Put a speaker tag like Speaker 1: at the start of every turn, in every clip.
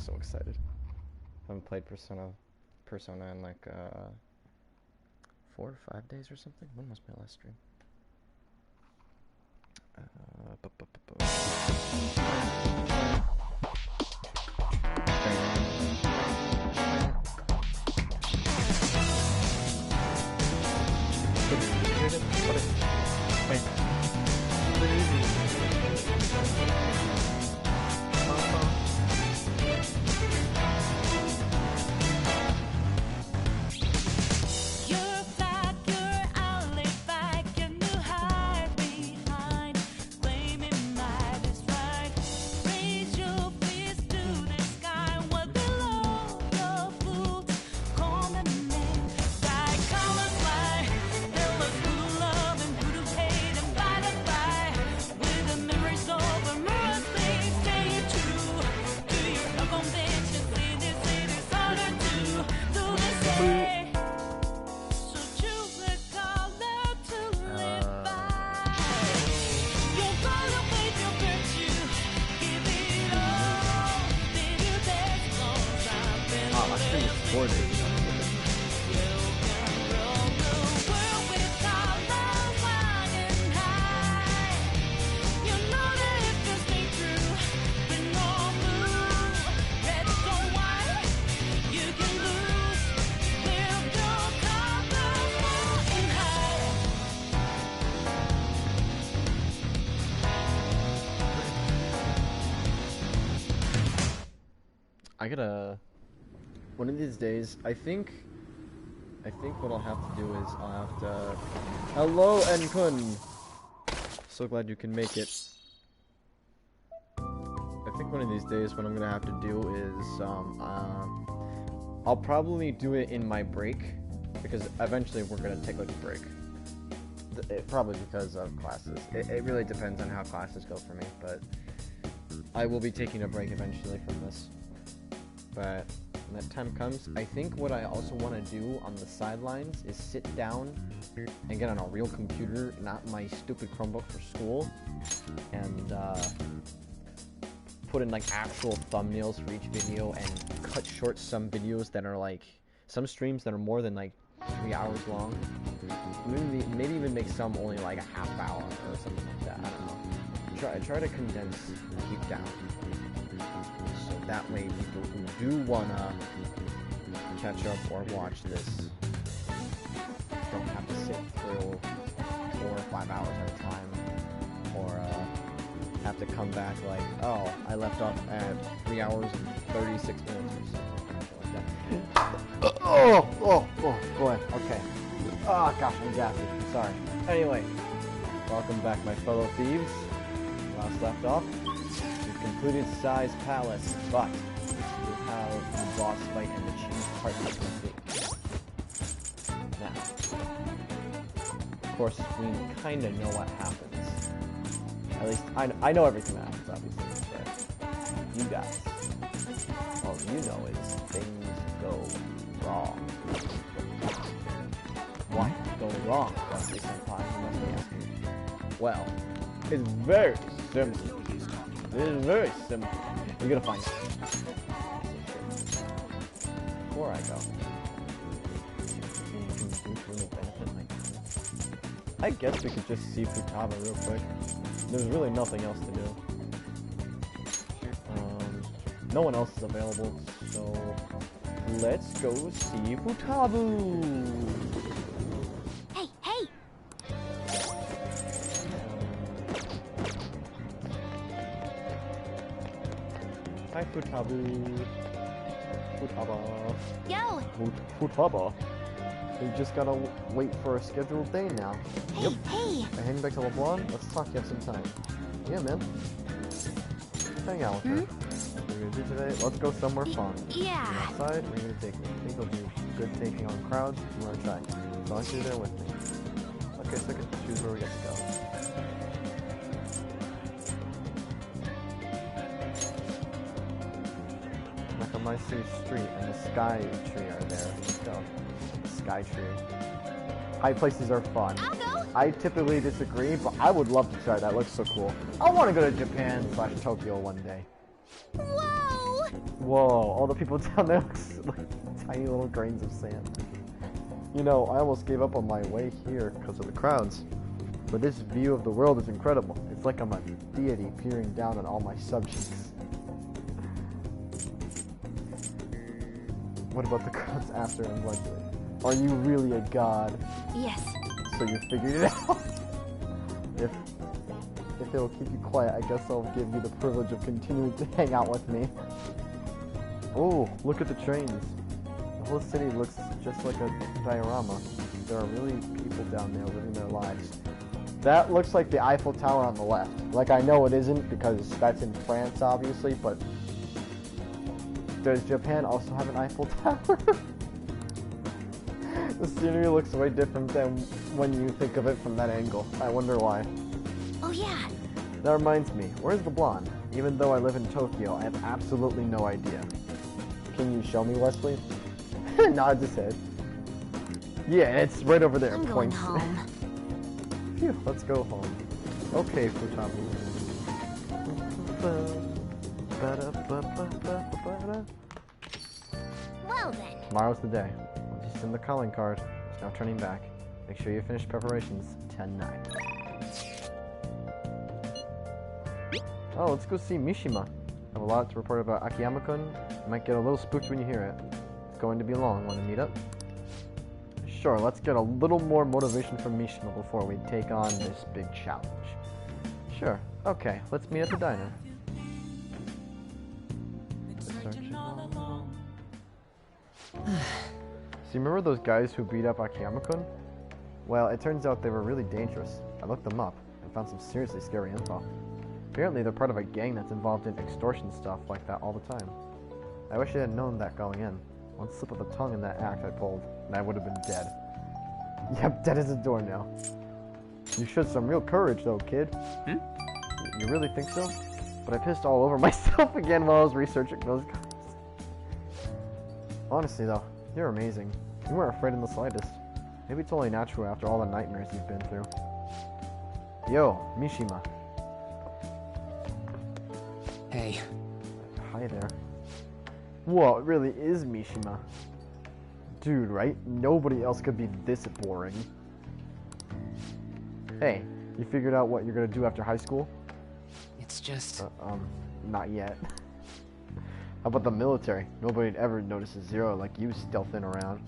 Speaker 1: so excited. I haven't played Persona in like 4 or 5 days or something. When was my last stream? I gotta, one of these days, I think what I'll have to do is I'll have to, hello Enkun! So glad you can make it. I think one of these days what I'm gonna have to do is, I'll probably do it in my break, because eventually we're gonna take like a break. Probably because of classes. It really depends on how classes go for me, but I will be taking a break eventually from this. But when that time comes, I think what I also want to do on the sidelines is sit down and get on a real computer, not my stupid Chromebook for school, and put in like actual thumbnails for each video and cut short some videos that are like, some streams that are more than like 3 hours long. Maybe even make some only like a half hour or something like that. I don't know. Try to condense and keep down. So that way people who do wanna catch up or watch this don't have to sit through 4 or 5 hours at a time, or have to come back like, oh, I left off at 3 hours and 36 minutes or something like that. Oh, go ahead, okay. Oh gosh, I'm gassy, sorry. Anyway, welcome back my fellow thieves. Last left off, we've completed Sai's Palace, but we have the boss fight and the chief part to complete. Now, of course, we kinda know what happens. At least, I know everything that happens, obviously, but you guys, all you know is things go wrong. What go wrong, Wesley Senpai, you must be asking. Well, it's very simple. It is very simple. You're gonna find it. Before I go, I guess we could just see Futaba real quick. There's really nothing else to do. No one else is available, so let's go see Futabu.
Speaker 2: Hey!
Speaker 1: Hi, Futabu. Futaba.
Speaker 2: Yo!
Speaker 1: Futaba. We just gotta wait for a scheduled day now.
Speaker 2: Hey!
Speaker 1: I'm heading back to LeBlanc. Let's talk. You have some time. Yeah, man. Hang out with her. What we're gonna do today? Let's go somewhere fun.
Speaker 2: Yeah.
Speaker 1: Outside, we're gonna take me. I think it'll be good taking on crowds. You wanna try? As long as you're there with me. Okay, so I get to choose where we get to go. Nakamai Street and the Sky Tree are there. Let's go. Sky Tree. High places are fun.
Speaker 2: I'll go.
Speaker 1: I typically disagree, but I would love to try that. Looks so cool. I want to go to Japan / Tokyo one day.
Speaker 2: Whoa!
Speaker 1: Whoa, all the people down there look like tiny little grains of sand. You know, I almost gave up on my way here because of the crowds. But this view of the world is incredible. It's like I'm a deity peering down on all my subjects. What about the crowds after I'm like, are you really a god?
Speaker 2: Yes.
Speaker 1: So you figured it out? If it'll keep you quiet, I guess I'll give you the privilege of continuing to hang out with me. Oh, look at the trains. The whole city looks just like a diorama. There are really people down there living their lives. That looks like the Eiffel Tower on the left. Like, I know it isn't because that's in France, obviously, but does Japan also have an Eiffel Tower? The scenery looks way different than when you think of it from that angle. I wonder why.
Speaker 2: Oh yeah.
Speaker 1: That reminds me, where's the blonde? Even though I live in Tokyo, I have absolutely no idea. Can you show me, Wesley? Nods his head. Yeah, it's right over there.
Speaker 2: I'm going home.
Speaker 1: Phew, let's go home. Okay, Futabu.
Speaker 2: Well then.
Speaker 1: Tomorrow's the day. Once you send the calling card, there's no turning back. Make sure you finish preparations 10-9. Oh, let's go see Mishima. I have a lot to report about Akiyama-kun. You might get a little spooked when you hear it. It's going to be long. Want to meet up? Sure, let's get a little more motivation from Mishima before we take on this big challenge. Sure. Okay, let's meet at the diner. So you remember those guys who beat up Akiyama-kun? Well, it turns out they were really dangerous. I looked them up and found some seriously scary info. Apparently they're part of a gang that's involved in extortion stuff like that all the time. I wish I had known that going in. One slip of the tongue in that act I pulled, and I would have been dead. Yep, dead as a doornail. You showed some real courage though, kid. You really think so? But I pissed all over myself again while I was researching those guys. Honestly though, you're amazing. You weren't afraid in the slightest. Maybe it's only natural after all the nightmares you've been through. Yo, Mishima.
Speaker 3: Hey.
Speaker 1: Hi there. Whoa, it really is Mishima. Dude, right? Nobody else could be this boring. Hey, you figured out what you're gonna do after high school?
Speaker 3: It's just...
Speaker 1: Not yet. How about the military? Nobody'd ever notice a zero like you stealthing around.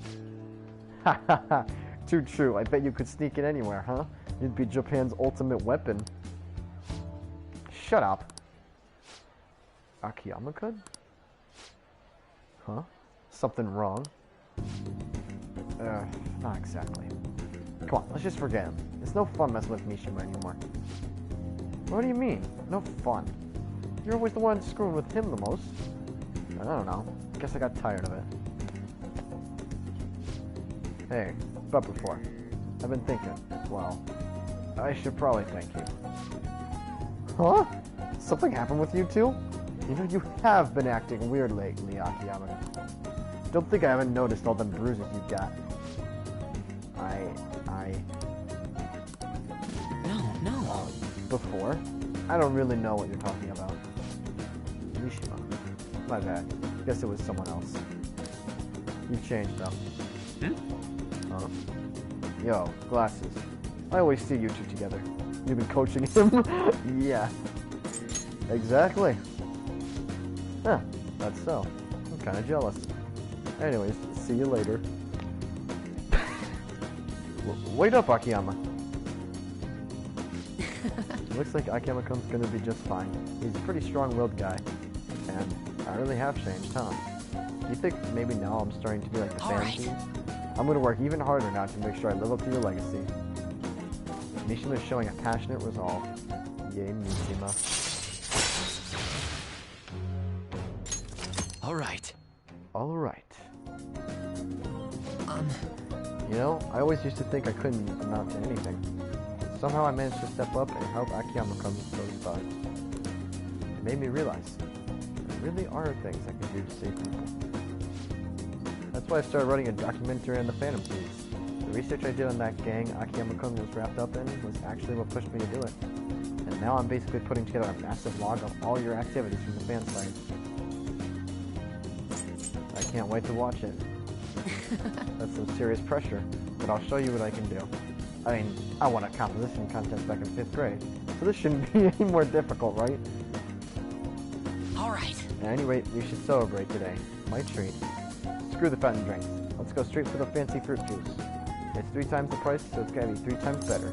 Speaker 1: Ha ha ha. Too true. I bet you could sneak in anywhere, huh? You'd be Japan's ultimate weapon. Shut up. Akiyama-kun? Huh? Something wrong? Not exactly. Come on, let's just forget him. It's no fun messing with Mishima anymore. What do you mean? No fun? You're always the one screwing with him the most. I don't know. Guess I got tired of it. Hey, but before. I've been thinking, well, I should probably thank you. Huh? Something happened with you two? You know, you have been acting weird lately, Akiyama. Don't think I haven't noticed all them bruises you got.
Speaker 3: No.
Speaker 1: Before? I don't really know what you're talking about. Mishima. My bad. Guess it was someone else. You've changed, though. Huh? Yo, glasses. I always see you two together. You've been coaching him? Yeah. Exactly. Huh, that's so. I'm kinda jealous. Anyways, see you later. Wait up, Akiyama. Looks like Akiyama-kun's gonna be just fine. He's a pretty strong-willed guy. And I really have changed, huh? Do you think maybe now I'm starting to be like the fan team? I'm gonna work even harder now to make sure I live up to your legacy. Mishima is showing a passionate resolve. Yay, Mishima.
Speaker 3: Alright.
Speaker 1: Alright. You know, I always used to think I couldn't amount to anything. Somehow I managed to step up and help Akiyama-kun with those thoughts. It made me realize there really are things I can do to save people. That's why I started writing a documentary on the Phantom Thieves. The research I did on that gang Akiyama-kun was wrapped up in was actually what pushed me to do it. And now I'm basically putting together a massive log of all your activities from the fan site. can't wait to watch it. That's some serious pressure, but I'll show you what I can do. I mean, I won a composition contest back in 5th grade, so this shouldn't be any more difficult, right?
Speaker 3: Alright.
Speaker 1: At any rate, we should celebrate today. My treat. Screw the fountain drinks. Let's go straight for the fancy fruit juice. It's 3 times the price, so it's gotta be 3 times better.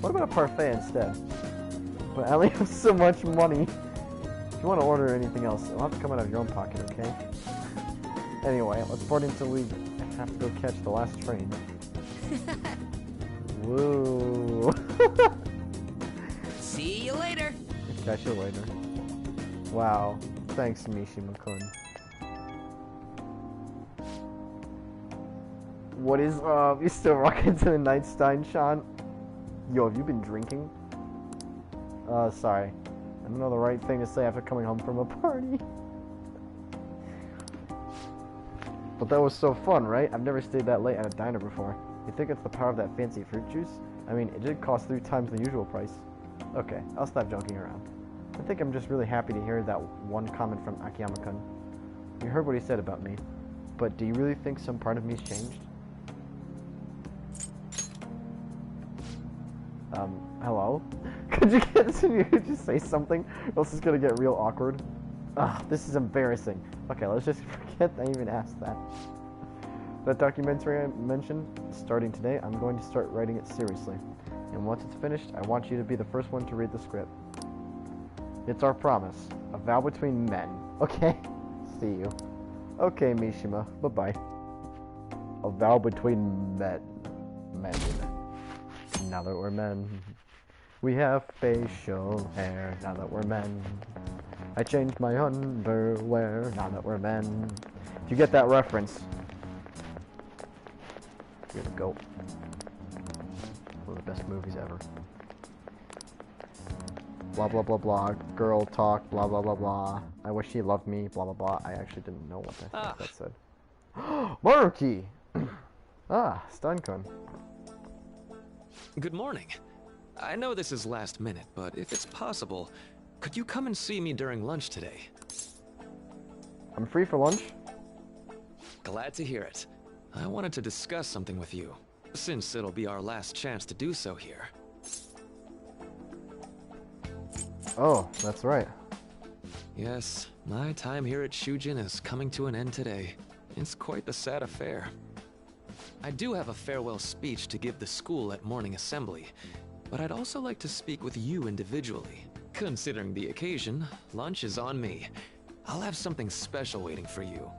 Speaker 1: What about a parfait instead? But I only have so much money. If you want to order anything else, it'll have to come out of your own pocket, okay? Anyway, let's board until we have to go catch the last train. Woo!
Speaker 3: See you later.
Speaker 1: Catch you later. Wow. Thanks, Mishima-kun. What is up? You still rocking to the Nightstein, Sean? Yo, have you been drinking? Sorry. I don't know the right thing to say after coming home from a party. But that was so fun, right? I've never stayed that late at a diner before. You think it's the power of that fancy fruit juice? I mean, it did cost 3 times the usual price. Okay, I'll stop joking around. I think I'm just really happy to hear that one comment from Akiyama-kun. You heard what he said about me, but do you really think some part of me's changed? Hello? Could you just say something? Or else it's gonna get real awkward. Ugh, this is embarrassing. Okay, let's just forget I even asked that. That documentary I mentioned, starting today, I'm going to start writing it seriously. And once it's finished, I want you to be the first one to read the script. It's our promise. A vow between men. Okay? See you. Okay, Mishima. Bye-bye. A vow between men. Men. Now that we're men, we have facial hair. Now that we're men, I changed my underwear. Now that we're men. Do you get that reference? Here we go. One of the best movies ever. Blah blah blah blah. Girl talk. Blah blah blah blah. I wish he loved me. Blah blah blah. I actually didn't know what that said. Maruki! Stan-kun.
Speaker 3: Good morning. I know this is last minute, but if it's possible, could you come and see me during lunch today?
Speaker 1: I'm free for lunch.
Speaker 3: Glad to hear it. I wanted to discuss something with you, since it'll be our last chance to do so here.
Speaker 1: Oh, that's right.
Speaker 3: Yes, my time here at Shujin is coming to an end today. It's quite the sad affair. I do have a farewell speech to give the school at morning assembly, but I'd also like to speak with you individually. Considering the occasion, lunch is on me. I'll have something special waiting for you,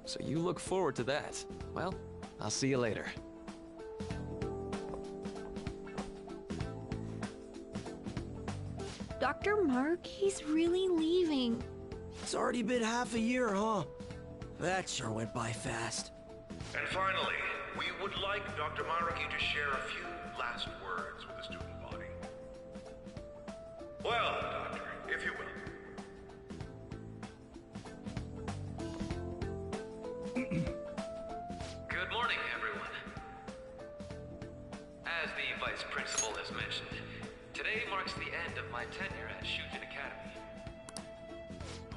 Speaker 3: so you look forward to that. Well, I'll see you later.
Speaker 2: Dr. Maruki's really leaving.
Speaker 4: It's already been half a year, huh? That sure went by fast.
Speaker 5: And finally, we would like Dr. Maruki to share a few last words with the student body. Well, Doctor, if you will.
Speaker 3: Good morning, everyone. As the Vice Principal has mentioned, today marks the end of my tenure at Shujin Academy.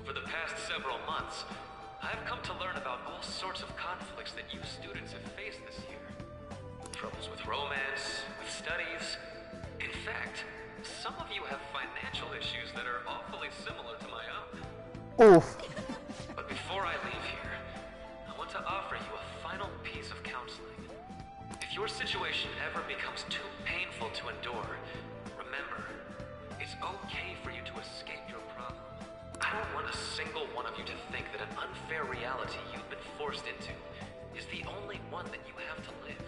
Speaker 3: Over the past several months, I've come to learn about all sorts of conflicts that you students have faced this year. Troubles with romance, with studies. In fact, some of you have financial issues that are awfully similar to my own.
Speaker 1: Oof.
Speaker 3: But before I leave here, I want to offer you a final piece of counseling. If your situation ever becomes too painful to endure, remember, it's okay for you to escape your problem. I don't want a single one of you to think that an unfair reality you've been forced into is the only one that you have to live.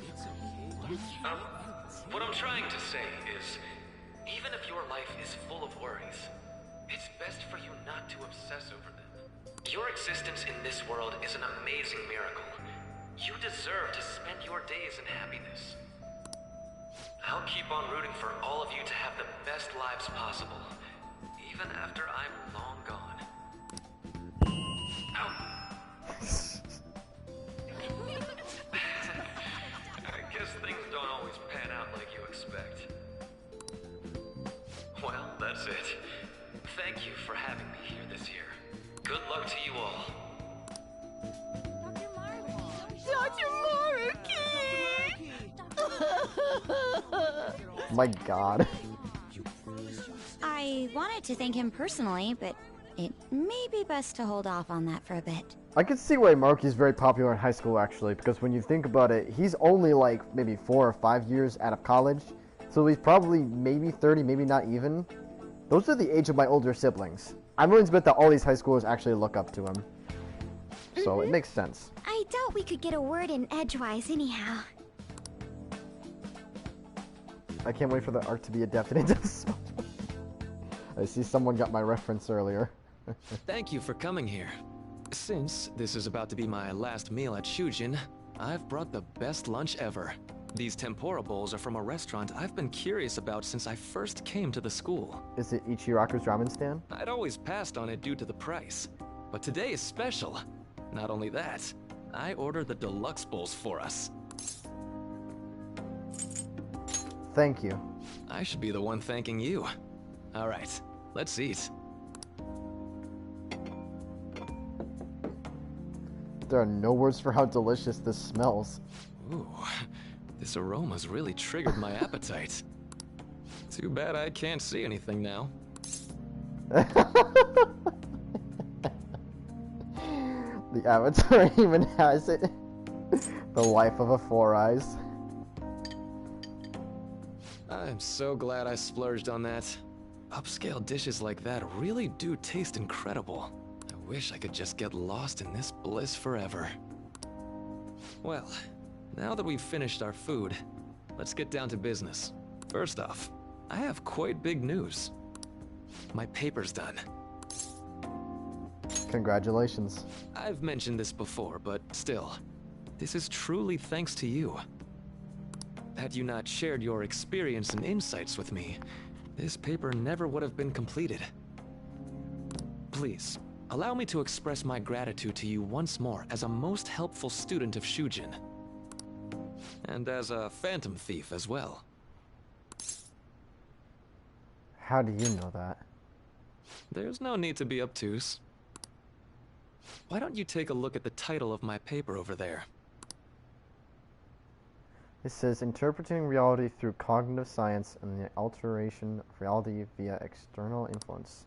Speaker 3: It's okay. What I'm trying to say is, even if your life is full of worries, it's best for you not to obsess over them. Your existence in this world is an amazing miracle. You deserve to spend your days in happiness. I'll keep on rooting for all of you to have the best lives possible, even after I'm long gone. Ow. I guess things don't always pan out like you expect. Well, that's it. Thank you for having me here this year. Good luck to you all.
Speaker 1: My God.
Speaker 6: I wanted to thank him personally, but it may be best to hold off on that for a bit.
Speaker 1: I could see why Maruki's very popular in high school, actually, because when you think about it, he's only like maybe 4 or 5 years out of college, so he's probably maybe 30, maybe not even. Those are the age of my older siblings. I'm willing to bet that all these high schoolers actually look up to him. So it makes sense.
Speaker 6: I doubt we could get a word in edgewise anyhow.
Speaker 1: I can't wait for the arc to be adapted into the spell. I see someone got my reference earlier.
Speaker 7: Thank you for coming here. Since this is about to be my last meal at Shujin, I've brought the best lunch ever. These tempura bowls are from a restaurant I've been curious about since I first came to the school.
Speaker 1: Is it Ichiraku's ramen stand?
Speaker 7: I'd always passed on it due to the price, but today is special. Not only that, I ordered the deluxe bowls for us.
Speaker 1: Thank you.
Speaker 7: I should be the one thanking you. All right, let's eat.
Speaker 1: There are no words for how delicious this smells.
Speaker 7: Ooh, this aroma's really triggered my appetite. Too bad I can't see anything now.
Speaker 1: The avatar even has it. The life of a Four Eyes.
Speaker 7: I'm so glad I splurged on that. Upscale dishes like that really do taste incredible. I wish I could just get lost in this bliss forever. Well, now that we've finished our food, let's get down to business. First off, I have quite big news. My paper's done.
Speaker 1: Congratulations.
Speaker 7: I've mentioned this before, but still, this is truly thanks to you. Had you not shared your experience and insights with me, this paper never would have been completed. Please, allow me to express my gratitude to you once more as a most helpful student of Shujin. And as a phantom thief as well.
Speaker 1: How do you know that?
Speaker 7: There's no need to be obtuse. Why don't you take a look at the title of my paper over there?
Speaker 1: It says, Interpreting Reality Through Cognitive Science and the Alteration of Reality via External Influence.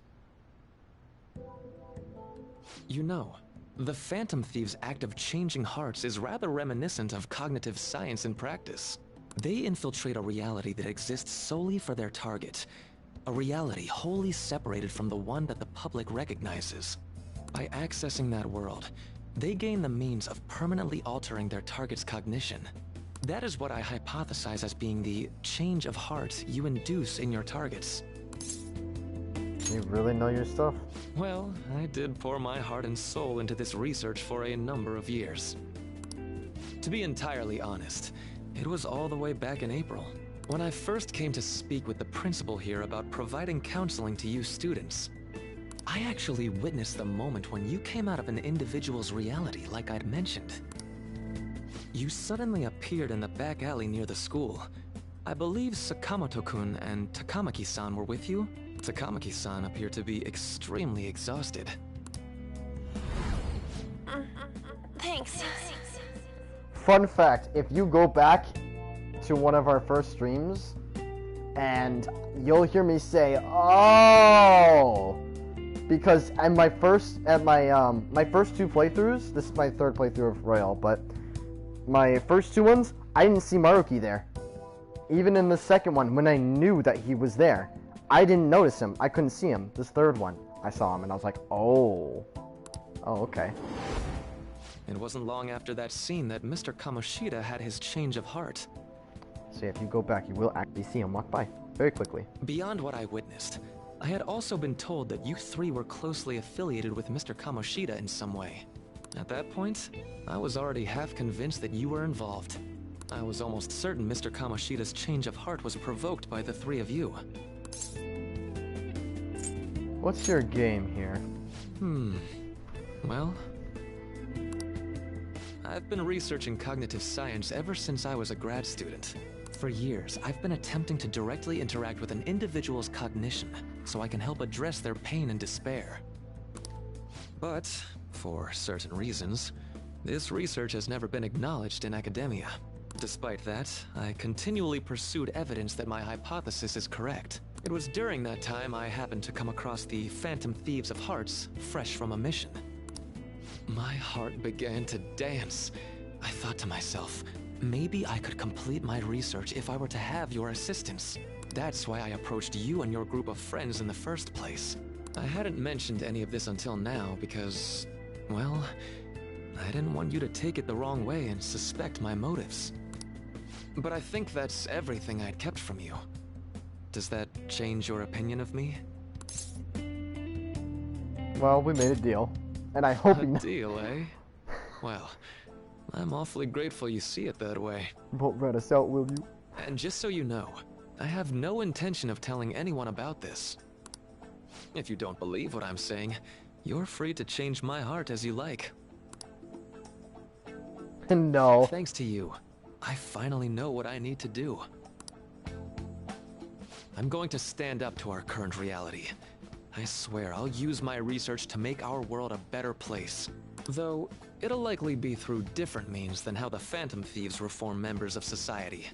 Speaker 7: You know, the Phantom Thieves' act of changing hearts is rather reminiscent of cognitive science in practice. They infiltrate a reality that exists solely for their target. A reality wholly separated from the one that the public recognizes. By accessing that world, they gain the means of permanently altering their target's cognition. That is what I hypothesize as being the change of heart you induce in your targets.
Speaker 1: You really know your stuff?
Speaker 7: Well, I did pour my heart and soul into this research for a number of years. To be entirely honest, it was all the way back in April, when I first came to speak with the principal here about providing counseling to you students. I actually witnessed the moment when you came out of an individual's reality like I'd mentioned. You suddenly appeared in the back alley near the school. I believe Sakamoto-kun and Takamaki-san were with you? Takamaki-san appeared to be extremely exhausted.
Speaker 2: Thanks.
Speaker 1: Fun fact, if you go back to one of our first streams, and you'll hear me say, oh! Because at my first two playthroughs, this is my third playthrough of Royal, but my first two ones, I didn't see Maruki there. Even in the second one, when I knew that he was there, I didn't notice him. I couldn't see him. This third one, I saw him, and I was like, oh. Oh, okay.
Speaker 7: It wasn't long after that scene that Mr. Kamoshida had his change of heart.
Speaker 1: So if you go back, you will actually see him walk by, very quickly.
Speaker 7: Beyond what I witnessed, I had also been told that you three were closely affiliated with Mr. Kamoshida in some way. At that point, I was already half convinced that you were involved. I was almost certain Mr. Kamoshida's change of heart was provoked by the three of you.
Speaker 1: What's your game here?
Speaker 7: Well, I've been researching cognitive science ever since I was a grad student. For years, I've been attempting to directly interact with an individual's cognition so I can help address their pain and despair. But, for certain reasons, this research has never been acknowledged in academia. Despite that, I continually pursued evidence that my hypothesis is correct. It was during that time I happened to come across the Phantom Thieves of Hearts, fresh from a mission. My heart began to dance. I thought to myself, maybe I could complete my research if I were to have your assistance. That's why I approached you and your group of friends in the first place. I hadn't mentioned any of this until now because, well, I didn't want you to take it the wrong way and suspect my motives. But I think that's everything I'd kept from you. Does that change your opinion of me?
Speaker 1: Well, we made a deal, and I hope
Speaker 7: A deal, eh? Well, I'm awfully grateful you see it that way.
Speaker 1: won't rat us out, will you?
Speaker 7: And just so you know, I have no intention of telling anyone about this. If you don't believe what I'm saying, you're free to change my heart as you like.
Speaker 1: No.
Speaker 7: Thanks to you, I finally know what I need to do. I'm going to stand up to our current reality. I swear I'll use my research to make our world a better place. Though, it'll likely be through different means than how the Phantom Thieves reform members of society.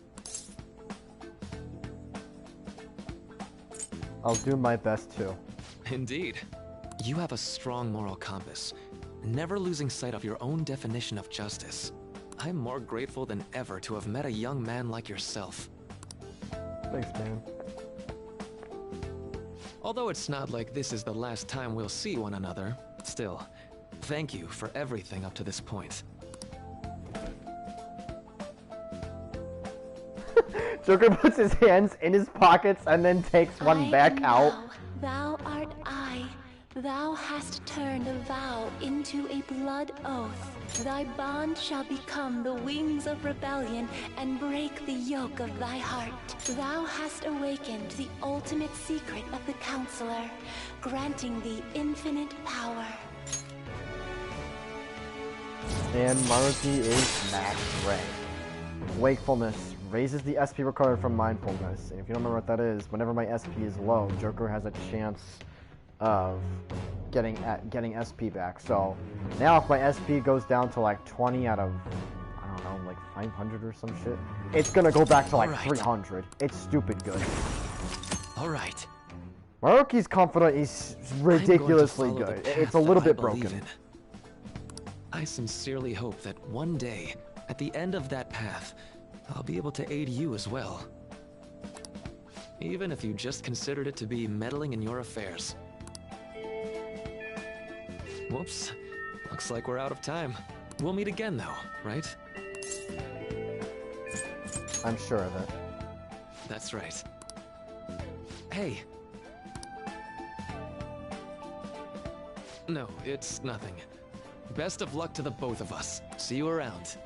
Speaker 1: I'll do my best too.
Speaker 7: Indeed. You have a strong moral compass, never losing sight of your own definition of justice. I'm more grateful than ever to have met a young man like yourself.
Speaker 1: Thanks, man.
Speaker 7: Although it's not like this is the last time we'll see one another, still, thank you for everything up to this point.
Speaker 1: Joker puts his hands in his pockets and then takes one back out.
Speaker 2: Thou art I. Thou hast turned a vow into a blood oath. Thy bond shall become the wings of rebellion and break the yoke of thy heart. Thou hast awakened the ultimate secret of the Counselor, granting thee infinite power.
Speaker 1: And Maruki is max rank. Wakefulness raises the SP required from mindfulness. And if you don't remember what that is, whenever my SP is low, Joker has a chance of getting SP back. So now if my SP goes down to like 20 out of, I don't know, like 500 or some shit, it's gonna go back to like 300. It's stupid good.
Speaker 7: Alright.
Speaker 1: Maruki's confident is ridiculously good. It's a little bit broken.
Speaker 7: I sincerely hope that one day, at the end of that path, I'll be able to aid you as well. Even if you just considered it to be meddling in your affairs. Whoops. Looks like we're out of time. We'll meet again though, right?
Speaker 1: I'm sure of it.
Speaker 7: That's right. Hey. No, it's nothing. Best of luck to the both of us. See you around.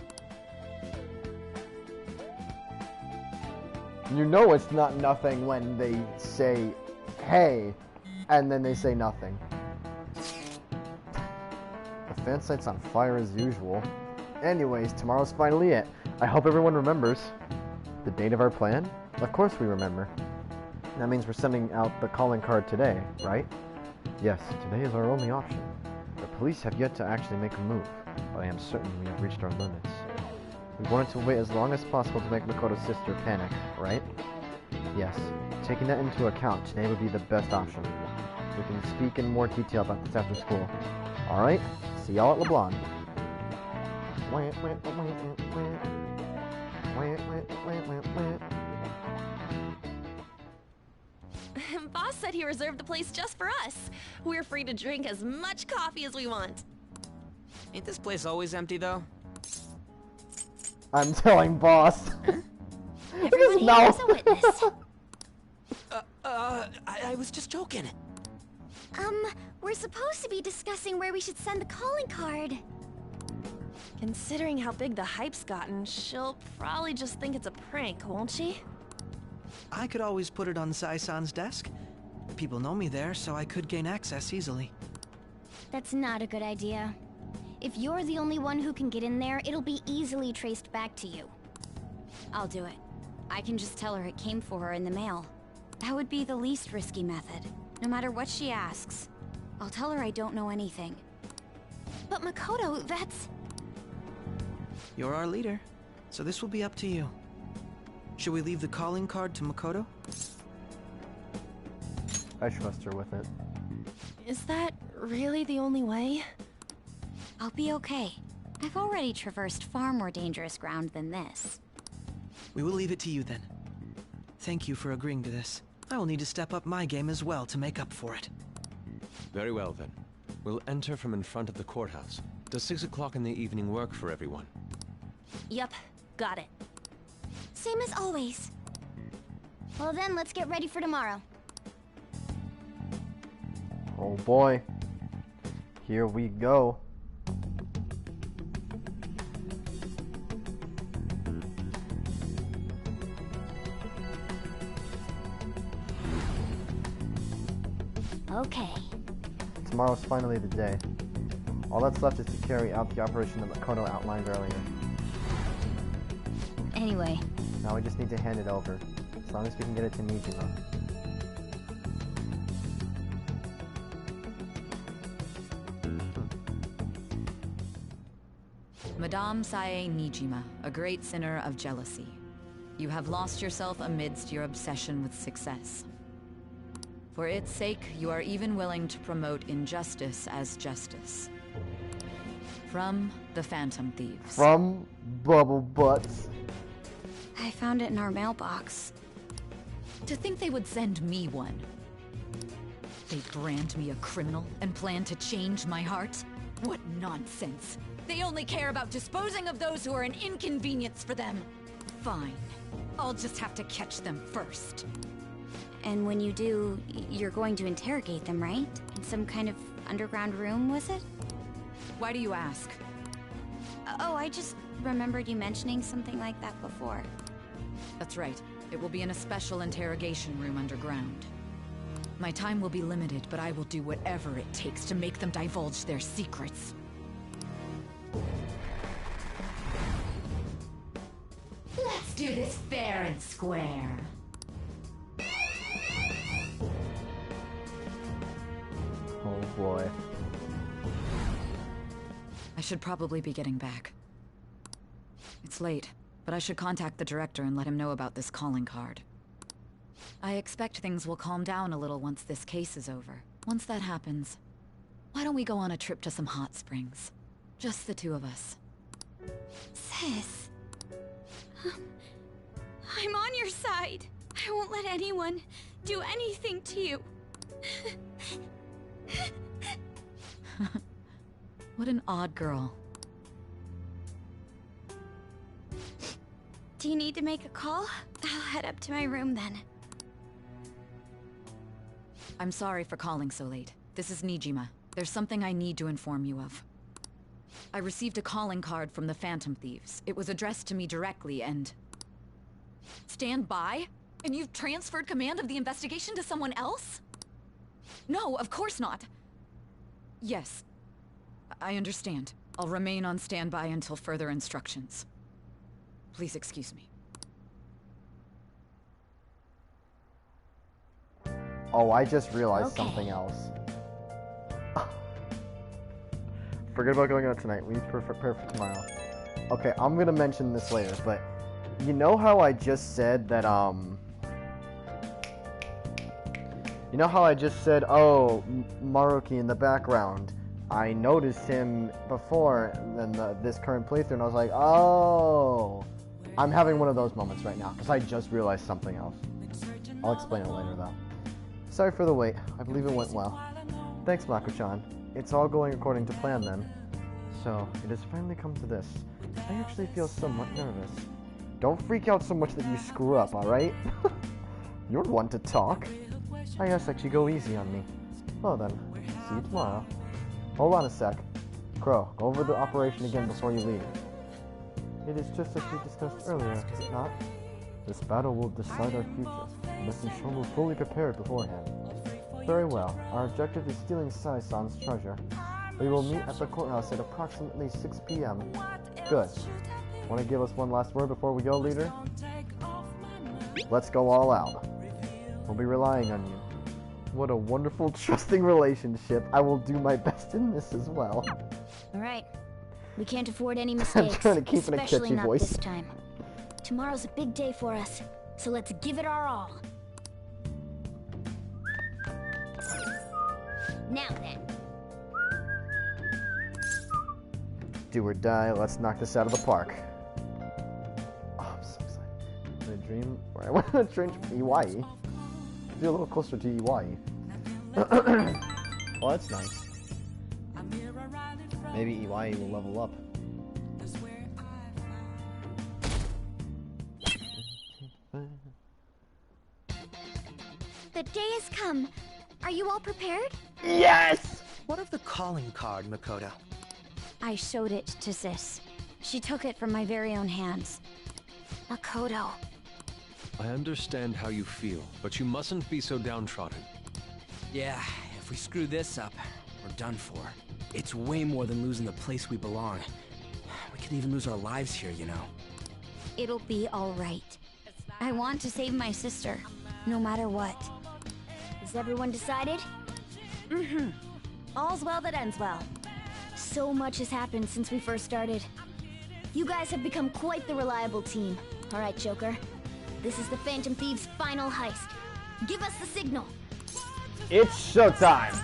Speaker 1: You know it's not nothing when they say, hey, and then they say nothing. The fan site's on fire as usual. Anyways, tomorrow's finally it. I hope everyone remembers. The date of our plan? Of course we remember. That means we're sending out the calling card today, right? Yes, today is our only option. The police have yet to actually make a move, but I am certain we have reached our limits. We wanted to wait as long as possible to make Makoto's sister panic, right? Yes. Taking that into account, today would be the best option. We can speak in more detail about this after school. Alright? See y'all at LeBlanc.
Speaker 2: Boss said he reserved the place just for us. We're free to drink as much coffee as we want.
Speaker 8: Ain't this place always empty, though?
Speaker 1: I'm telling boss.
Speaker 2: Everyone here is a witness.
Speaker 8: I was just joking.
Speaker 6: We're supposed to be discussing where we should send the calling card.
Speaker 2: Considering how big the hype's gotten, she'll probably just think it's a prank, won't she?
Speaker 4: I could always put it on Sai-san's desk. People know me there, so I could gain access easily.
Speaker 6: That's not a good idea. If you're the only one who can get in there, it'll be easily traced back to you. I'll do it. I can just tell her it came for her in the mail. That would be the least risky method, no matter what she asks. I'll tell her I don't know anything.
Speaker 2: But Makoto, that's...
Speaker 4: You're our leader, so this will be up to you. Should we leave the calling card to Makoto?
Speaker 1: I trust her with it.
Speaker 2: Is that really the only way?
Speaker 6: I'll be okay. I've already traversed far more dangerous ground than this.
Speaker 4: We will leave it to you then. Thank you for agreeing to this. I will need to step up my game as well to make up for it.
Speaker 9: Very well then. We'll enter from in front of the courthouse. Does 6 o'clock in the evening work for everyone?
Speaker 2: Yup, got it.
Speaker 6: Same as always. Well then, let's get ready for tomorrow.
Speaker 1: Oh boy. Here we go.
Speaker 6: Okay.
Speaker 1: Tomorrow's finally the day. All that's left is to carry out the operation that Makoto outlined earlier.
Speaker 6: Anyway.
Speaker 1: Now we just need to hand it over. As long as we can get it to Nijima.
Speaker 10: Madame Sae Nijima, a great sinner of jealousy. You have lost yourself amidst your obsession with success. For its sake, you are even willing to promote injustice as justice. From the Phantom Thieves.
Speaker 1: From Bubble Butts.
Speaker 6: I found it in our mailbox.
Speaker 10: To think they would send me one. They brand me a criminal and plan to change my heart? What nonsense! They only care about disposing of those who are an inconvenience for them. Fine. I'll just have to catch them first.
Speaker 6: And when you do, you're going to interrogate them, right? In some kind of underground room, was it?
Speaker 10: Why do you ask?
Speaker 6: Oh, I just remembered you mentioning something like that before.
Speaker 10: That's right. It will be in a special interrogation room underground. My time will be limited, but I will do whatever it takes to make them divulge their secrets.
Speaker 11: Let's do this fair and square.
Speaker 1: Oh boy.
Speaker 10: I should probably be getting back. It's late, but I should contact the director and let him know about this calling card. I expect things will calm down a little once this case is over. Once that happens, why don't we go on a trip to some hot springs? Just the two of us.
Speaker 6: Sis. I'm on your side. I won't let anyone do anything to you.
Speaker 10: What an odd girl.
Speaker 6: Do you need to make a call? I'll head up to my room then.
Speaker 10: I'm sorry for calling so late. This is Nijima. There's something I need to inform you of. I received a calling card from the Phantom Thieves. It was addressed to me directly and... Stand by? And you've transferred command of the investigation to someone else? No, of course not. Yes. I understand. I'll remain on standby until further instructions. Please excuse me.
Speaker 1: Oh, I just realized
Speaker 6: Okay.
Speaker 1: something else. Forget about going out tonight. We need to prepare for tomorrow. Okay, I'm gonna mention this later, but you know how I just said that, you know how I just said, oh, Maruki in the background. I noticed him before in this current playthrough, and I was like, oh. I'm having one of those moments right now, because I just realized something else. I'll explain it later, though. Sorry for the wait. I believe it went well. Thanks, Mako-chan. It's all going according to plan, then. So, it has finally come to this. I actually feel somewhat nervous. Don't freak out so much that you screw up, alright? You're one to talk. I guess actually go easy on me. Well then, see you tomorrow. Hold on a sec. Crow, go over the operation again before you leave. It is just as we discussed earlier, is it not? This battle will decide our future. We must ensure we're fully prepared beforehand. Very well. Our objective is stealing Sai-san's treasure. We will meet at the courthouse at approximately 6 p.m. Good. Want to give us one last word before we go, leader? Let's go all out. We'll be relying on you. What a wonderful, trusting relationship. I will do my best in this as well.
Speaker 6: All right. We can't afford any mistakes.
Speaker 1: I'm trying to keep in a
Speaker 6: especially
Speaker 1: catchy
Speaker 6: not
Speaker 1: voice.
Speaker 6: this time. Tomorrow's a big day for us, so let's give it our all. Now then.
Speaker 1: Do or die, let's knock this out of the park. Oh, I'm so excited. I dream, or I want to dream EYE. Be a little closer to EYE. Well, that's nice. Maybe EYE will level up.
Speaker 6: The day has come. Are you all prepared?
Speaker 1: Yes!
Speaker 4: What of the calling card, Makoto?
Speaker 6: I showed it to Sis. She took it from my very own hands. Makoto.
Speaker 9: I understand how you feel, but you mustn't be so downtrodden.
Speaker 8: Yeah, if we screw this up, we're done for. It's way more than losing the place we belong. We could even lose our lives here, you know.
Speaker 6: It'll be all right. I want to save my sister, no matter what. Is everyone decided? Mm-hmm. All's well that ends well. So much has happened since we first started. You guys have become quite the reliable team. All right, Joker. This is the Phantom Thieves' final heist. Give us the signal.
Speaker 1: It's showtime!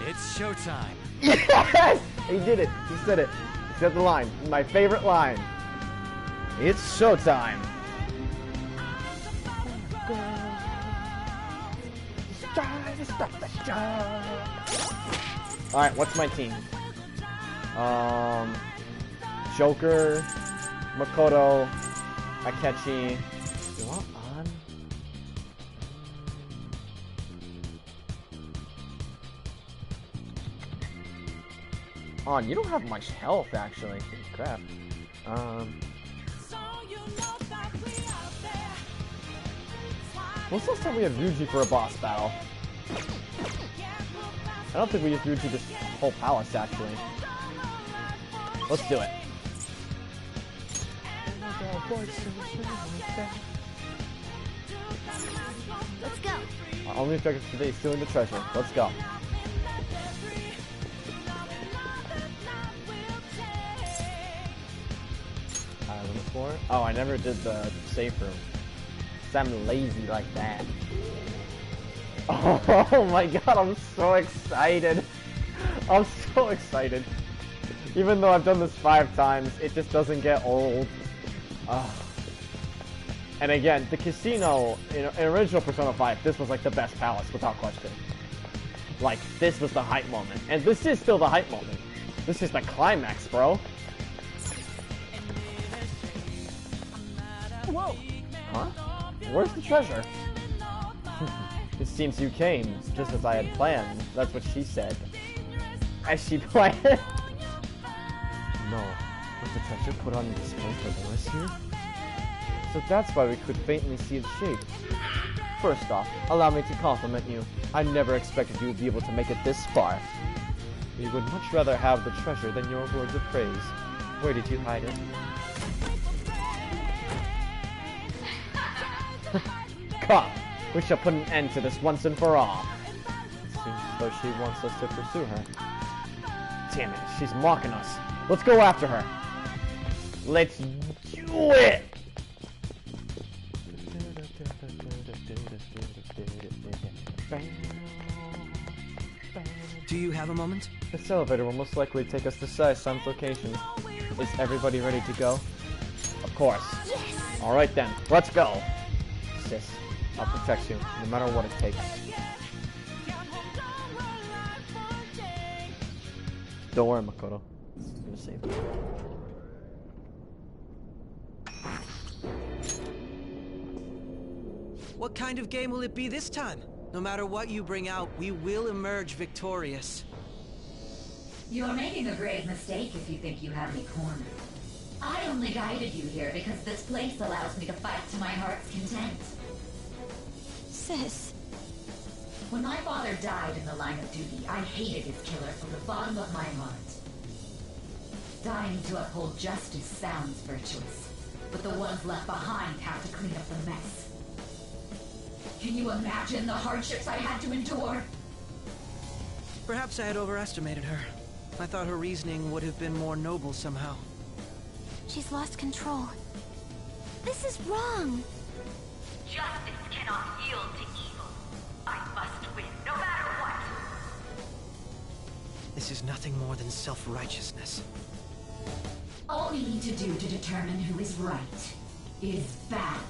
Speaker 8: It's showtime!
Speaker 1: Yes! He did it. He said it. He said the line. My favorite line. It's showtime. Alright, what's my team? Joker, Makoto, Akechi. You want on? You don't have much health, actually. Crap. When's the last time we had Ryuji for a boss battle? I don't think we used Ryuji this whole palace, actually. Let's do it.
Speaker 6: Let's go.
Speaker 1: Our only objective today is stealing the treasure. Let's go. Island 4? Oh, I never did the safe room. 'Cause I'm lazy like that. Oh my god, I'm so excited. I'm so excited. Even though I've done this 5 times, it just doesn't get old. And again, the casino, in original Persona 5, this was like the best palace, without question. Like, this was the hype moment. And this is still the hype moment. This is the climax, bro. Whoa! Huh? Where's the treasure? It seems you came, just as I had planned. That's what she said. As she planned. No. Was the treasure put on display for us here? So that's why we could faintly see its shape. First off, allow me to compliment you. I never expected you would be able to make it this far. We would much rather have the treasure than your words of praise. Where did you hide it? Come, we shall put an end to this once and for all. It seems as though she wants us to pursue her. Damn it, she's mocking us. Let's go after her. Let's do it!
Speaker 4: Do you have a moment?
Speaker 1: This elevator will most likely take us to Sai-san's location. Is everybody ready to go? Of course. Yes. Alright then, let's go. Sis, I'll protect you, no matter what it takes. Don't worry, Makoto. I'm gonna save you.
Speaker 4: What kind of game will it be this time? No matter what you bring out, we will emerge victorious.
Speaker 11: You're making a grave mistake if you think you have me cornered. I only guided you here because this place allows me to fight to my heart's content.
Speaker 6: Sis.
Speaker 11: When my father died in the line of duty, I hated his killer from the bottom of my heart. Dying to uphold justice sounds virtuous, but the ones left behind have to clean up the mess. Can you imagine the hardships I had to endure?
Speaker 4: Perhaps I had overestimated her. I thought her reasoning would have been more noble somehow.
Speaker 6: She's lost control. This is wrong.
Speaker 11: Justice cannot yield to evil. I must win, no matter what.
Speaker 4: This is nothing more than self-righteousness.
Speaker 11: All we need to do to determine who is right is battle.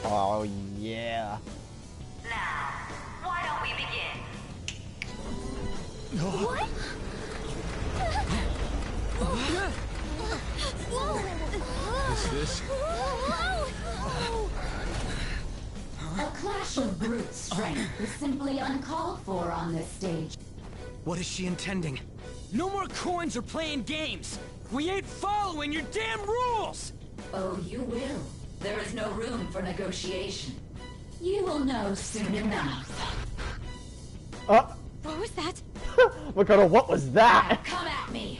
Speaker 1: Oh, yeah.
Speaker 11: Now, why don't we begin?
Speaker 6: What?
Speaker 9: Is this?
Speaker 11: A clash of brute strength is simply uncalled for on this stage.
Speaker 4: What is she intending?
Speaker 8: No more coins or playing games! We ain't following your damn rules!
Speaker 11: Oh, you will. There is no room for negotiation. You will know soon enough.
Speaker 6: What was that?
Speaker 1: Makoto, what was that?
Speaker 11: Come at me!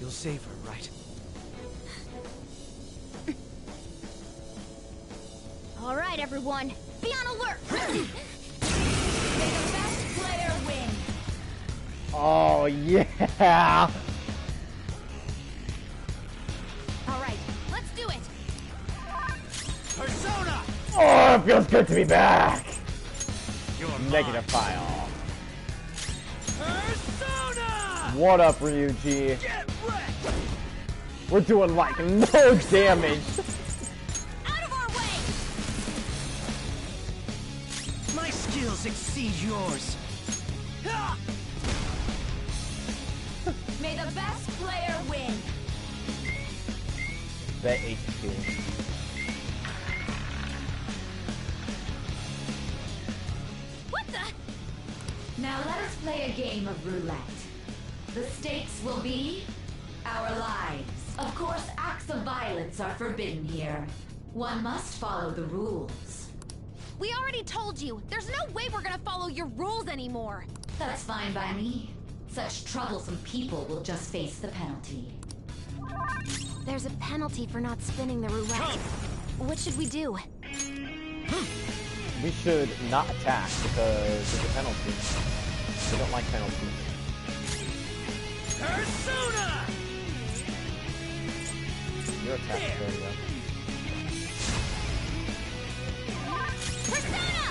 Speaker 4: You'll save her, right?
Speaker 6: All right, everyone. Be on alert.
Speaker 11: May the best player win!
Speaker 1: Oh, yeah.
Speaker 6: All right, let's do it.
Speaker 8: Persona!
Speaker 1: Oh, it feels good to be back.
Speaker 8: You're
Speaker 1: Negative file.
Speaker 8: Persona!
Speaker 1: What up, Ryuji?
Speaker 8: Get wrecked!
Speaker 1: We're doing like no damage.
Speaker 6: Out of our way!
Speaker 4: My skills exceed yours.
Speaker 11: May the best player win!
Speaker 1: Bet HQ.
Speaker 6: What the?
Speaker 11: Now let us play a game of roulette. The stakes will be our lives. Of course, acts of violence are forbidden here. One must follow the rules.
Speaker 6: We already told you. There's no way we're gonna follow your rules anymore.
Speaker 11: That's fine by me. Such troublesome people will just face the penalty.
Speaker 6: There's a penalty for not spinning the roulette. What should we do?
Speaker 1: We should not attack because there's a penalty. We don't like penalties.
Speaker 8: Persona!
Speaker 1: Your attack, there you go.
Speaker 6: Persona!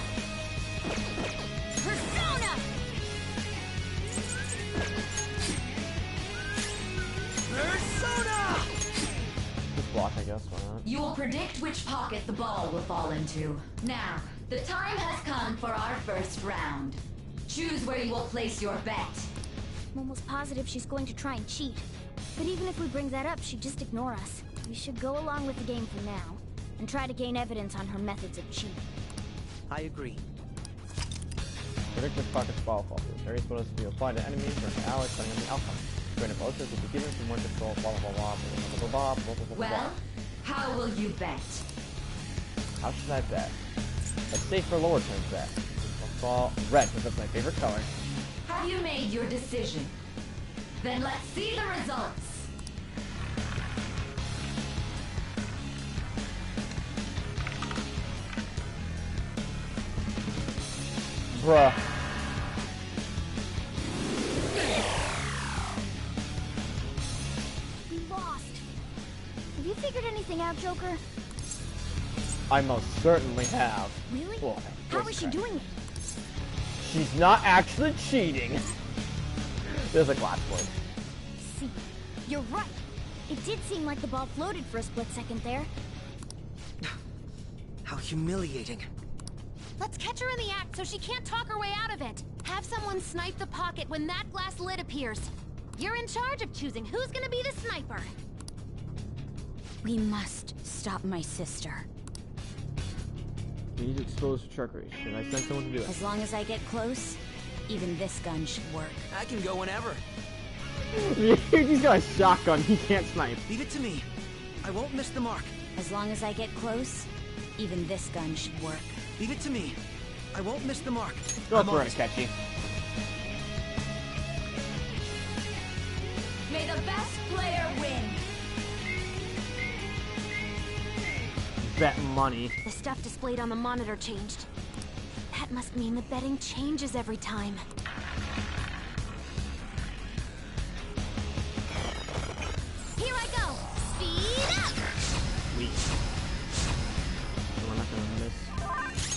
Speaker 6: Persona!
Speaker 8: Persona!
Speaker 1: Just block, I guess, why not?
Speaker 11: You will predict which pocket the ball will fall into. Now, the time has come for our first round. Choose where you will place your bet.
Speaker 6: I'm almost positive she's going to try and cheat. But even if we bring that up, she'd just ignore us. We should go along with the game for now, and try to gain evidence on her methods of cheating.
Speaker 4: I agree.
Speaker 1: Predict which pocket's ball falls through. Various bonus to be applied to enemies or to allies depending on the outcome. Granted bonuses will be given for more control, blah blah blah blah blah blah blah blah blah blah.
Speaker 11: Well, how will you bet?
Speaker 1: How should I bet? A safer lower term bet. Ball red, because that's my favorite color.
Speaker 11: Have you made your decision? Then let's see the results.
Speaker 1: Bruh.
Speaker 6: We lost. Have you figured anything out, Joker?
Speaker 1: I most certainly have.
Speaker 6: Really?
Speaker 1: Boy,
Speaker 6: How is she doing it?
Speaker 1: She's not actually cheating. There's a glass board.
Speaker 6: See, you're right. It did seem like the ball floated for a split second there.
Speaker 4: How humiliating.
Speaker 6: Let's catch her in the act so she can't talk her way out of it. Have someone snipe the pocket when that glass lid appears. You're in charge of choosing who's gonna be the sniper.
Speaker 10: We must stop my sister.
Speaker 1: We need to expose the trickery. Should I send someone to do it?
Speaker 10: As long as I get close, even this gun should work.
Speaker 4: I can go whenever.
Speaker 1: He's got a shotgun. He can't snipe.
Speaker 4: Leave it to me. I won't miss the mark.
Speaker 10: As long as I get close, even this gun should work.
Speaker 4: Leave it to me. I won't miss the mark.
Speaker 1: Go for it, Akechi.
Speaker 11: May the best player win.
Speaker 1: bet money.
Speaker 6: The stuff displayed on the monitor changed. That must mean the betting changes every time. Here I go! Speed up!
Speaker 1: Sweet. We're not gonna miss.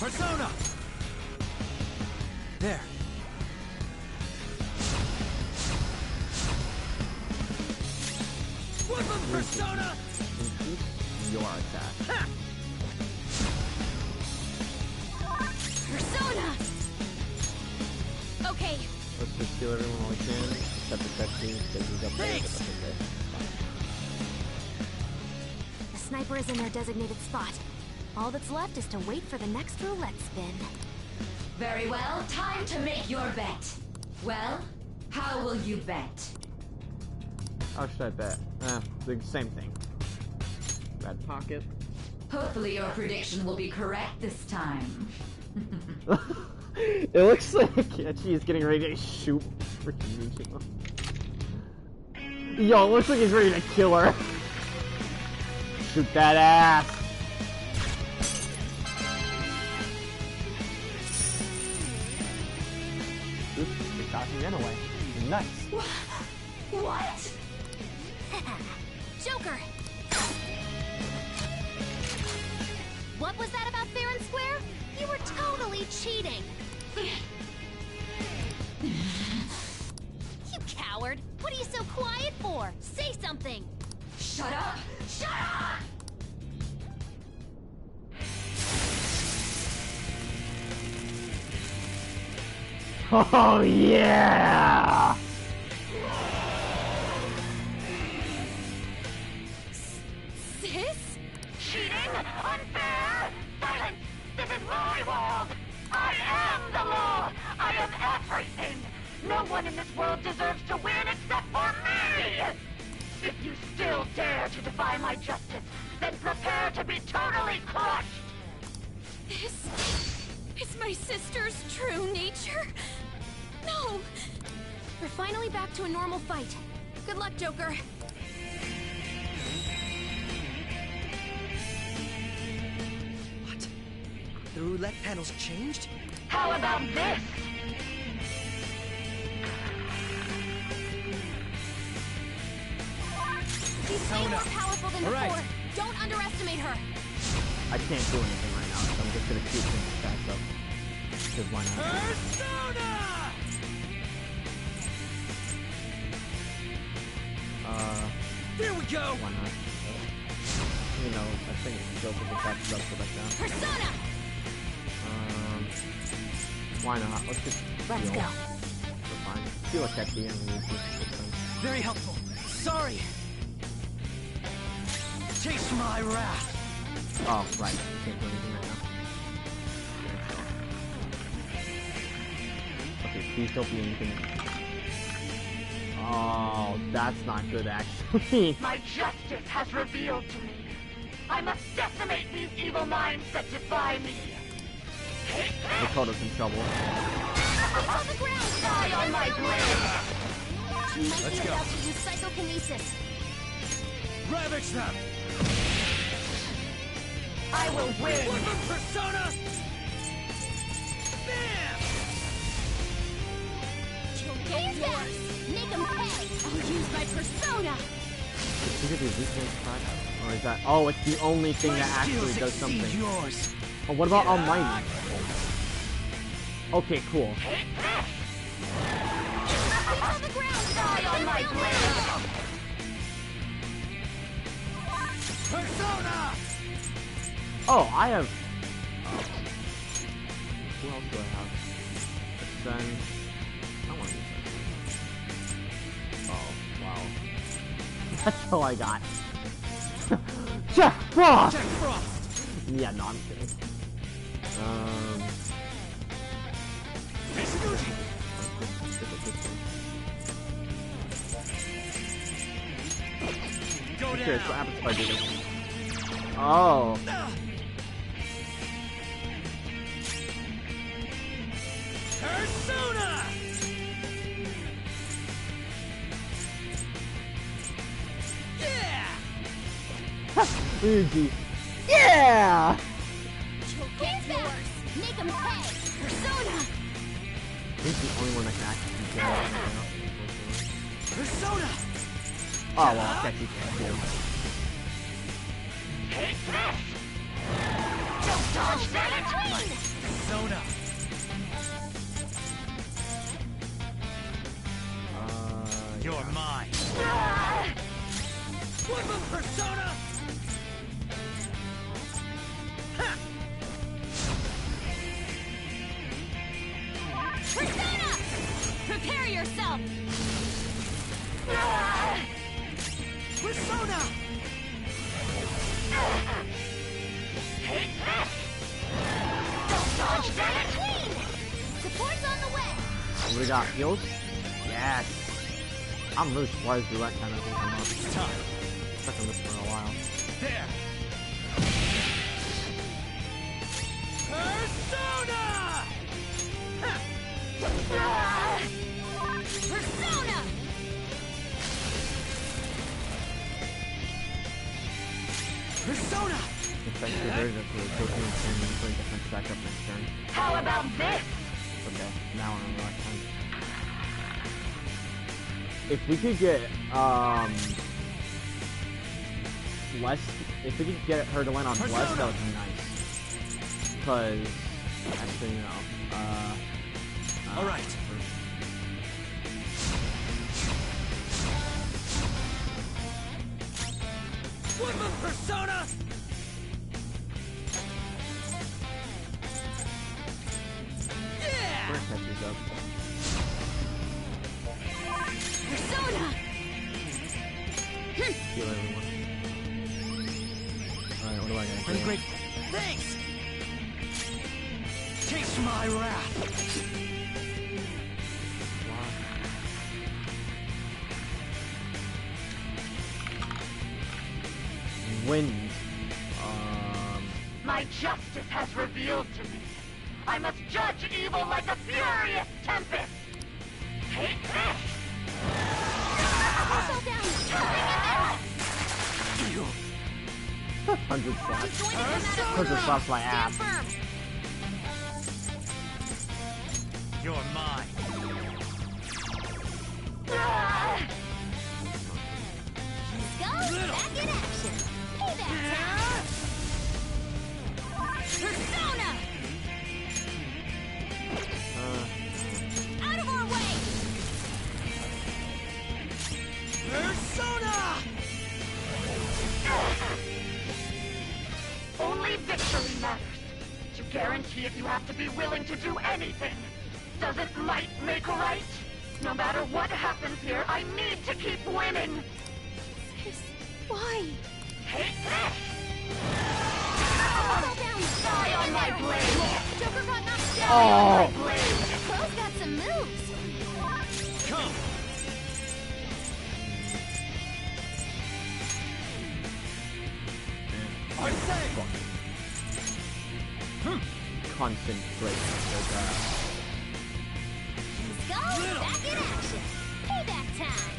Speaker 8: Persona! There. Weapon Persona!
Speaker 1: Increase your attack.
Speaker 8: Ha!
Speaker 6: Persona! Okay.
Speaker 1: Let's just kill everyone while we can. Except the cutscene, because he's up there. But that's okay.
Speaker 6: The sniper is in their designated spot. All that's left is to wait for the next roulette spin.
Speaker 11: Very well, time to make your bet. Well, how will you bet?
Speaker 1: How should I bet? The same thing. Red pocket.
Speaker 11: Hopefully your prediction will be correct this time.
Speaker 1: It looks like she's getting ready to shoot freaking Nijima. Yo, it looks like he's ready to kill her. Shoot that ass. Oops, it got me anyway. Nice.
Speaker 11: What?
Speaker 6: Joker! What was that about fair and square? You were totally cheating! You coward! What are you so quiet for? Say something!
Speaker 11: Shut up! Shut up!
Speaker 1: Oh yeah!
Speaker 6: Sis?
Speaker 12: Cheating? Unfair? Silence! This is my world! I am the law! I am everything! No one in this world deserves to win except for me! If you still dare to defy my justice, then prepare to be totally crushed!
Speaker 6: This is my sister's true nature? No! We're finally back to a normal fight. Good luck, Joker.
Speaker 4: What? The roulette panel's changed?
Speaker 12: How about this?
Speaker 6: She's way more powerful than before. Don't underestimate her.
Speaker 1: I can't do anything right now, so I'm just gonna keep things back up. Because why not?
Speaker 8: Persona! There we go!
Speaker 1: Why not? You know, I think Joker will catch it up to back down.
Speaker 6: Persona!
Speaker 1: Why not? Let's just
Speaker 6: Let's go.
Speaker 1: We're fine. Feel like at the end we need to.
Speaker 4: Very helpful. Sorry. Taste my wrath.
Speaker 1: Oh, right. You can't do anything right now. Okay, please don't be anything. Oh, that's not good, actually.
Speaker 12: My justice has revealed to me. I must decimate these evil minds that defy me.
Speaker 1: Dakota's in trouble.
Speaker 6: It's on the ground!
Speaker 12: Die on my blade!
Speaker 6: She might be about to use psychokinesis.
Speaker 8: Ravage them!
Speaker 12: I will win!
Speaker 8: Weapon Persona! Bam!
Speaker 6: You'll get yours! Make them pay! I'll use my persona!
Speaker 1: Is it his weakness card? Or is that... Oh, it's the only thing that actually does something.
Speaker 4: Yours.
Speaker 1: Oh, what about Almighty? Okay, cool.
Speaker 6: It's on the ground!
Speaker 12: Die on my blade!
Speaker 8: Persona!
Speaker 1: Oh, I have... Who else do I have? Ascend... I want to use that. Oh, wow. That's all I got. Jack Frost!
Speaker 8: Jack Frost!
Speaker 1: Yeah, no, I'm kidding.
Speaker 8: Go
Speaker 1: I'm
Speaker 8: down!
Speaker 1: curious what happens if I do this. Oh.
Speaker 8: Persona!
Speaker 1: Easy. Yeah! Yeah!
Speaker 6: Get yours! Make him pay! Persona!
Speaker 1: He's the only one that can actually get it right now.
Speaker 4: Persona!
Speaker 1: Oh, well, that you can't do.
Speaker 12: Take this! Don't dodge that!
Speaker 4: Persona! You're mine. Flip him, Persona!
Speaker 6: Persona! Prepare yourself!
Speaker 4: Persona!
Speaker 12: Take this! Don't dodge that!
Speaker 6: Support's on the way!
Speaker 1: What do we got? Heals? Yes! I'm really surprised the right kind of thing come up.
Speaker 4: It's time.
Speaker 1: Stuck on this for a while.
Speaker 4: There. Persona!
Speaker 6: Persona!
Speaker 4: Persona!
Speaker 1: Defensive version for the token and turn and bring defense back up next turn.
Speaker 12: How about this?
Speaker 1: Okay, now we're on the right time. If we could get less, if we could get her to land on bless, that would be nice. Because actually, you know,
Speaker 4: all right. Flip him, Persona! Yeah!
Speaker 1: We're gonna catch these up.
Speaker 6: Persona!
Speaker 1: Heal everyone. Alright, what do I gotta
Speaker 4: I'm
Speaker 1: do?
Speaker 4: great. Thanks! Taste my wrath!
Speaker 1: Wind.
Speaker 12: My justice has revealed to me. I must judge evil like a furious tempest. Take this!
Speaker 4: You.
Speaker 1: 100 slaps. 100 slaps my ass.
Speaker 4: You're mine.
Speaker 6: Go! Back in action! Payback time! Persona! Out of our way!
Speaker 4: Persona!
Speaker 12: Only victory matters. To guarantee it, you have to be willing to do anything. Doesn't might make right? No matter what happens here, I need to keep winning.
Speaker 6: Why?
Speaker 12: Take this!
Speaker 6: Fall down!
Speaker 12: Die on my blade!
Speaker 6: Joker got knocked down!
Speaker 12: Die on my blade!
Speaker 6: Pro's got some moves!
Speaker 4: Come! I say!
Speaker 1: Constant break.
Speaker 6: Let's go! Back in action! Payback time!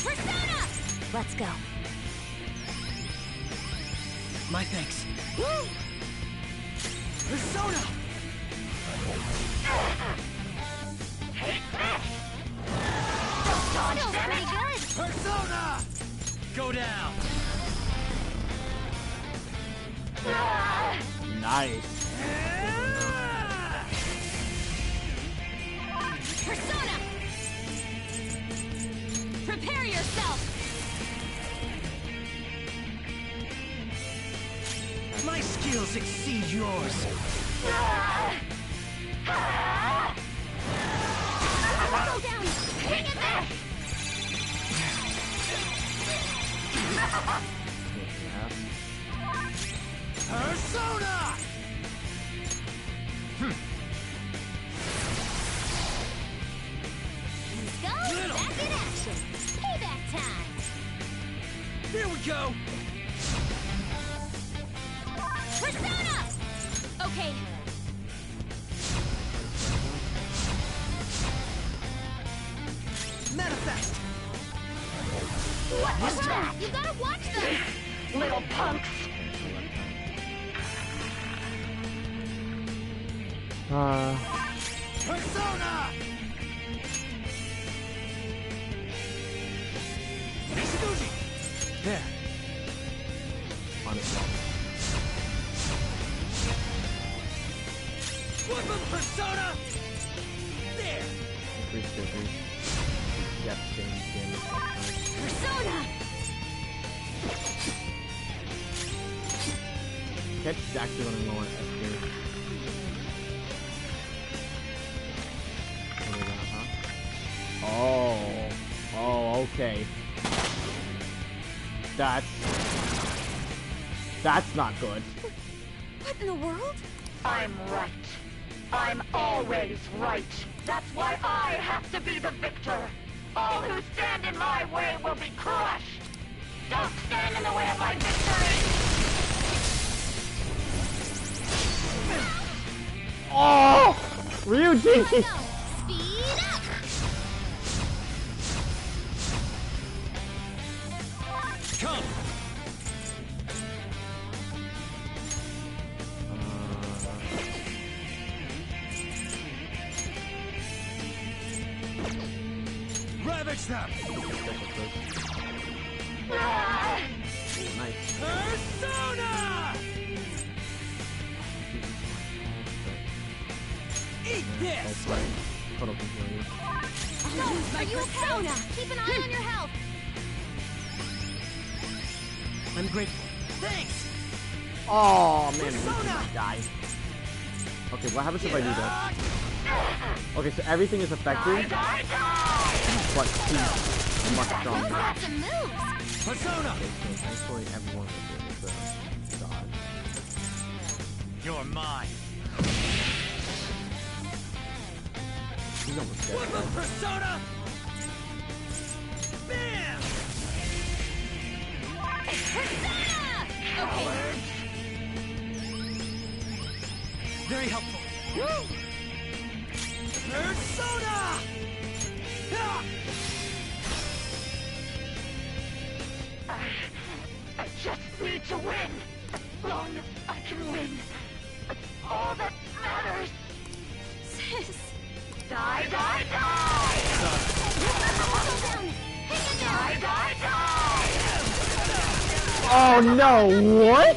Speaker 6: Persona! Let's go.
Speaker 4: My thanks. Persona!
Speaker 12: Take this! Don't dodge,
Speaker 6: Feels
Speaker 12: damn
Speaker 6: pretty
Speaker 12: it!
Speaker 6: good!
Speaker 4: Persona! Go down!
Speaker 1: Nice.
Speaker 6: Persona! Prepare yourself!
Speaker 4: My skills exceed yours.
Speaker 6: Go down! Bring it back!
Speaker 4: Persona!
Speaker 6: Let's go! Back in action! Payback time!
Speaker 4: Here we go!
Speaker 6: Persona! Okay.
Speaker 4: Manifest!
Speaker 6: What was that? You gotta watch them!
Speaker 12: punks! Persona!
Speaker 8: There.
Speaker 1: On its own.
Speaker 8: Weapon Persona! There!
Speaker 1: Increase damage. Devastating damage.
Speaker 6: Persona!
Speaker 1: Catch is actually running low on SP. Oh, okay. That's not good.
Speaker 6: What in the world?
Speaker 12: I'm right. I'm always right. That's why I have to be the victor. All who stand in my way will be crushed. Don't stand in the way of my victory.
Speaker 1: Oh! Ryuji!
Speaker 6: Speed up!
Speaker 8: Come! Ravage them!
Speaker 1: Nice.
Speaker 8: Persona! Eat this!
Speaker 1: Kodo can heal you.
Speaker 6: Are you Persona? Keep an eye on your health.
Speaker 8: I'm grateful. Thanks!
Speaker 1: Oh man, Ryuji might die. Okay, what happens if I do that? Okay, so everything is affected, but he's much stronger.
Speaker 6: Lots of moves.
Speaker 8: Persona!
Speaker 1: Okay, so thankfully everyone is dodge.
Speaker 8: You're mine.
Speaker 1: He's almost dead.
Speaker 8: Weapon Persona! Bam!
Speaker 6: Persona! Okay.
Speaker 8: Very helpful. Woo! Persona! Ha!
Speaker 12: I just need to win. As long as I can win. That's all that matters.
Speaker 6: Sis.
Speaker 12: Die, die, die! Die, die, die!
Speaker 1: Oh no, what?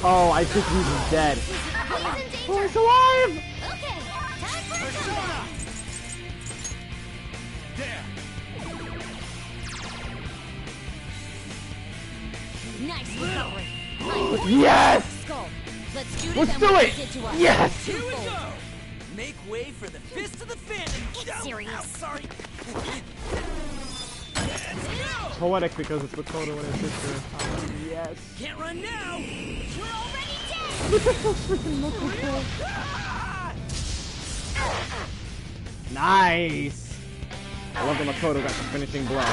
Speaker 1: Oh, I think he's dead. Oh, he's alive!
Speaker 6: Okay, time for Persona!
Speaker 8: There!
Speaker 6: Nice recovery.
Speaker 1: Yes!
Speaker 6: Skull. Let's do to
Speaker 1: Let's
Speaker 6: them
Speaker 1: do
Speaker 6: what
Speaker 1: it!
Speaker 6: they did to us.
Speaker 1: Yes!
Speaker 8: Here we go! Make way for the Fist of the Phantom!
Speaker 6: Get serious.
Speaker 8: Ow, sorry!
Speaker 1: Poetic because it's Makoto and his sister. Oh, yes.
Speaker 8: Can't run now!
Speaker 6: We're already dead!
Speaker 1: Look at those freaking muscles. Nice! I love that Makoto got the finishing blow.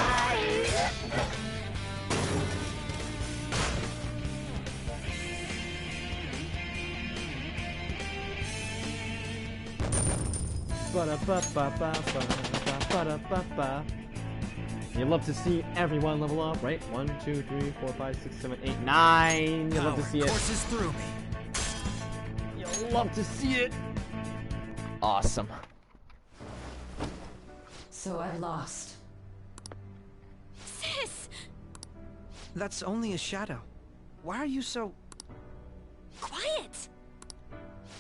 Speaker 1: You love to see everyone level up, right? 1, 2, 3, 4, 5, 6, 7, 8, 9. You love to see it.
Speaker 8: Courses through me.
Speaker 1: You love to see it. Awesome.
Speaker 10: So I lost.
Speaker 6: Sis!
Speaker 4: That's only a shadow. Why are you so...
Speaker 6: Quiet!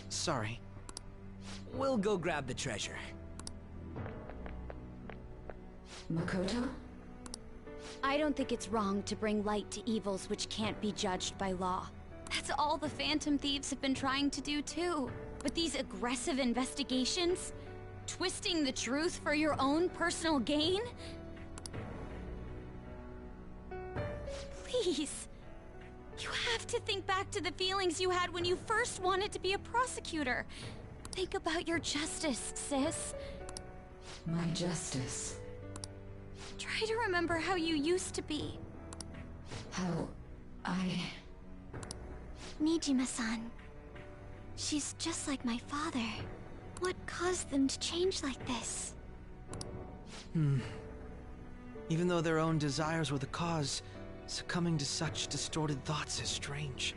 Speaker 4: Sorry.
Speaker 8: We'll go grab the treasure.
Speaker 10: Makoto?
Speaker 6: I don't think it's wrong to bring light to evils which can't be judged by law. That's all the Phantom Thieves have been trying to do too. But these aggressive investigations? Twisting the truth for your own personal gain? Please. You have to think back to the feelings you had when you first wanted to be a prosecutor. Think about your justice, sis.
Speaker 10: My justice.
Speaker 6: Try to remember how you used to be.
Speaker 10: How I...
Speaker 2: Nijima-san. She's just like my father. What caused them to change like this?
Speaker 4: Even though their own desires were the cause, Succumbing to such distorted thoughts is strange.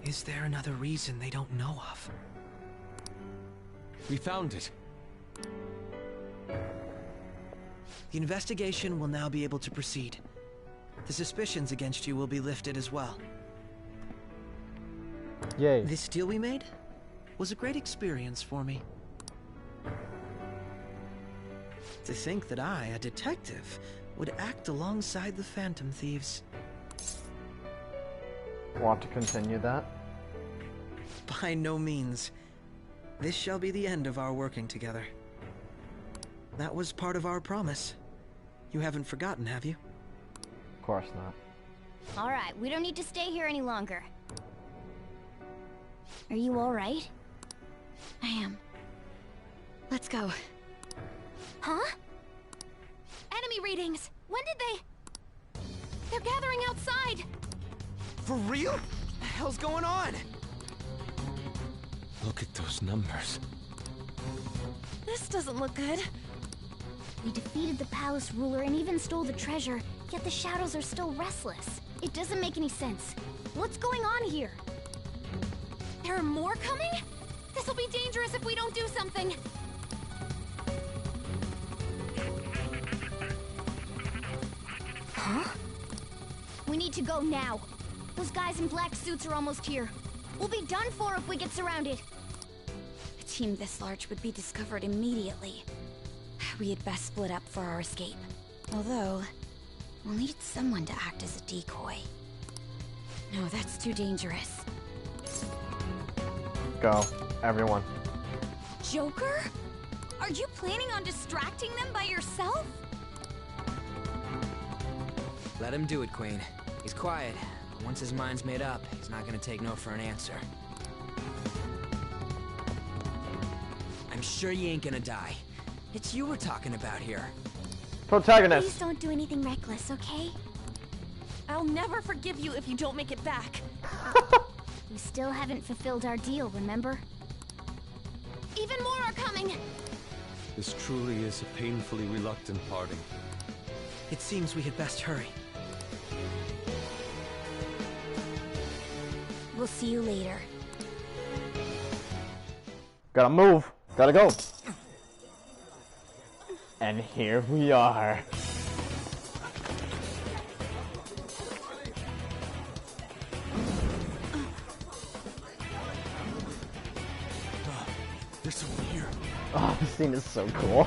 Speaker 4: Is there another reason they don't know of?
Speaker 9: We found it.
Speaker 4: The investigation will now be able to proceed. The suspicions against you will be lifted as well.
Speaker 1: Yay.
Speaker 4: This deal we made was a great experience for me. To think that I, a detective, would act alongside the Phantom Thieves.
Speaker 1: Want to continue that?
Speaker 4: By no means. This shall be the end of our working together. That was part of our promise. You haven't forgotten, have you?
Speaker 1: Of course not.
Speaker 6: Alright, we don't need to stay here any longer. Are you alright?
Speaker 10: I am. Let's go.
Speaker 6: Huh?
Speaker 10: Enemy readings! When did they... They're gathering outside!
Speaker 8: For real? What the hell's going on?
Speaker 9: Look at those numbers.
Speaker 10: This doesn't look good.
Speaker 6: We defeated the palace ruler and even stole the treasure, yet the shadows are still restless. It doesn't make any sense. What's going on here?
Speaker 10: There are more coming? This'll be dangerous if we don't do something.
Speaker 6: Huh? We need to go now. Those guys in black suits are almost here. We'll be done for if we get surrounded.
Speaker 10: A team this large would be discovered immediately. We had best split up for our escape. Although, we'll need someone to act as a decoy. No, that's too dangerous.
Speaker 1: Go, everyone.
Speaker 10: Joker? Are you planning on distracting them by yourself?
Speaker 8: Let him do it, Queen. He's quiet. But once his mind's made up, he's not gonna take no for an answer. I'm sure you ain't gonna die. It's you we're talking about here.
Speaker 1: Protagonist.
Speaker 6: Please don't do anything reckless, okay?
Speaker 10: I'll never forgive you if you don't make it back.
Speaker 6: We still haven't fulfilled our deal, remember?
Speaker 10: Even more are coming!
Speaker 9: This truly is a painfully reluctant parting.
Speaker 4: It seems we had best hurry.
Speaker 6: We'll see you later.
Speaker 1: Gotta move. Gotta go. And here we are.
Speaker 8: There's someone here.
Speaker 1: Oh, this scene is so cool.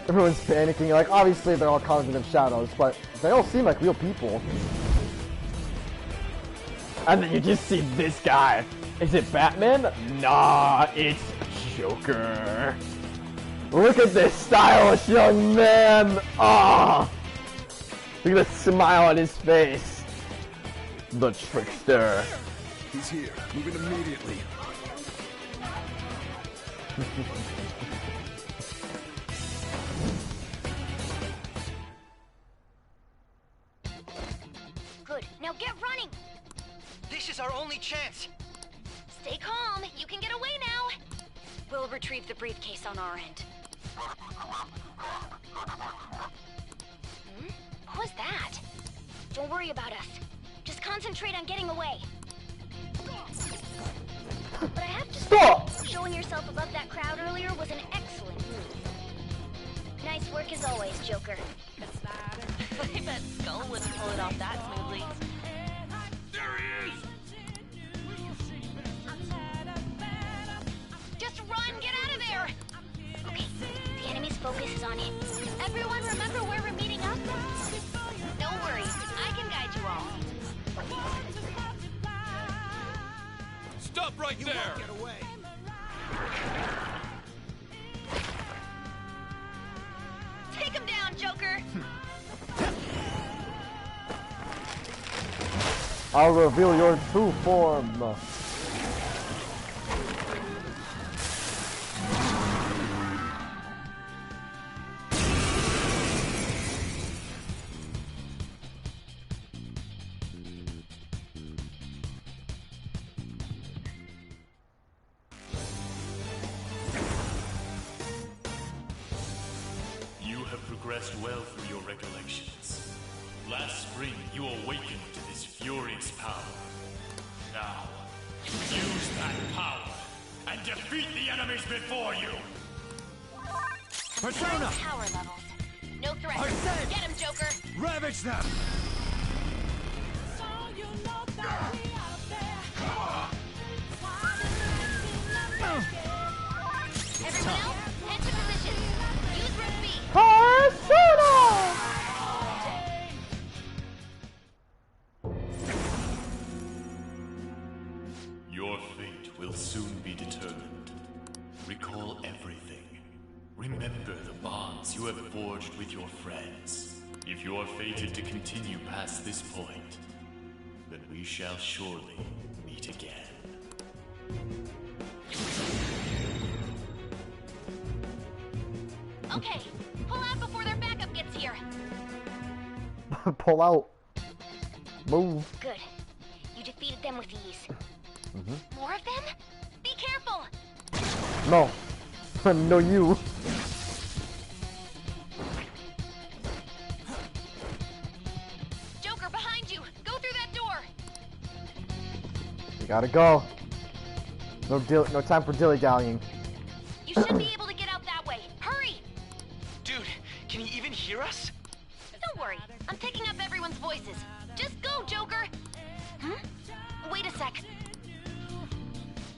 Speaker 1: Everyone's panicking, like, obviously they're all cognitive shadows, but they all seem like real people. And then you just see this guy. Is it Batman? Nah, it's Joker. Look at this stylish young man! Ah! Look at the smile on his face. The trickster.
Speaker 13: He's here. Moving immediately.
Speaker 6: Good. Now get running!
Speaker 4: This is our only chance!
Speaker 6: Stay calm. You can get away now. We'll retrieve the briefcase on our end. What was that? Don't worry about us. Just concentrate on getting away. But I have to say, showing yourself above that crowd earlier was an excellent move. Nice work as always, Joker.
Speaker 14: I bet Skull wouldn't pull it off that smoothly.
Speaker 12: There he is!
Speaker 6: Just run! Get out of there! Okay, the enemy's focus is on him. Everyone remember where we're meeting up? No worries, I can guide you all.
Speaker 12: Stop right there!
Speaker 4: Get away!
Speaker 6: Take him down, Joker!
Speaker 1: I'll reveal your true form.
Speaker 15: You have progressed well through your recollections. Last spring, you awakened to this furious power. Now, use that power and defeat the enemies before you!
Speaker 16: Persona! Power levels. No threat.
Speaker 15: Arsene!
Speaker 16: Get him, Joker!
Speaker 15: Ravage them!
Speaker 16: Everyone else, head to position. Use room B.
Speaker 1: Persona!
Speaker 15: Your fate will soon be determined. Recall everything. Remember the bonds you have forged with your friends. If you are fated to continue past this point, then we shall surely meet again.
Speaker 16: Okay, pull out before their backup gets here.
Speaker 1: Pull out. Move.
Speaker 16: Good. You defeated them with ease.
Speaker 1: Mm-hmm.
Speaker 16: More of them? Be careful!
Speaker 1: No. No, you.
Speaker 16: Joker, behind you! Go through that door!
Speaker 1: You gotta go. No time for dilly-dallying.
Speaker 16: You should be able to get out that way. Hurry!
Speaker 17: Dude, can you even hear us?
Speaker 16: Don't worry. I'm picking up everyone's voices. Just go, Joker! Hmm? Wait a sec.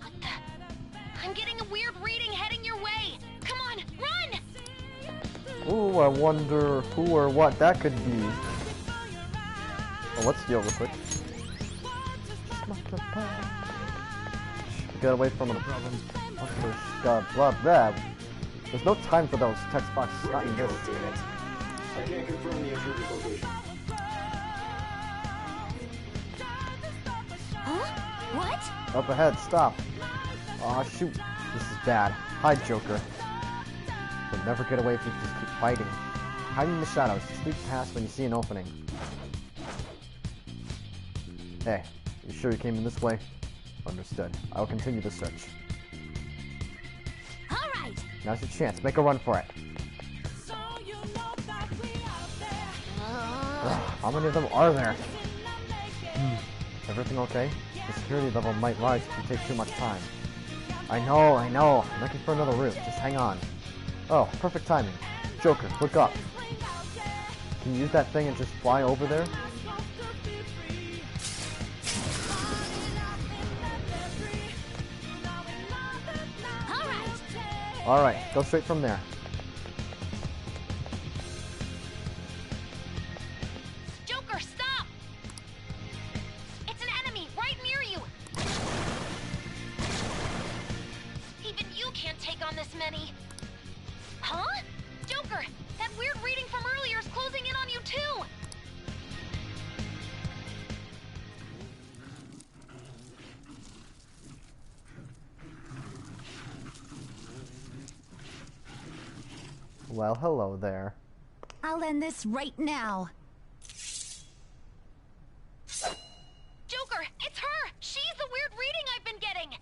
Speaker 16: What the? I'm getting a weird reading heading your way. Come on, run!
Speaker 1: Ooh, I wonder who or what that could be. Oh, let's heal real quick. Get away from him. God, blah, blah. There's no time for those text boxes. Not in this.
Speaker 18: I can't confirm the intruder's location.
Speaker 6: Huh? What?
Speaker 1: Up ahead, stop. Aw, shoot. This is bad. Hide, Joker. You'll never get away if you just keep fighting. Hiding in the shadows. Sneak past when you see an opening. Hey, you sure you came in this way? Understood. I will continue the search.
Speaker 6: Alright!
Speaker 1: Now's your chance. Make a run for it. Ugh, how many of them are there? Everything okay? The security level might rise if you take too much time. I know. I'm looking for another route. Just hang on. Oh, perfect timing. Joker, look up. Can you use that thing and just fly over there? Alright, go straight from there.
Speaker 16: Joker, stop! It's an enemy right near you! Even you can't take on this many. Huh? Joker, that weird reading from earlier is closing in on you too!
Speaker 1: Well, hello there.
Speaker 6: I'll end this right now.
Speaker 16: Joker, it's her! She's the weird reading I've been getting!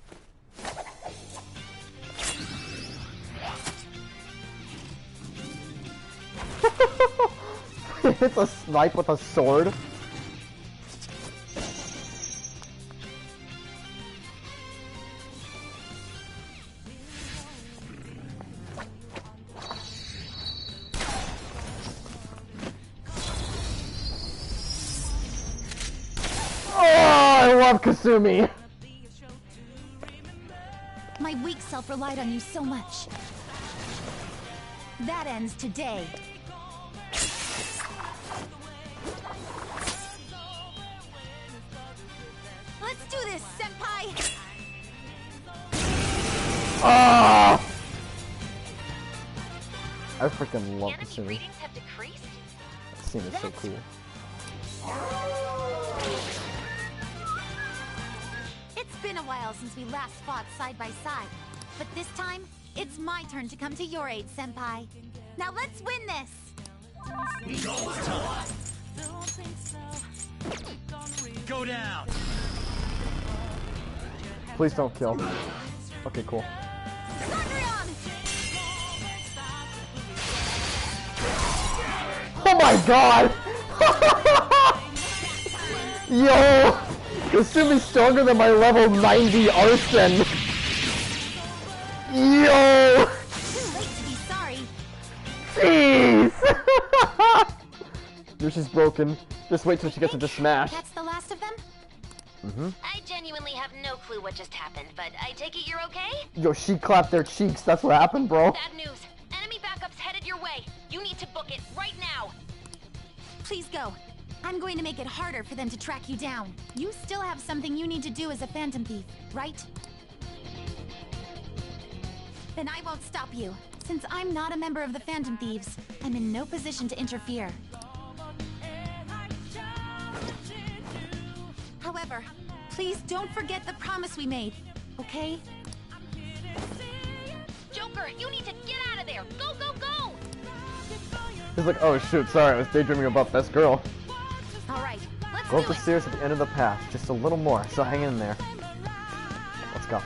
Speaker 1: It's a snipe with a sword. I love Kasumi!
Speaker 6: My weak self relied on you so much. That ends today. Let's do this, Senpai!
Speaker 1: Ah! I freaking love
Speaker 16: Enemy
Speaker 1: Kasumi.
Speaker 16: readings have decreased?
Speaker 1: That scene is so cool.
Speaker 6: It's been a while since we last fought side by side, but this time, it's my turn to come to your aid, Senpai. Now let's win this!
Speaker 15: Go down!
Speaker 1: Please don't kill. Okay, cool. Oh my god! Yo! This should be stronger than my level 90 arson! Yo!
Speaker 6: Too late to be sorry.
Speaker 1: Jeez! Yours is broken. Just wait till she gets into Smash.
Speaker 6: That's the last of them?
Speaker 1: Mm-hmm.
Speaker 16: I genuinely have no clue what just happened, but I take it you're okay?
Speaker 1: Yo, she clapped their cheeks. That's what happened, bro.
Speaker 16: Bad news. Enemy backup's headed your way. You need to book it right now.
Speaker 6: Please go. I'm going to make it harder for them to track you down. You still have something you need to do as a Phantom Thief, right? Then I won't stop you. Since I'm not a member of the Phantom Thieves, I'm in no position to interfere. However, please don't forget the promise we made, okay?
Speaker 16: Joker, you need to get out of there. Go, go, go!
Speaker 1: He's like, oh shoot, sorry, I was daydreaming about best girl.
Speaker 6: Alright, let's
Speaker 1: Go up
Speaker 6: do
Speaker 1: the
Speaker 6: it.
Speaker 1: stairs at the end of the path, just a little more, so hang in there. Let's go.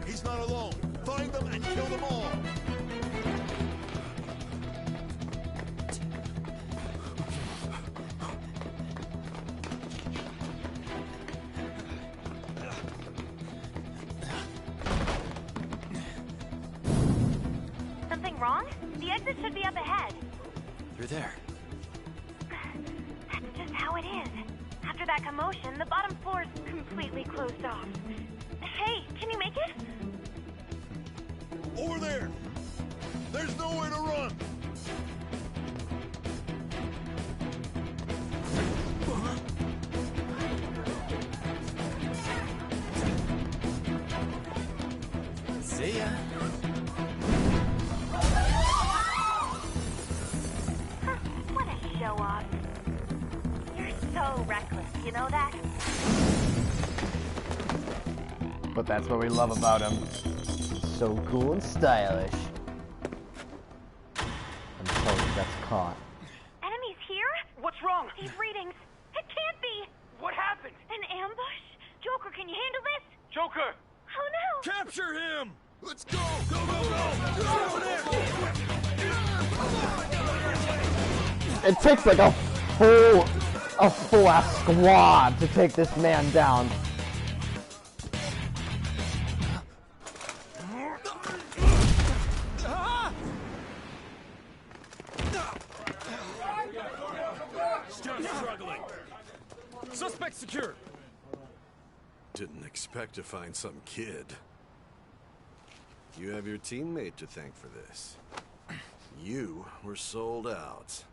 Speaker 13: He's not alone. Find them and kill them all.
Speaker 12: Something wrong? The exit should be up ahead.
Speaker 8: You're there.
Speaker 12: That's just how it is. After that commotion, the bottom floor's completely closed off. Hey, can you make it?
Speaker 13: Over there. There's nowhere to run.
Speaker 8: See ya.
Speaker 12: What a show off. You're so reckless, you know that?
Speaker 1: But that's what we love about him. He's so cool and stylish. Until he gets caught.
Speaker 12: Enemies here?
Speaker 17: What's wrong?
Speaker 12: These readings. It can't be.
Speaker 17: What happened?
Speaker 12: An ambush? Joker, can you handle this?
Speaker 17: Joker!
Speaker 12: Oh no!
Speaker 13: Capture him. Let's go. Go, go, go. Get over there.
Speaker 1: It takes like a full ass squad to take this man down.
Speaker 13: Still struggling.
Speaker 17: Suspect secured.
Speaker 13: Didn't expect to find some kid. You have your teammate to thank for this. You were sold out.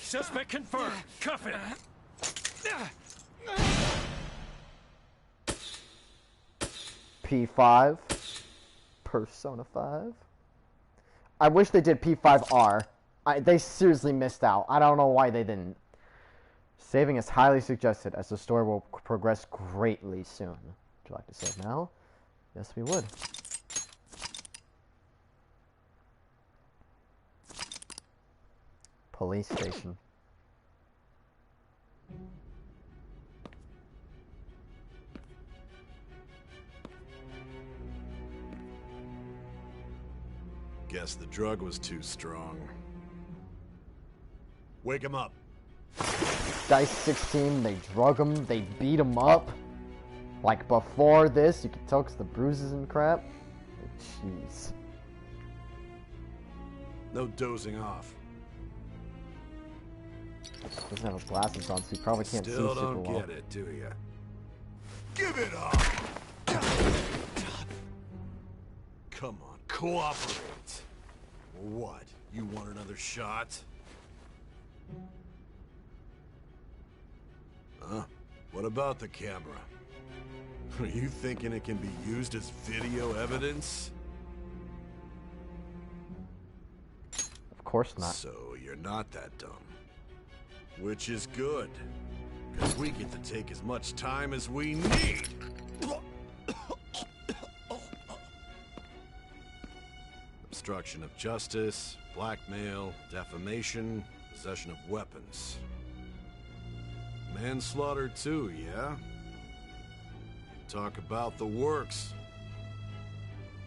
Speaker 17: Suspect confirmed. Cuff it.
Speaker 1: P5. Persona 5. I wish they did P5R. They seriously missed out. I don't know why they didn't. Saving is highly suggested as the story will progress greatly soon. Would you like to save now? Yes, we would. Police station.
Speaker 13: Guess the drug was too strong. Wake him up.
Speaker 1: Dice 16, they drug him, they beat him up. Like before this, you can tell because the bruises and crap. Jeez.
Speaker 13: No dozing off.
Speaker 1: Doesn't have his glasses on, so he probably can't see
Speaker 13: Still
Speaker 1: super
Speaker 13: don't
Speaker 1: well.
Speaker 13: get it, do ya? Give it up! Come on, cooperate. What? You want another shot? Huh? What about the camera? Are you thinking it can be used as video evidence?
Speaker 1: Of course not.
Speaker 13: So you're not that dumb. Which is good. Because we get to take as much time as we need. Obstruction of justice, blackmail, defamation. Possession of weapons. Manslaughter too, yeah? Talk about the works.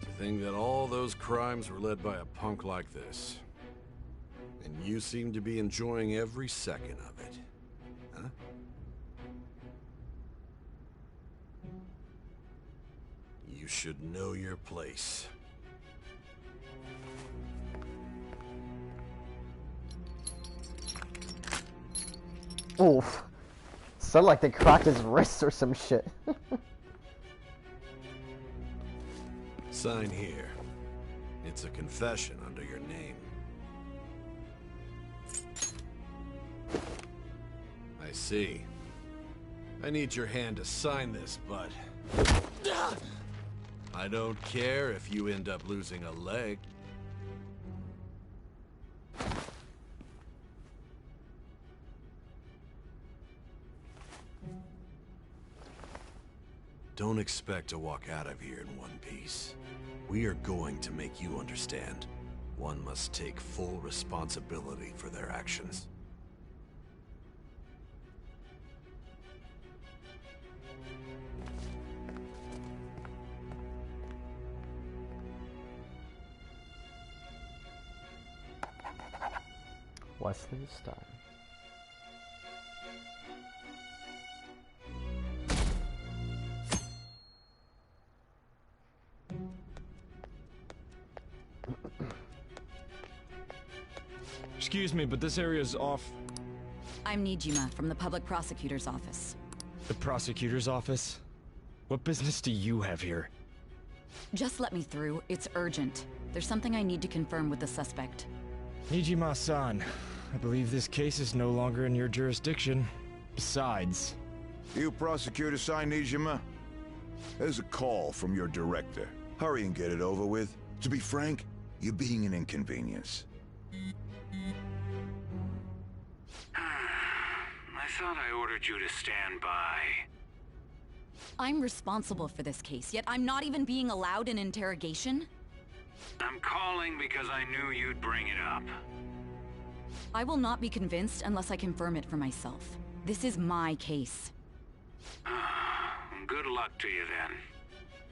Speaker 13: To think that all those crimes were led by a punk like this. And you seem to be enjoying every second of it. Huh? You should know your place.
Speaker 1: Oof. Sounded like they cracked his wrist or some shit.
Speaker 13: Sign here. It's a confession under your name. I see. I need your hand to sign this, but I don't care if you end up losing a leg. Don't expect to walk out of here in one piece. We are going to make you understand. One must take full responsibility for their actions.
Speaker 1: Wesley Stein.
Speaker 17: Excuse me, but this area's off.
Speaker 10: I'm Nijima from the public prosecutor's office.
Speaker 17: The prosecutor's office? What business do you have here?
Speaker 10: Just let me through. It's urgent. There's something I need to confirm with the suspect.
Speaker 17: Nijima-san, I believe this case is no longer in your jurisdiction. Besides...
Speaker 19: You prosecutor sign Nijima? There's a call from your director. Hurry and get it over with. To be frank, you're being an inconvenience.
Speaker 20: I thought I ordered you to stand by.
Speaker 10: I'm responsible for this case, yet I'm not even being allowed an interrogation?
Speaker 20: I'm calling because I knew you'd bring it up.
Speaker 10: I will not be convinced unless I confirm it for myself. This is my case.
Speaker 20: Good luck to you then.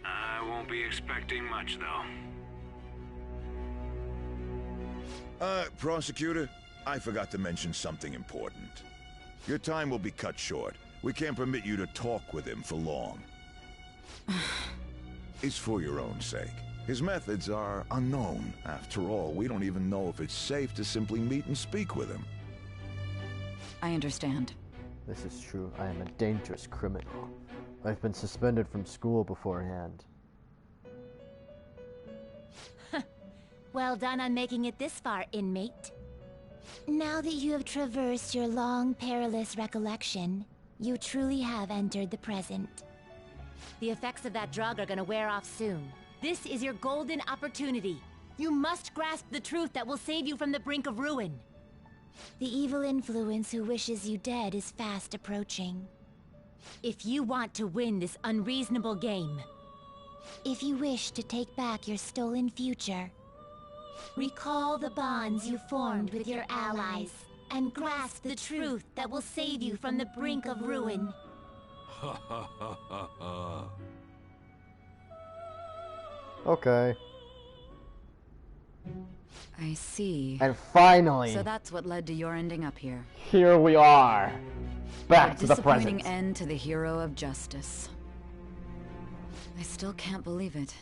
Speaker 20: I won't be expecting much, though.
Speaker 19: Prosecutor, I forgot to mention something important. Your time will be cut short. We can't permit you to talk with him for long. It's for your own sake. His methods are unknown. After all, we don't even know if it's safe to simply meet and speak with him.
Speaker 10: I understand.
Speaker 1: This is true. I am a dangerous criminal. I've been suspended from school beforehand.
Speaker 2: Well done on making it this far, inmate. Now that you have traversed your long, perilous recollection, you truly have entered the present. The effects of that drug are gonna wear off soon. This is your golden opportunity. You must grasp the truth that will save you from the brink of ruin. The evil influence who wishes you dead is fast approaching. If you want to win this unreasonable game, if you wish to take back your stolen future, recall the bonds you formed with your allies, and grasp the truth that will save you from the brink of ruin.
Speaker 13: Ha ha ha ha ha.
Speaker 1: Okay.
Speaker 10: I see.
Speaker 1: And finally,
Speaker 10: So that's what led to your ending up here.
Speaker 1: here we are. Back
Speaker 10: A
Speaker 1: to the
Speaker 10: disappointing
Speaker 1: present.
Speaker 10: end to the hero of justice. I still can't believe it.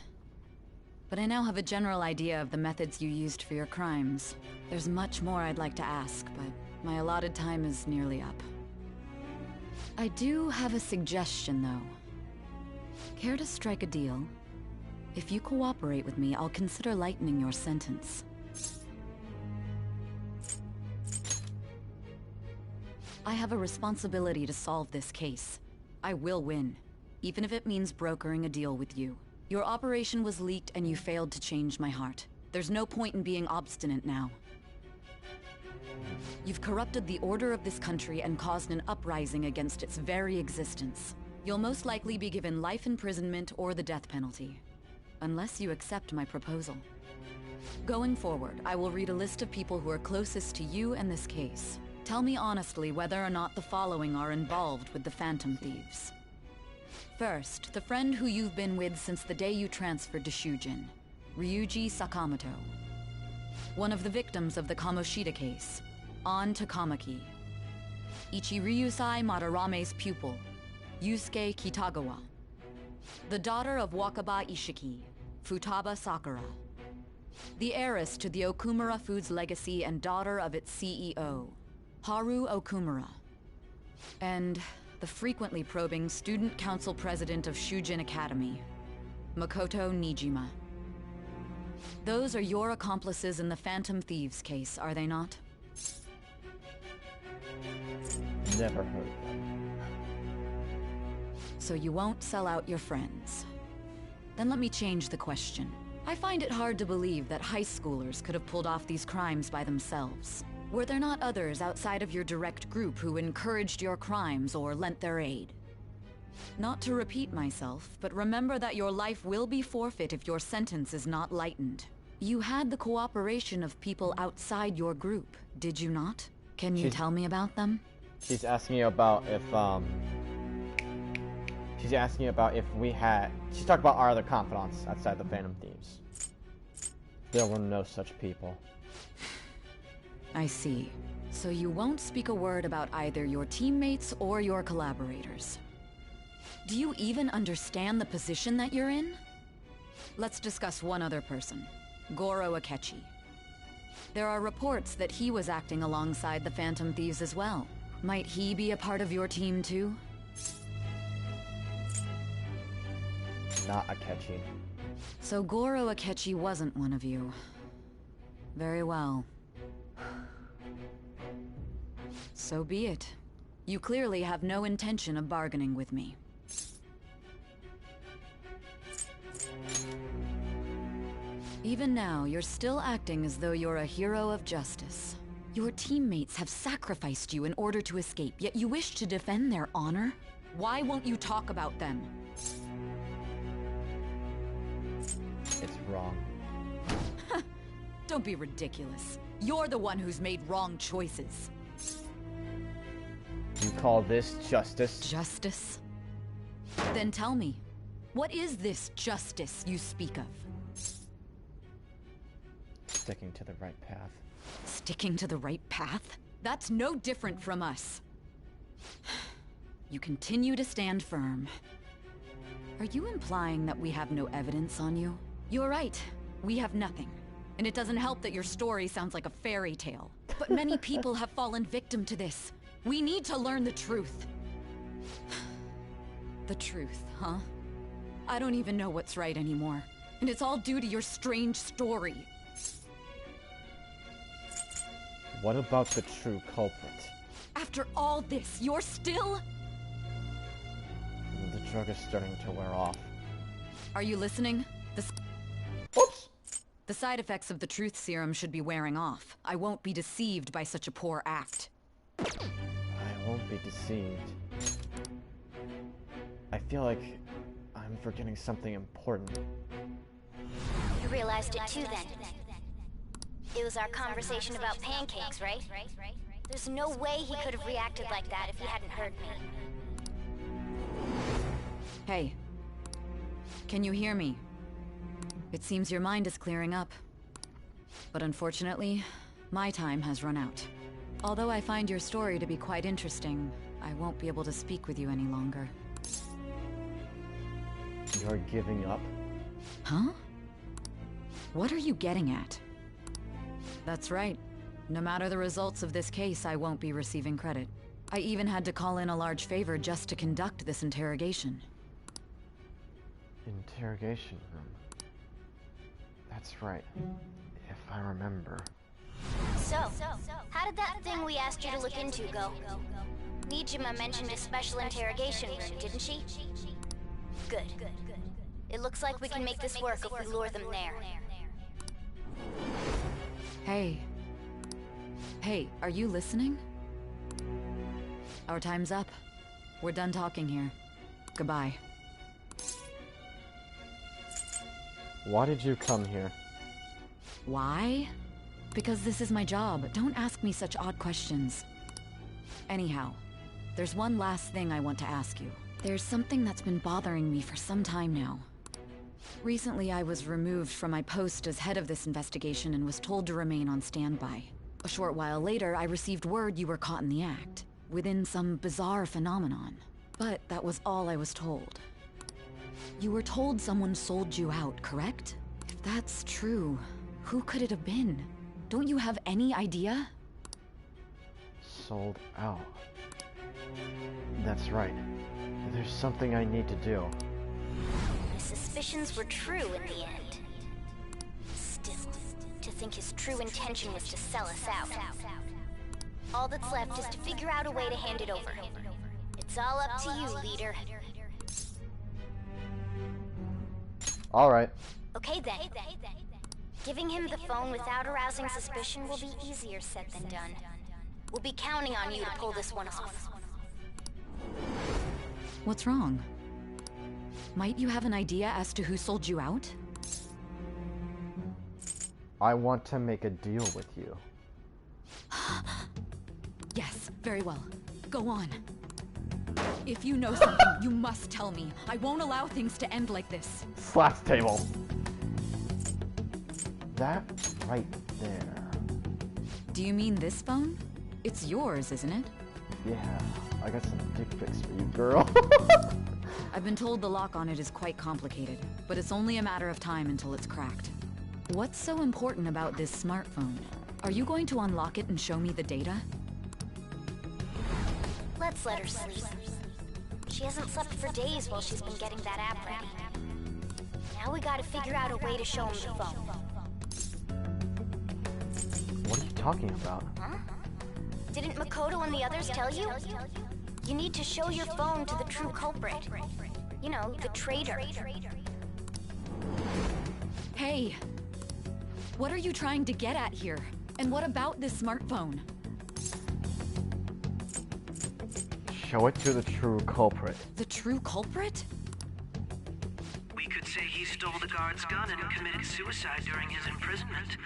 Speaker 10: But I now have a general idea of the methods you used for your crimes. There's much more I'd like to ask, but my allotted time is nearly up. I do have a suggestion, though. Care to strike a deal? If you cooperate with me, I'll consider lightening your sentence. I have a responsibility to solve this case. I will win, even if it means brokering a deal with you. Your operation was leaked and you failed to change my heart. There's no point in being obstinate now. You've corrupted the order of this country and caused an uprising against its very existence. You'll most likely be given life imprisonment or the death penalty. Unless you accept my proposal. Going forward, I will read a list of people who are closest to you and this case. Tell me honestly whether or not the following are involved with the Phantom Thieves. First, the friend who you've been with since the day you transferred to Shujin, Ryuji Sakamoto. One of the victims of the Kamoshida case, An Takamaki. Ichiryusai Madarame's pupil, Yusuke Kitagawa. The daughter of Wakaba Ishiki, Futaba Sakura. The heiress to the Okumura Foods legacy and daughter of its CEO, Haru Okumura. And the frequently probing student council president of Shujin Academy, Makoto Nijima. Those are your accomplices in the Phantom Thieves case, are they not?
Speaker 1: Never heard of them.
Speaker 10: So you won't sell out your friends. Then let me change the question. I find it hard to believe that high schoolers could have pulled off these crimes by themselves. Were there not others outside of your direct group who encouraged your crimes or lent their aid? Not to repeat myself, but remember that your life will be forfeit if your sentence is not lightened. You had the cooperation of people outside your group, did you not? Can you tell me about them?
Speaker 1: She's asking about if, she's asking about if we had... She's talking about our other confidants outside the Phantom Thieves. There were no such people.
Speaker 10: I see. So you won't speak a word about either your teammates or your collaborators. Do you even understand the position that you're in? Let's discuss one other person, Goro Akechi. There are reports that he was acting alongside the Phantom Thieves as well. Might he be a part of your team too?
Speaker 1: Not Akechi.
Speaker 10: So Goro Akechi wasn't one of you. Very well. So be it. You clearly have no intention of bargaining with me. Even now, you're still acting as though you're a hero of justice. Your teammates have sacrificed you in order to escape, yet you wish to defend their honor? Why won't you talk about them?
Speaker 1: It's wrong.
Speaker 10: Don't be ridiculous. You're the one who's made wrong choices.
Speaker 1: You call this justice?
Speaker 10: Justice? Then tell me, what is this justice you speak of?
Speaker 1: Sticking to the right path.
Speaker 10: Sticking to the right path? That's no different from us. You continue to stand firm. Are you implying that we have no evidence on you? You're right. We have nothing. And it doesn't help that your story sounds like a fairy tale. But many people have fallen victim to this. We need to learn the truth. The truth, huh? I don't even know what's right anymore. And it's all due to your strange story.
Speaker 1: What about the true culprit?
Speaker 10: After all this, you're still...
Speaker 1: The drug is starting to wear off.
Speaker 10: Are you listening?
Speaker 1: Oops!
Speaker 10: The side effects of the truth serum should be wearing off. I won't be deceived by such a poor act.
Speaker 1: I won't be deceived. I feel like I'm forgetting something important.
Speaker 6: You realized it too then. It was our conversation about pancakes, right? There's no way he could have reacted like that if he hadn't heard me.
Speaker 10: Hey. Can you hear me? It seems your mind is clearing up. But unfortunately, my time has run out. Although I find your story to be quite interesting, I won't be able to speak with you any longer.
Speaker 1: You're giving up?
Speaker 10: Huh? What are you getting at? That's right. No matter the results of this case, I won't be receiving credit. I even had to call in a large favor just to conduct this interrogation.
Speaker 1: Interrogation room. That's right. If I remember.
Speaker 6: So, how did that thing we asked you to look into go? Nijima mentioned a special interrogation room, didn't she? Good. It looks like we can make this work if we lure them there.
Speaker 10: Hey. Hey, are you listening? Our time's up. We're done talking here. Goodbye.
Speaker 1: Why did you come here?
Speaker 10: Why? Because this is my job. Don't ask me such odd questions. Anyhow, there's one last thing I want to ask you. There's something that's been bothering me for some time now. Recently, I was removed from my post as head of this investigation and was told to remain on standby. A short while later, I received word you were caught in the act, within some bizarre phenomenon. But that was all I was told. You were told someone sold you out, correct? If that's true, who could it have been? Don't you have any idea?
Speaker 1: Sold out. That's right. There's something I need to do.
Speaker 6: My suspicions were true in the end. Still, to think his true intention was to sell us out. All that's left is to figure out a way to hand it over. It's all up to you, leader.
Speaker 1: Alright.
Speaker 6: Okay then. Giving him the phone without arousing suspicion will be easier said than done. We'll be counting on you to pull this one off.
Speaker 10: What's wrong? Might you have an idea as to who sold you out?
Speaker 1: I want to make a deal with you.
Speaker 10: Yes, very well. Go on. If you know something, you must tell me. I won't allow things to end like this.
Speaker 1: Slaps table. That right there.
Speaker 10: Do you mean this phone? It's yours, isn't it?
Speaker 1: Yeah, I got some dick pics for you, girl.
Speaker 10: I've been told the lock on it is quite complicated, but it's only a matter of time until it's cracked. What's so important about this smartphone? Are you going to unlock it and show me the data?
Speaker 6: Let's let her sleep. She hasn't slept for days while she's been getting that app ready. Now we gotta figure out a way to show him the phone.
Speaker 1: What are you talking about?
Speaker 6: Huh? Didn't Makoto and the others tell you? You need to show your phone to the true culprit. You know, the traitor.
Speaker 10: Hey! What are you trying to get at here? And what about this smartphone?
Speaker 1: Show it to the true culprit.
Speaker 10: The true culprit?
Speaker 21: We could say he stole the guard's gun and committed suicide during his imprisonment.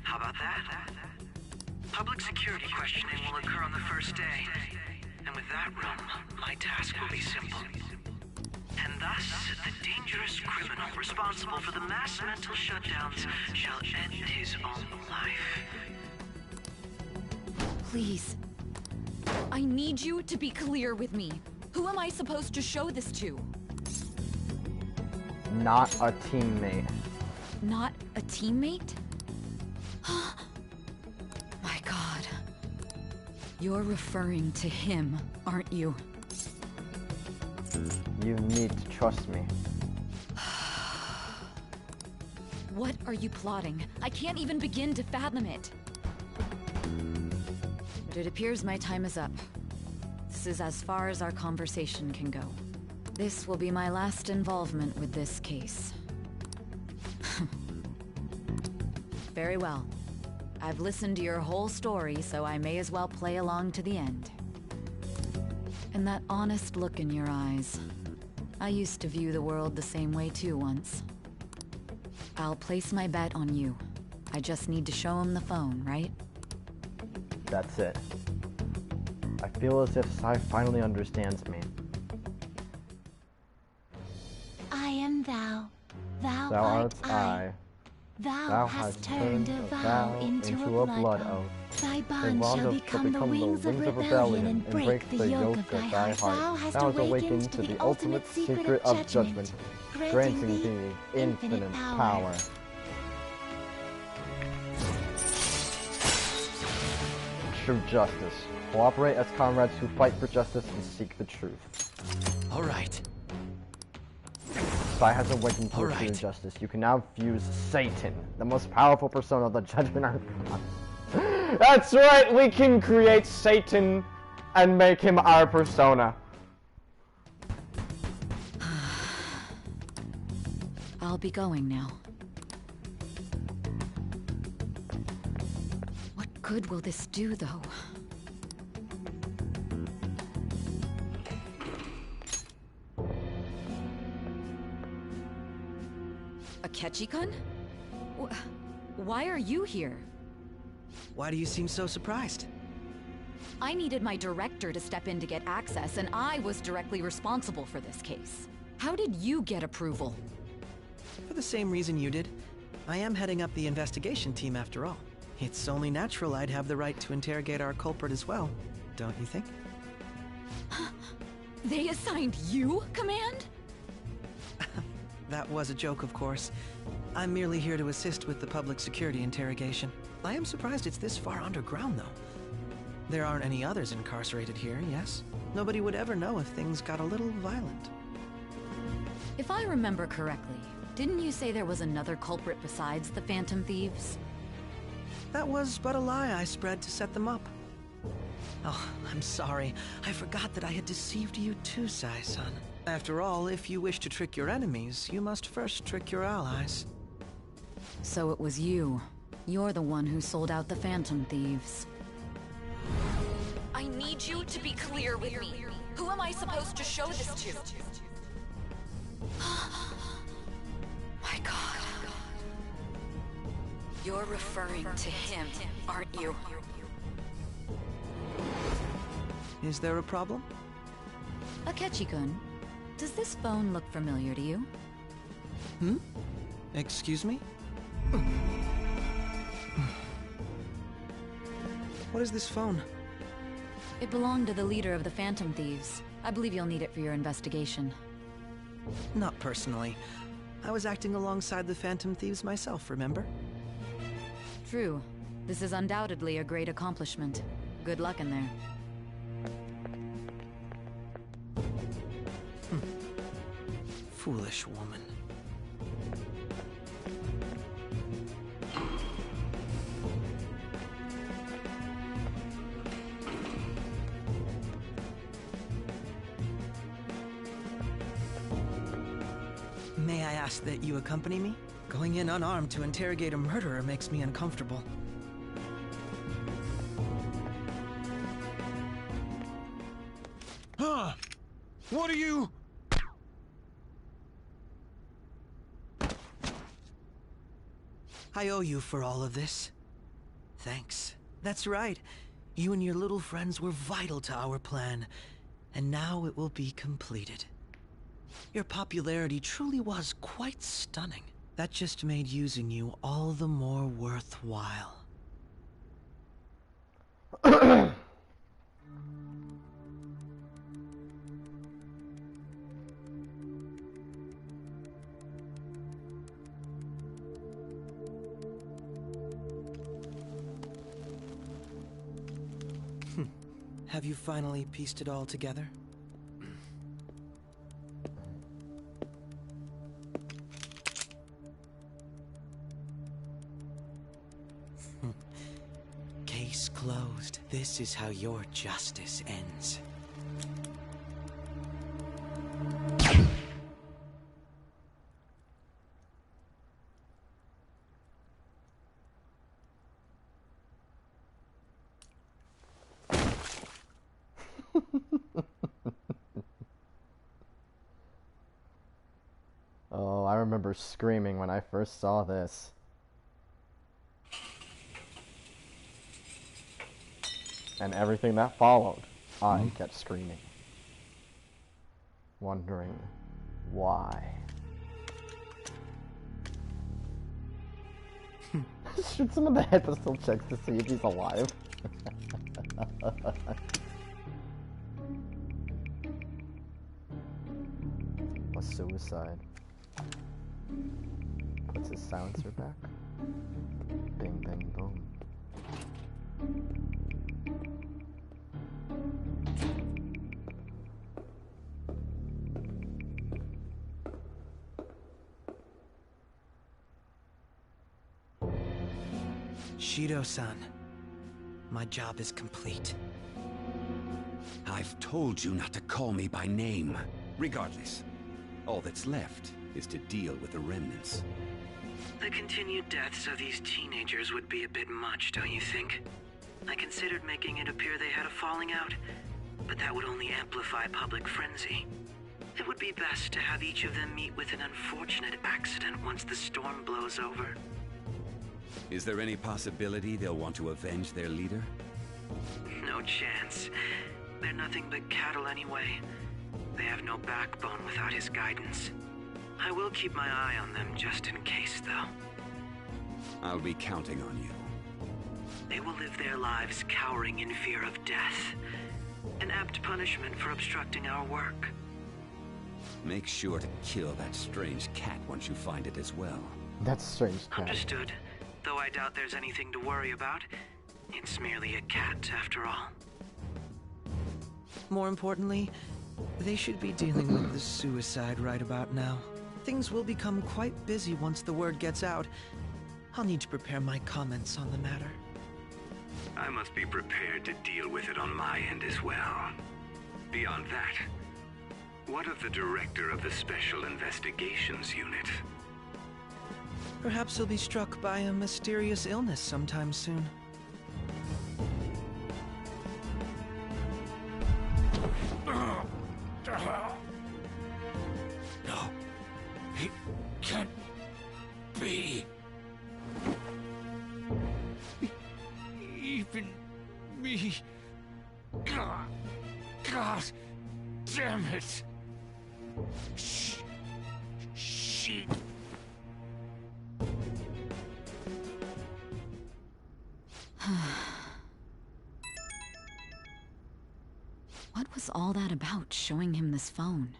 Speaker 21: How about that? Public security questioning will occur on the first day. And with that room, my task will be simple. And thus, the dangerous criminal responsible for the mass mental shutdowns shall end his own life.
Speaker 10: Please. I need you to be clear with me. Who am I supposed to show this to?
Speaker 1: Not a teammate.
Speaker 10: Not a teammate? My God. You're referring to him, aren't you?
Speaker 1: You need to trust me.
Speaker 10: What are you plotting? I can't even begin to fathom it. But it appears my time is up. This is as far as our conversation can go. This will be my last involvement with this case. Very well. I've listened to your whole story, so I may as well play along to the end. And that honest look in your eyes. I used to view the world the same way too once. I'll place my bet on you. I just need to show him the phone, right?
Speaker 1: That's it. I feel as if Sai finally understands me.
Speaker 2: I am thou. Thou
Speaker 1: art
Speaker 2: art
Speaker 1: I.
Speaker 2: Thou hast turned a vow into a blood oath. Thy bond shall become the wings of rebellion and break the yoke of thy heart. Thou hast awakened to the ultimate secret of judgment, granting thee infinite power.
Speaker 1: True justice. Cooperate as comrades who fight for justice and seek the truth.
Speaker 8: All right.
Speaker 1: Sai has awakened to true justice. You can now fuse Satan, the most powerful persona of the Judgment Archon. That's right, we can create Satan and make him our persona.
Speaker 10: I'll be going now. What good will this do, though? A Ketchikan? Why are you here?
Speaker 4: Why do you seem so surprised?
Speaker 10: I needed my director to step in to get access, and I was directly responsible for this case. How did you get approval?
Speaker 4: For the same reason you did. I am heading up the investigation team after all. It's only natural I'd have the right to interrogate our culprit as well, don't you think?
Speaker 10: They assigned you command?
Speaker 4: That was a joke, of course. I'm merely here to assist with the public security interrogation. I am surprised it's this far underground, though. There aren't any others incarcerated here, yes? Nobody would ever know if things got a little violent.
Speaker 10: If I remember correctly, didn't you say there was another culprit besides the Phantom Thieves?
Speaker 4: That was but a lie I spread to set them up. Oh, I'm sorry. I forgot that I had deceived you too, Sai-san. After all, if you wish to trick your enemies, you must first trick your allies.
Speaker 10: So it was you. You're the one who sold out the Phantom Thieves. I need you to be clear with me. Who am I supposed to show this to? My God. You're referring to him, aren't you?
Speaker 4: Is there a problem?
Speaker 10: Akechi-kun, does this phone look familiar to you?
Speaker 4: Hmm? Excuse me? What is this phone?
Speaker 10: It belonged to the leader of the Phantom Thieves. I believe you'll need it for your investigation.
Speaker 4: Not personally. I was acting alongside the Phantom Thieves myself, remember?
Speaker 10: True. This is undoubtedly a great accomplishment. Good luck in there.
Speaker 4: Foolish woman. May I ask that you accompany me? Going in unarmed to interrogate a murderer makes me uncomfortable.
Speaker 19: Huh? What are you...
Speaker 4: I owe you for all of this. Thanks. That's right. You and your little friends were vital to our plan, and now it will be completed. Your popularity truly was quite stunning. That just made using you all the more worthwhile. Have you finally pieced it all together? Case closed. This is how your justice ends.
Speaker 1: Oh, I remember screaming when I first saw this. And everything that followed, I kept screaming. Wondering why. Shoots him in the head but still checks to see if he's alive. A suicide. Puts his silencer back. Bing, bang, boom.
Speaker 4: Shido-san, my job is complete.
Speaker 5: I've told you not to call me by name. Regardless, all that's left is to deal with the remnants.
Speaker 21: The continued deaths of these teenagers would be a bit much, don't you think? I considered making it appear they had a falling out, but that would only amplify public frenzy. It would be best to have each of them meet with an unfortunate accident once the storm blows over.
Speaker 5: Is there any possibility they'll want to avenge their leader?
Speaker 21: No chance. They're nothing but cattle anyway. They have no backbone without his guidance. I will keep my eye on them just in case, though.
Speaker 5: I'll be counting on you.
Speaker 21: They will live their lives cowering in fear of death. An apt punishment for obstructing our work.
Speaker 5: Make sure to kill that strange cat once you find it as well.
Speaker 1: That's strange cat.
Speaker 21: Understood. Though I doubt there's anything to worry about. It's merely a cat, after all.
Speaker 4: More importantly, they should be dealing with the suicide right about now. Things will become quite busy once the word gets out. I'll need to prepare my comments on the matter.
Speaker 20: I must be prepared to deal with it on my end as well. Beyond that, what of the director of the Special Investigations Unit?
Speaker 4: Perhaps he'll be struck by a mysterious illness sometime soon.
Speaker 3: No, it can't be. Even me. God damn it. She.
Speaker 10: What was all that about, showing him this phone?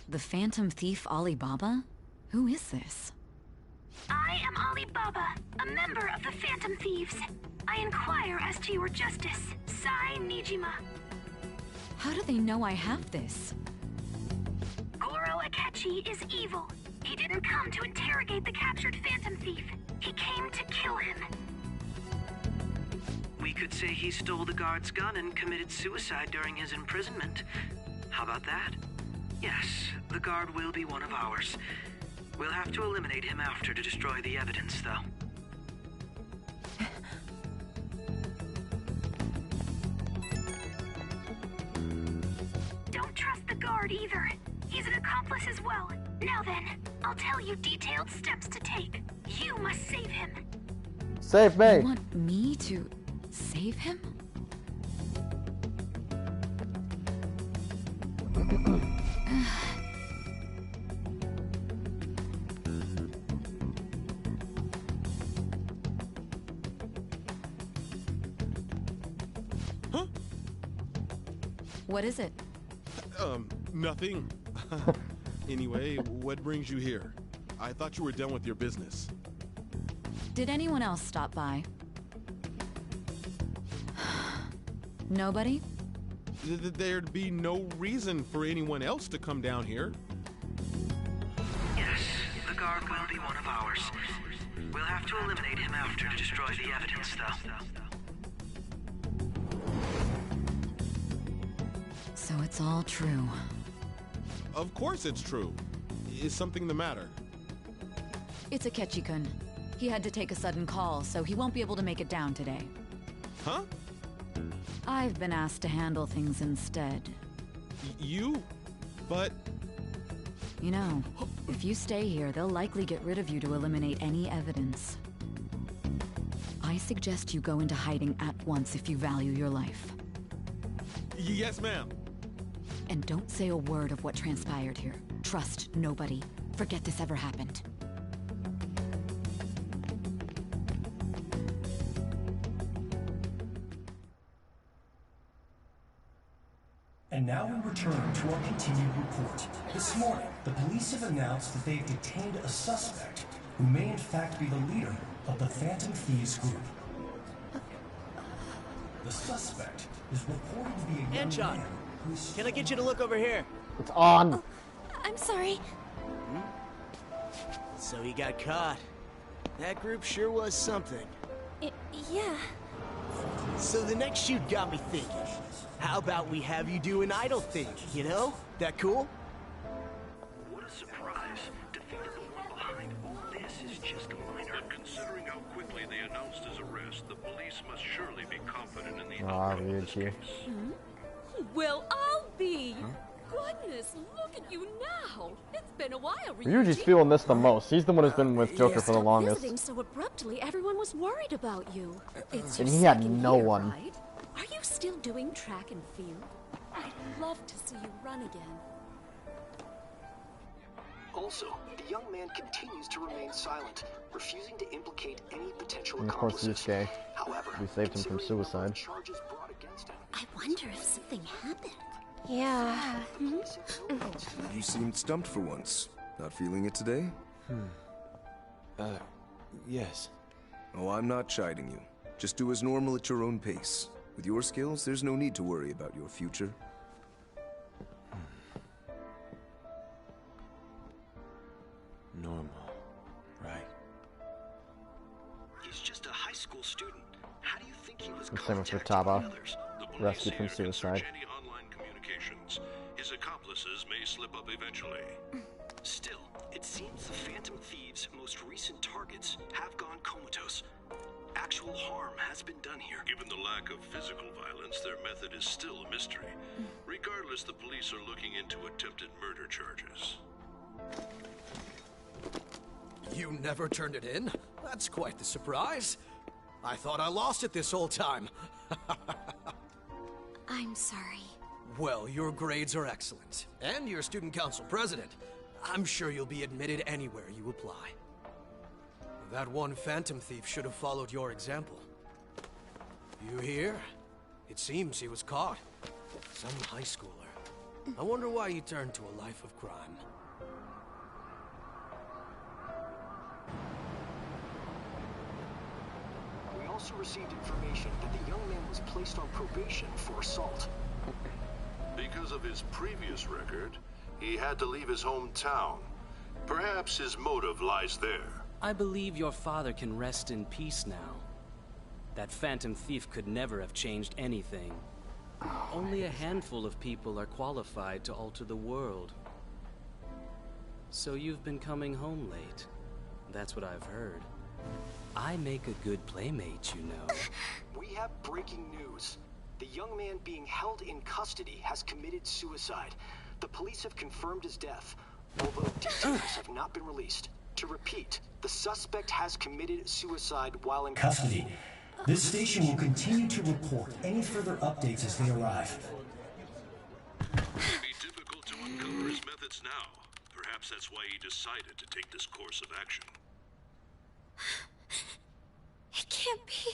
Speaker 10: The Phantom Thief Alibaba? Who is this?
Speaker 22: I am Alibaba, a member of the Phantom Thieves. I inquire as to your justice. Sai Nijima.
Speaker 10: How do they know I have this?
Speaker 22: Goro Akechi is evil. He didn't come to interrogate the captured Phantom Thief. He came to kill him.
Speaker 21: We could say he stole the guard's gun and committed suicide during his imprisonment. How about that? Yes, the guard will be one of ours. We'll have to eliminate him after to destroy the evidence, though.
Speaker 22: Don't trust the guard either. He's an accomplice as well. Now then, I'll tell you detailed steps to take. You must save him.
Speaker 1: Save me!
Speaker 10: You want me to save him?
Speaker 23: Huh?
Speaker 10: What is it?
Speaker 23: Nothing. Anyway, what brings you here? I thought you were done with your business.
Speaker 10: Did anyone else stop by? Nobody?
Speaker 23: There'd be no reason for anyone else to come down here.
Speaker 21: Yes, the guard will be one of ours. We'll have to eliminate him after to destroy the evidence, though.
Speaker 10: So it's all true.
Speaker 23: Of course it's true. Is something the matter?
Speaker 10: It's Akechi-kun. He had to take a sudden call, so he won't be able to make it down today.
Speaker 23: Huh?
Speaker 10: I've been asked to handle things instead.
Speaker 23: You? But...
Speaker 10: You know, if you stay here, they'll likely get rid of you to eliminate any evidence. I suggest you go into hiding at once if you value your life.
Speaker 23: Yes, ma'am.
Speaker 10: And don't say a word of what transpired here. Trust nobody. Forget this ever happened.
Speaker 24: And now we return to our continued report. This morning, the police have announced that they've detained a suspect who may in fact be the leader of the Phantom Thieves group. The suspect is reported to be a young
Speaker 25: Anchon,
Speaker 24: man who's...
Speaker 25: can I get you to look over here?
Speaker 1: It's on.
Speaker 2: Oh, I'm sorry.
Speaker 25: So he got caught. That group sure was something.
Speaker 2: Yeah.
Speaker 25: So the next shoot got me thinking. How about we have you do an idle thing, you know? That cool?
Speaker 21: What a surprise. To think that the one behind all this is just a minor.
Speaker 20: But considering how quickly they announced his arrest, the police must surely be confident in the
Speaker 1: Ah, weird here.
Speaker 26: Well, I'll be.
Speaker 7: goodness, look at you now. It's been a while,
Speaker 1: Ryuji's feeling this the most. He's the one who's been with Joker for the longest.
Speaker 7: Visiting so abruptly, everyone was worried about you. It's
Speaker 1: And
Speaker 7: your
Speaker 1: he had
Speaker 7: second
Speaker 1: no
Speaker 7: year,
Speaker 1: one.
Speaker 7: right? Are you still doing track and field? I'd love to see you run again.
Speaker 9: Also, the young man continues to remain silent, refusing to implicate any potential
Speaker 1: And of course
Speaker 9: accomplices.
Speaker 1: he's gay.
Speaker 9: However,
Speaker 1: We saved him from suicide.
Speaker 9: charges brought against him,
Speaker 2: I wonder if something happened.
Speaker 16: Yeah.
Speaker 11: You seemed stumped for once. Not feeling it today?
Speaker 14: Yes.
Speaker 11: Oh, I'm not chiding you. Just do as normal at your own pace. With your skills, there's no need to worry about your future.
Speaker 14: Normal, right?
Speaker 9: He's just a high school student. How do you think he was
Speaker 1: Same with
Speaker 9: contacting
Speaker 1: Futaba,
Speaker 9: others?
Speaker 1: rescued from suicide.
Speaker 18: Any online communications. His accomplices may slip up eventually.
Speaker 9: Still, it seems the Phantom Thieves' most recent targets have gone comatose. Actual harm has been done here.
Speaker 18: Given the lack of physical violence, their method is still a mystery. Regardless, the police are looking into attempted murder charges.
Speaker 26: You never turned it in? That's quite the surprise. I thought I lost it this whole time.
Speaker 2: I'm sorry.
Speaker 26: Well, your grades are excellent. And you're student council president. I'm sure you'll be admitted anywhere you apply. That one Phantom Thief should have followed your example. You hear? It seems he was caught. Some high schooler. I wonder why he turned to a life of crime.
Speaker 9: We also received information that the young man was placed on probation for assault.
Speaker 18: Because of his previous record, he had to leave his hometown. Perhaps his motive lies there.
Speaker 8: I believe your father can rest in peace now. That Phantom Thief could never have changed anything. Only a handful of people are qualified to alter the world. So you've been coming home late. That's what I've heard. I make a good playmate, you know.
Speaker 9: We have breaking news. The young man being held in custody has committed suicide. The police have confirmed his death, although details have not been released. To repeat, the suspect has committed suicide while in
Speaker 24: Custody. This station will continue to report any further updates as they arrive.
Speaker 18: It may be difficult to uncover his methods now. Perhaps that's why he decided to take this course of action.
Speaker 2: It can't be.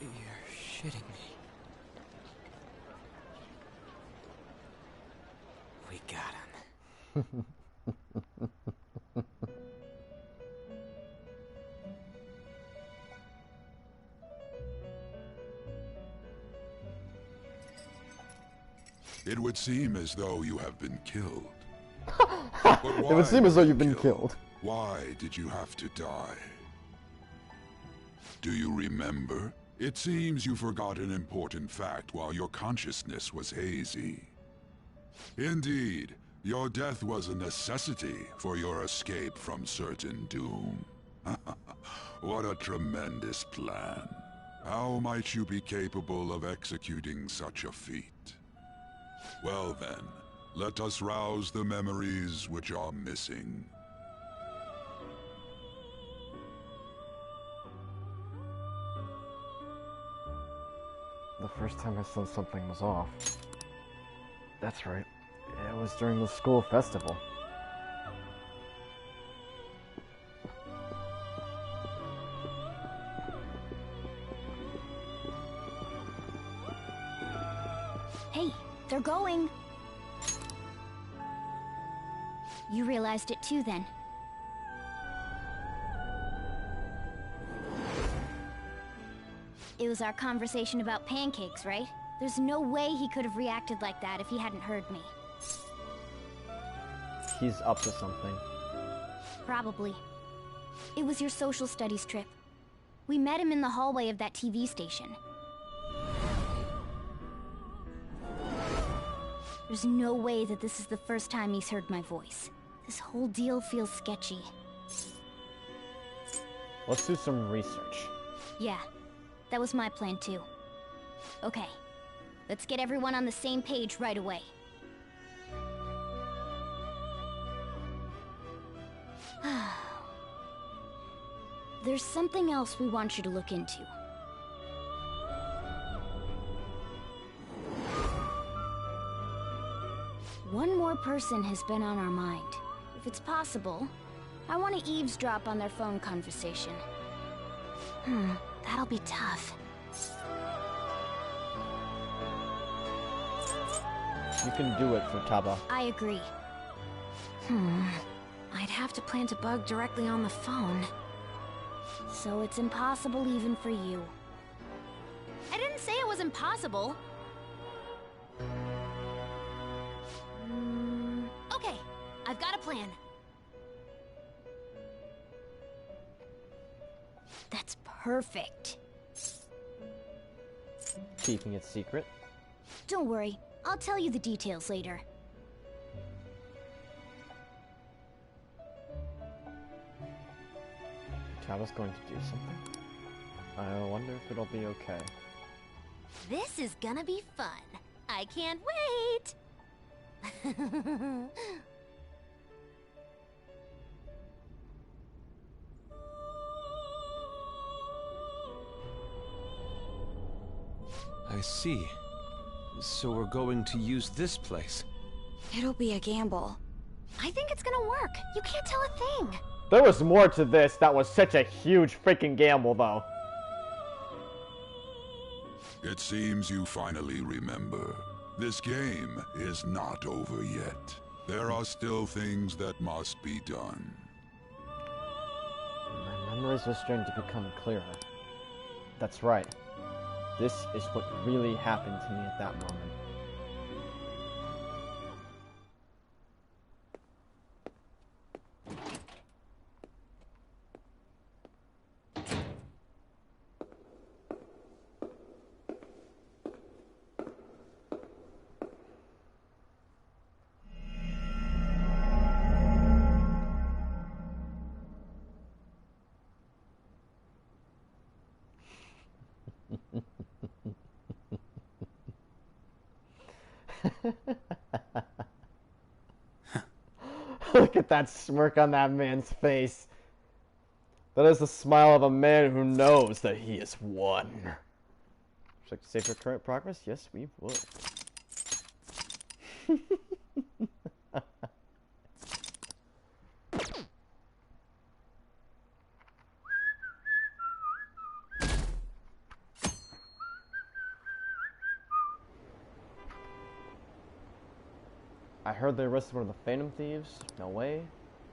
Speaker 8: You're shitting me. We got him.
Speaker 27: It would seem as though you have been killed.
Speaker 1: It would seem as though you've been killed.
Speaker 27: Why did you have to die? Do you remember? It seems you forgot an important fact while your consciousness was hazy. Indeed, your death was a necessity for your escape from certain doom. What a tremendous plan. How might you be capable of executing such a feat? Well then, let us rouse the memories which are missing.
Speaker 1: The first time I sensed something was off. That's right. It was during the school festival.
Speaker 6: Hey, they're going! You realized it too, then. It was our conversation about pancakes, right? There's no way he could have reacted like that if he hadn't heard me.
Speaker 1: He's up to something.
Speaker 6: Probably. It was your social studies trip. We met him in the hallway of that TV station. There's no way that this is the first time he's heard my voice. This whole deal feels sketchy.
Speaker 1: Let's do some research.
Speaker 6: Yeah, that was my plan too. Okay, let's get everyone on the same page right away. There's something else we want you to look into. One more person has been on our mind. If it's possible, I want to eavesdrop on their phone conversation. That'll be tough.
Speaker 1: You can do it, Futaba.
Speaker 6: I agree.
Speaker 7: I'd have to plant a bug directly on the phone.
Speaker 6: So it's impossible even for you. I didn't say it was impossible. Okay, I've got a plan. That's perfect.
Speaker 1: Keeping it secret?
Speaker 6: Don't worry, I'll tell you the details later.
Speaker 1: Futaba's going to do something. I wonder if it'll be okay.
Speaker 16: This is gonna be fun. I can't wait!
Speaker 14: I see. So we're going to use this place.
Speaker 7: It'll be a gamble. I think it's gonna work. You can't tell a thing.
Speaker 1: There was more to this that was such a huge freaking gamble, though.
Speaker 27: It seems you finally remember. This game is not over yet. There are still things that must be done.
Speaker 1: My memories are starting to become clearer. That's right. This is what really happened to me at that moment. Look at that smirk on that man's face. That is the smile of a man who knows that he has won. Would you like to save your current progress? Yes, we would. I heard they arrested one of the Phantom Thieves. No way.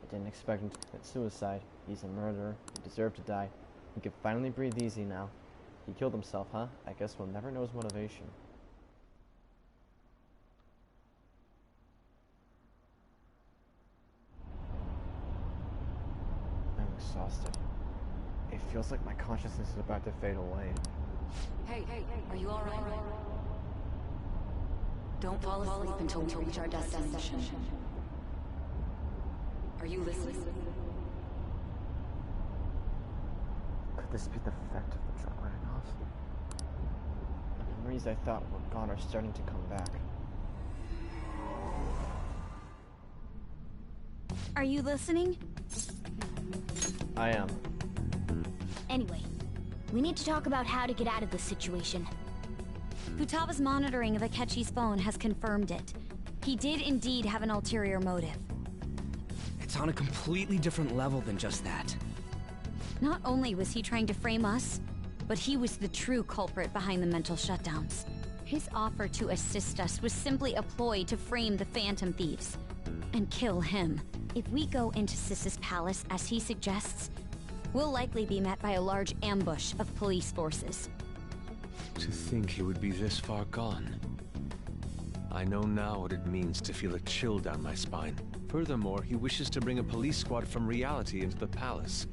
Speaker 1: I didn't expect him to commit suicide. He's a murderer. He deserved to die. He could finally breathe easy now. He killed himself, huh? I guess we'll never know his motivation. I'm exhausted. It feels like my consciousness is about to fade away.
Speaker 10: Hey, are you alright? Don't fall asleep until we reach our destination. Are you listening?
Speaker 1: Could this be the effect of the drug wearing off? The memories I thought were gone are starting to come back.
Speaker 6: Are you listening?
Speaker 1: I am.
Speaker 6: Anyway, we need to talk about how to get out of this situation. Futaba's monitoring of Akechi's phone has confirmed it. He did indeed have an ulterior motive.
Speaker 8: It's on a completely different level than just that.
Speaker 6: Not only was he trying to frame us, but he was the true culprit behind the mental shutdowns. His offer to assist us was simply a ploy to frame the Phantom Thieves and kill him. If we go into Sis's palace as he suggests, we'll likely be met by a large ambush of police forces.
Speaker 14: To think he would be this far gone. I know now what it means to feel a chill down my spine. Furthermore, he wishes to bring a police squad from reality into the palace.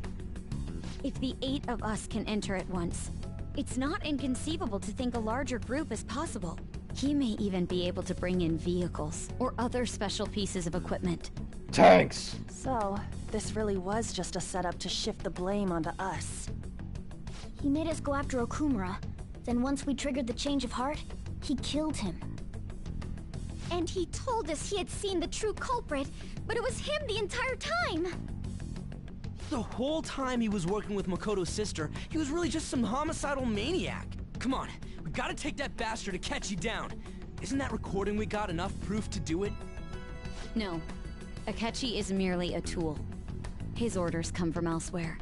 Speaker 6: If the 8 of us can enter at once, it's not inconceivable to think a larger group is possible. He may even be able to bring in vehicles or other special pieces of equipment.
Speaker 1: Tanks!
Speaker 4: So, this really was just a setup to shift the blame onto us.
Speaker 6: He made us go after Okumura. Then once we triggered the change of heart, he killed him. And he told us he had seen the true culprit, but it was him the entire time!
Speaker 5: The whole time he was working with Makoto's sister, he was really just some homicidal maniac. Come on, we gotta take that bastard Akechi down. Isn't that recording we got enough proof to do it?
Speaker 6: No. Akechi is merely a tool. His orders come from elsewhere.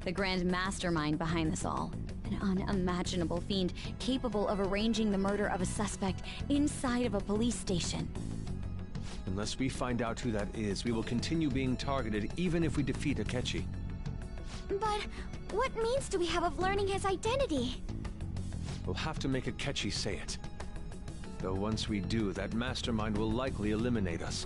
Speaker 6: The grand mastermind behind this all. An unimaginable fiend capable of arranging the murder of a suspect inside of a police station.
Speaker 14: Unless we find out who that is, we will continue being targeted even if we defeat Akechi.
Speaker 6: But what means do we have of learning his identity?
Speaker 14: We'll have to make Akechi say it. Though once we do, that mastermind will likely eliminate us.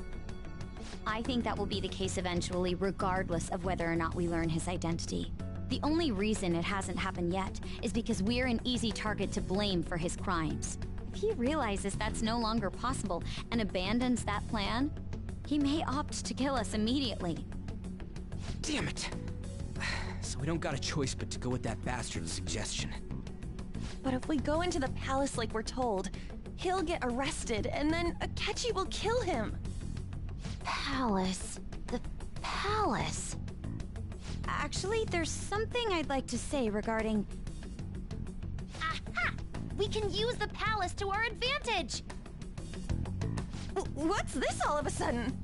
Speaker 6: I think that will be the case eventually, regardless of whether or not we learn his identity. The only reason it hasn't happened yet is because we're an easy target to blame for his crimes. If he realizes that's no longer possible and abandons that plan, he may opt to kill us immediately.
Speaker 5: Damn it! So we don't got a choice but to go with that bastard's suggestion.
Speaker 4: But if we go into the palace like we're told, he'll get arrested and then Akechi will kill him.
Speaker 6: Palace. The palace. Actually, there's something I'd like to say regarding...
Speaker 16: Aha! We can use the palace to our advantage!
Speaker 4: What's this all of a sudden?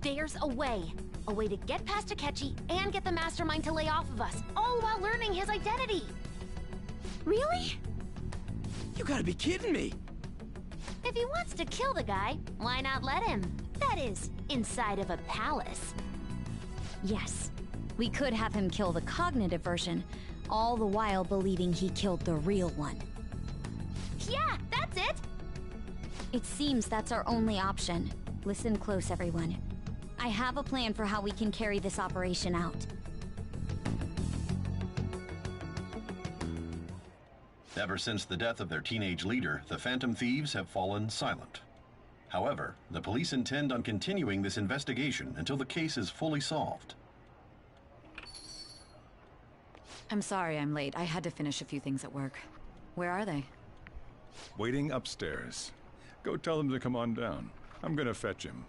Speaker 16: There's a way. A way to get past Akechi and get the mastermind to lay off of us, all while learning his identity.
Speaker 4: Really?
Speaker 5: You gotta be kidding me!
Speaker 16: If he wants to kill the guy, why not let him? That is, inside of a palace.
Speaker 6: Yes. We could have him kill the cognitive version, all the while believing he killed the real one.
Speaker 16: Yeah, that's it!
Speaker 6: It seems that's our only option. Listen close, everyone. I have a plan for how we can carry this operation out.
Speaker 12: Ever since the death of their teenage leader, the Phantom Thieves have fallen silent. However, the police intend on continuing this investigation until the case is fully solved.
Speaker 10: I'm sorry I'm late. I had to finish a few things at work. Where are they?
Speaker 13: Waiting upstairs. Go tell them to come on down. I'm gonna fetch him.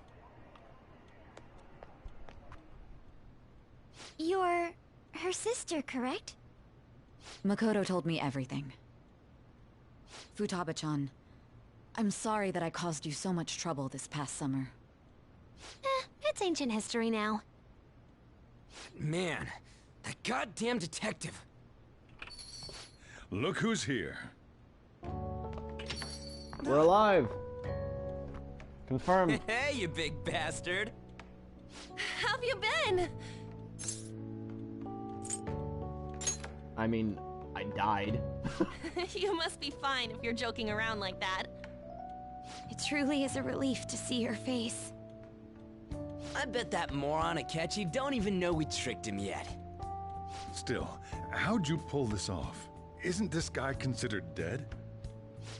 Speaker 6: You're... her sister, correct?
Speaker 10: Makoto told me everything. Futaba-chan, I'm sorry that I caused you so much trouble this past summer.
Speaker 16: It's ancient history now.
Speaker 5: Man, that goddamn detective.
Speaker 13: Look who's here.
Speaker 1: We're alive. Confirmed.
Speaker 5: Hey, you big bastard.
Speaker 4: How have you been?
Speaker 1: I mean, I died.
Speaker 4: You must be fine if you're joking around like that.
Speaker 6: It truly is a relief to see your face.
Speaker 5: I bet that moron Akechi don't even know we tricked him yet.
Speaker 13: Still, how'd you pull this off? Isn't this guy considered dead?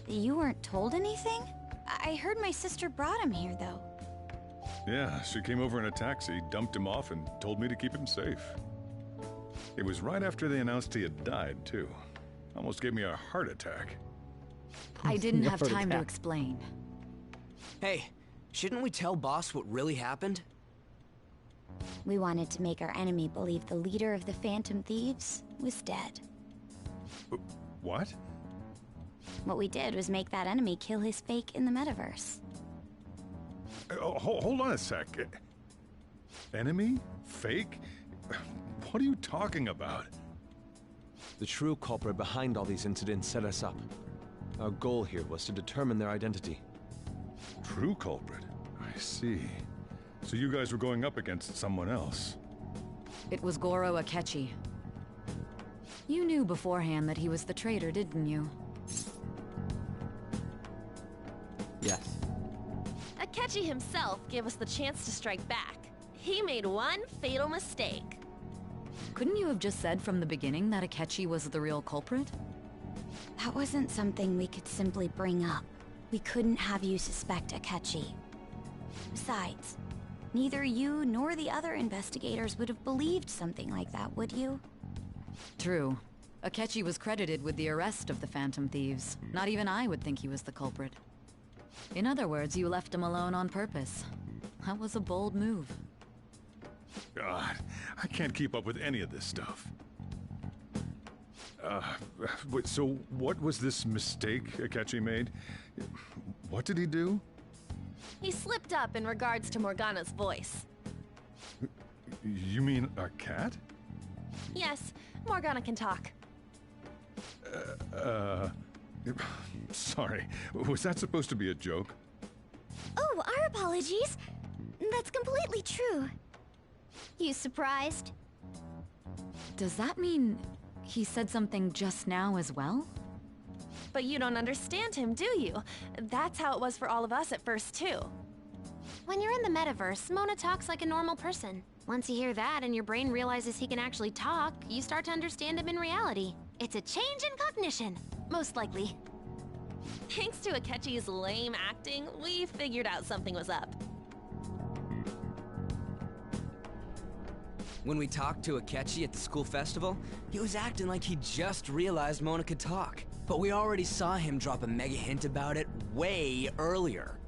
Speaker 6: You weren't told anything? I heard my sister brought him here, though.
Speaker 13: Yeah, she came over in a taxi, dumped him off, and told me to keep him safe. It was right after they announced he had died, too. Almost gave me a heart attack.
Speaker 10: I didn't have time to explain.
Speaker 5: Hey, shouldn't we tell boss what really happened?
Speaker 6: We wanted to make our enemy believe the leader of the Phantom Thieves was dead.
Speaker 13: What?
Speaker 6: What we did was make that enemy kill his fake in the metaverse.
Speaker 13: Hold on a sec. Enemy? Fake? What are you talking about?
Speaker 14: The true culprit behind all these incidents set us up. Our goal here was to determine their identity.
Speaker 13: True culprit? I see. So you guys were going up against someone else?
Speaker 10: It was Goro Akechi. You knew beforehand that he was the traitor, didn't you?
Speaker 1: Yes.
Speaker 4: Akechi himself gave us the chance to strike back. He made one fatal mistake.
Speaker 10: Couldn't you have just said from the beginning that Akechi was the real culprit?
Speaker 6: That wasn't something we could simply bring up. We couldn't have you suspect Akechi. Besides, neither you nor the other investigators would have believed something like that, would you?
Speaker 10: True. Akechi was credited with the arrest of the Phantom Thieves. Not even I would think he was the culprit. In other words, you left him alone on purpose. That was a bold move.
Speaker 13: God, I can't keep up with any of this stuff. So what was this mistake Akechi made? What did he do?
Speaker 4: He slipped up in regards to Morgana's voice.
Speaker 13: You mean a cat?
Speaker 4: Yes, Morgana can talk.
Speaker 13: Sorry. Was that supposed to be a joke?
Speaker 6: Oh, our apologies. That's completely true. You surprised?
Speaker 10: Does that mean he said something just now as well?
Speaker 4: But you don't understand him, do you? That's how it was for all of us at first, too.
Speaker 16: When you're in the metaverse, Mona talks like a normal person. Once you hear that and your brain realizes he can actually talk, you start to understand him in reality. It's a change in cognition, most likely.
Speaker 4: Thanks to Akechi's lame acting, we figured out something was up.
Speaker 5: When we talked to Akechi at the school festival, he was acting like he just realized Mona could talk. But we already saw him drop a mega hint about it way earlier.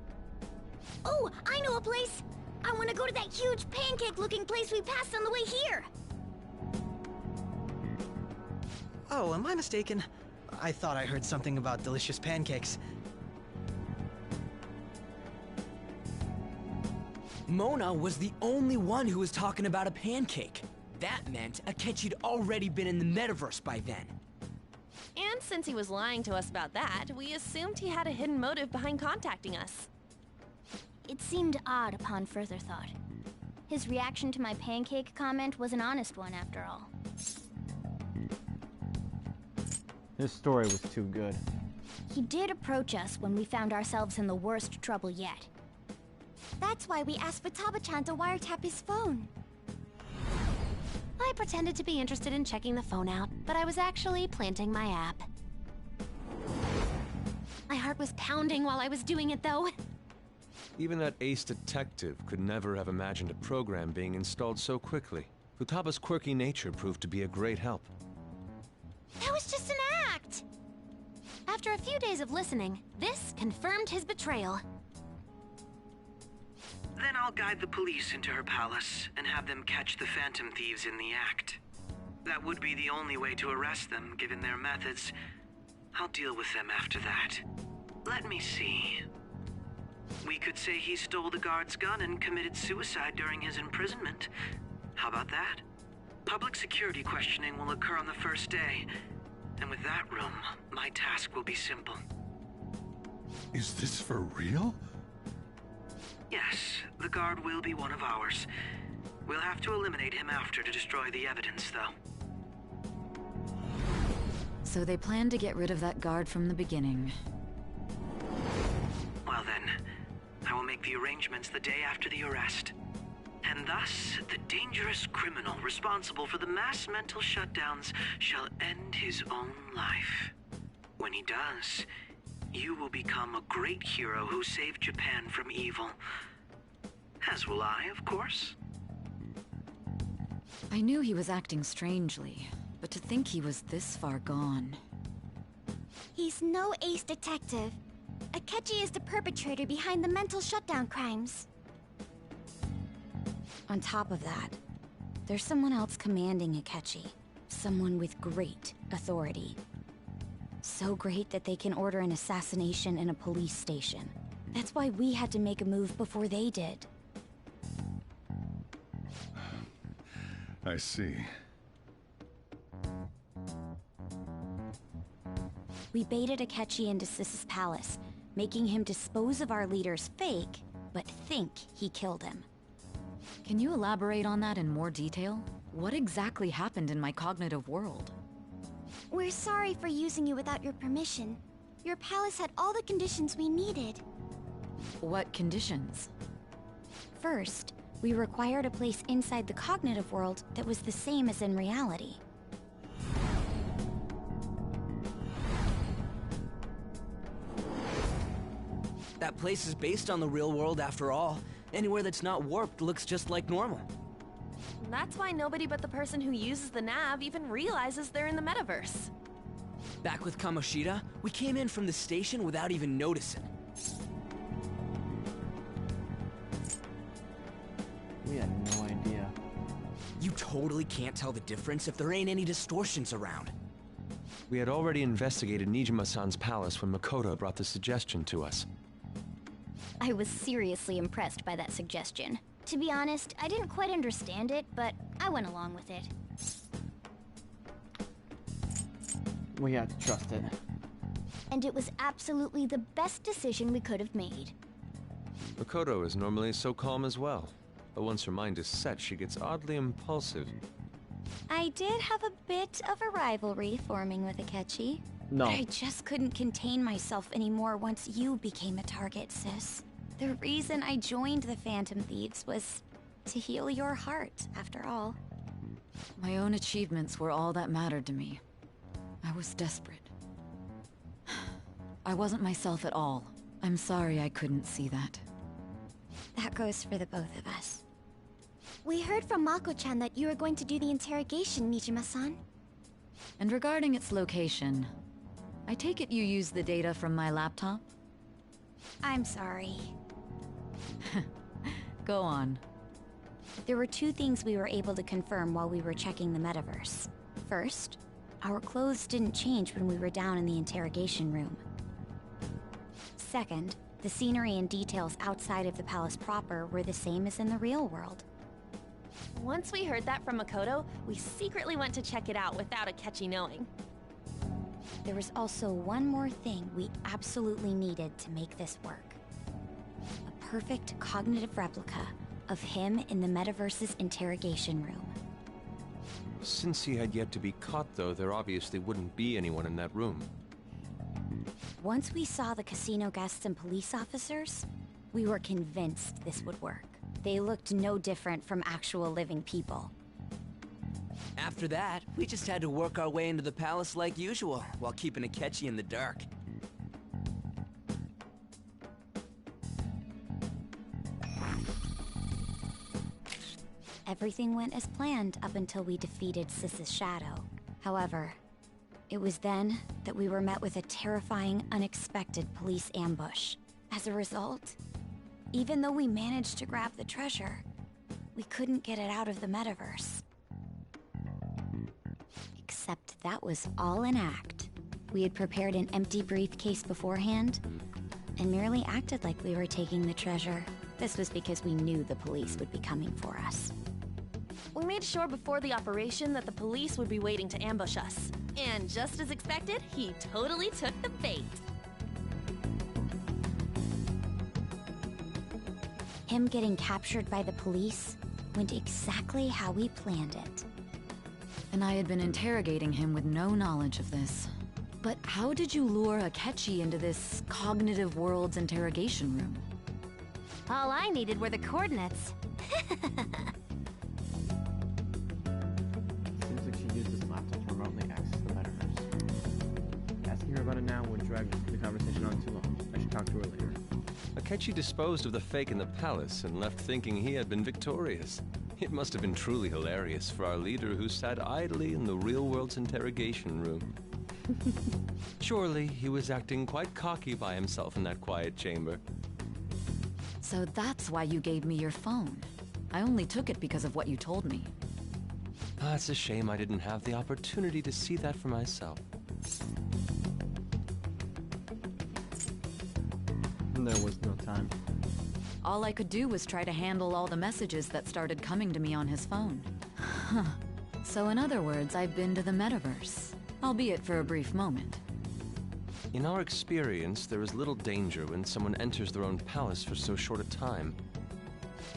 Speaker 6: Oh, I know a place! I want to go to that huge pancake-looking place we passed on the way here!
Speaker 3: Oh, am I mistaken? I thought I heard something about delicious pancakes.
Speaker 5: Mona was the only one who was talking about a pancake. That meant Akechi'd already been in the metaverse by then.
Speaker 4: And since he was lying to us about that, we assumed he had a hidden motive behind contacting us.
Speaker 6: It seemed odd upon further thought. His reaction to my pancake comment was an honest one, after all.
Speaker 1: His story was too good.
Speaker 6: He did approach us when we found ourselves in the worst trouble yet. That's why we asked Futaba-chan to wiretap his phone.
Speaker 16: I pretended to be interested in checking the phone out, but I was actually planting my app. My heart was pounding while I was doing it, though.
Speaker 14: Even that ace detective could never have imagined a program being installed so quickly. Futaba's quirky nature proved to be a great help.
Speaker 16: That was just an act! After a few days of listening, this confirmed his betrayal.
Speaker 21: Then I'll guide the police into her palace and have them catch the Phantom Thieves in the act. That would be the only way to arrest them, given their methods. I'll deal with them after that. Let me see. We could say he stole the guard's gun and committed suicide during his imprisonment. How about that? Public security questioning will occur on the first day. And with that room, my task will be simple.
Speaker 13: Is this for real?
Speaker 21: Yes, the guard will be one of ours. We'll have to eliminate him after to destroy the evidence, though.
Speaker 10: So they planned to get rid of that guard from the beginning.
Speaker 21: Well then, I will make the arrangements the day after the arrest. And thus, the dangerous criminal responsible for the mass mental shutdowns shall end his own life. When he does, you will become a great hero who saved Japan from evil. As will I, of course.
Speaker 10: I knew he was acting strangely, but to think he was this far gone.
Speaker 6: He's no ace detective. Akechi is the perpetrator behind the mental shutdown crimes. On top of that, there's someone else commanding Akechi. Someone with great authority. So great that they can order an assassination in a police station. That's why we had to make a move before they did.
Speaker 13: I see.
Speaker 6: We baited Akechi into Sis's palace, making him dispose of our leader's fake, but think he killed him.
Speaker 10: Can you elaborate on that in more detail? What exactly happened in my cognitive world?
Speaker 6: We're sorry for using you without your permission. Your palace had all the conditions we needed.
Speaker 10: What conditions?
Speaker 6: First, we required a place inside the cognitive world that was the same as in reality.
Speaker 5: place is based on the real world after all. Anywhere that's not warped looks just like normal.
Speaker 4: That's why nobody but the person who uses the nav even realizes they're in the metaverse.
Speaker 5: Back with Kamoshida, we came in from the station without even noticing.
Speaker 1: We had no idea.
Speaker 5: You totally can't tell the difference if there ain't any distortions around.
Speaker 14: We had already investigated Nijima-san's palace when Makoto brought the suggestion to us.
Speaker 6: I was seriously impressed by that suggestion. To be honest, I didn't quite understand it, but I went along with it.
Speaker 1: We had to trust it.
Speaker 6: And it was absolutely the best decision we could have made.
Speaker 14: Makoto is normally so calm as well, but once her mind is set, she gets oddly impulsive.
Speaker 6: I did have a bit of a rivalry forming with Akechi.
Speaker 1: No.
Speaker 6: But I just couldn't contain myself anymore once you became a target, sis. The reason I joined the Phantom Thieves was to heal your heart, after all.
Speaker 10: My own achievements were all that mattered to me. I was desperate. I wasn't myself at all. I'm sorry I couldn't see that.
Speaker 6: That goes for the both of us. We heard from Mako-chan that you were going to do the interrogation, Nijima-san.
Speaker 10: And regarding its location, I take it you used the data from my laptop?
Speaker 6: I'm sorry.
Speaker 10: Go on.
Speaker 6: There were two things we were able to confirm while we were checking the metaverse. First, our clothes didn't change when we were down in the interrogation room. Second, the scenery and details outside of the palace proper were the same as in the real world.
Speaker 4: Once we heard that from Makoto, we secretly went to check it out without Akechi knowing.
Speaker 6: There was also one more thing we absolutely needed to make this work. A perfect cognitive replica of him in the metaverse's interrogation room.
Speaker 14: Since he had yet to be caught, though, there obviously wouldn't be anyone in that room.
Speaker 6: Once we saw the casino guests and police officers, we were convinced this would work. They looked no different from actual living people.
Speaker 5: After that, we just had to work our way into the palace like usual, while keeping Akechi in the dark.
Speaker 6: Everything went as planned up until we defeated Sis's shadow. However, it was then that we were met with a terrifying, unexpected police ambush. As a result, even though we managed to grab the treasure, we couldn't get it out of the metaverse. Except that was all an act. We had prepared an empty briefcase beforehand, and merely acted like we were taking the treasure. This was because we knew the police would be coming for us.
Speaker 4: We made sure before the operation that the police would be waiting to ambush us. And just as expected, he totally took the bait.
Speaker 6: Him getting captured by the police went exactly how we planned it.
Speaker 10: And I had been interrogating him with no knowledge of this. But how did you lure Akechi into this cognitive world's interrogation room?
Speaker 6: All I needed were the coordinates.
Speaker 1: Seems like she used this laptop to remotely access the metaverse. Asking her about it now would drag the conversation on too long. I should talk to her later.
Speaker 14: Akechi disposed of the fake in the palace and left thinking he had been victorious. It must have been truly hilarious for our leader who sat idly in the real world's interrogation room. Surely he was acting quite cocky by himself in that quiet chamber.
Speaker 10: So that's why you gave me your phone. I only took it because of what you told me.
Speaker 14: It's a shame I didn't have the opportunity to see that for myself.
Speaker 1: There was no time.
Speaker 10: All I could do was try to handle all the messages that started coming to me on his phone. Huh. So in other words, I've been to the metaverse, albeit for a brief moment.
Speaker 14: In our experience, there is little danger when someone enters their own palace for so short a time.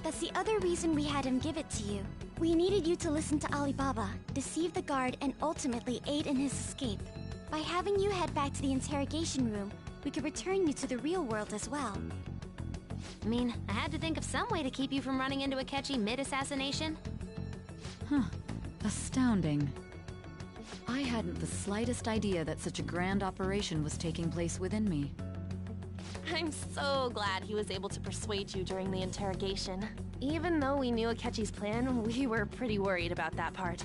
Speaker 6: That's the other reason we had him give it to you. We needed you to listen to Alibaba, deceive the guard, and ultimately aid in his escape. By having you head back to the interrogation room, we could return you to the real world as well.
Speaker 2: I mean, I had to think of some way to keep you from running into Akechi mid-assassination.
Speaker 10: Huh. Astounding. I hadn't the slightest idea that such a grand operation was taking place within me.
Speaker 4: I'm so glad he was able to persuade you during the interrogation. Even though we knew Akechi's plan, we were pretty worried about that part.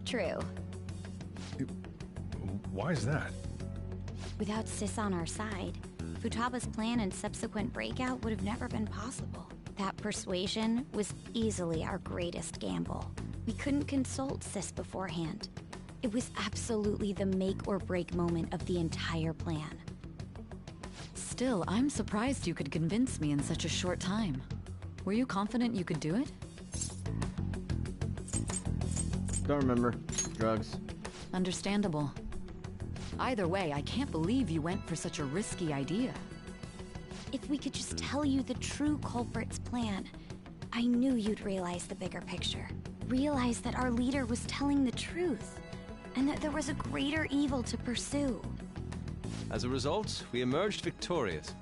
Speaker 6: True.
Speaker 13: Why is that?
Speaker 6: Without Sis on our side, Futaba's plan and subsequent breakout would have never been possible. That persuasion was easily our greatest gamble. We couldn't consult Sis beforehand. It was absolutely the make or break moment of the entire plan.
Speaker 10: Still, I'm surprised you could convince me in such a short time. Were you confident you could do it?
Speaker 1: Don't remember. Drugs.
Speaker 10: Understandable. Either way, I can't believe you went for such a risky idea.
Speaker 6: If we could just tell you the true culprit's plan, I knew you'd realize the bigger picture. Realize that our leader was telling the truth, and that there was a greater evil to pursue.
Speaker 14: As a result, we emerged victorious.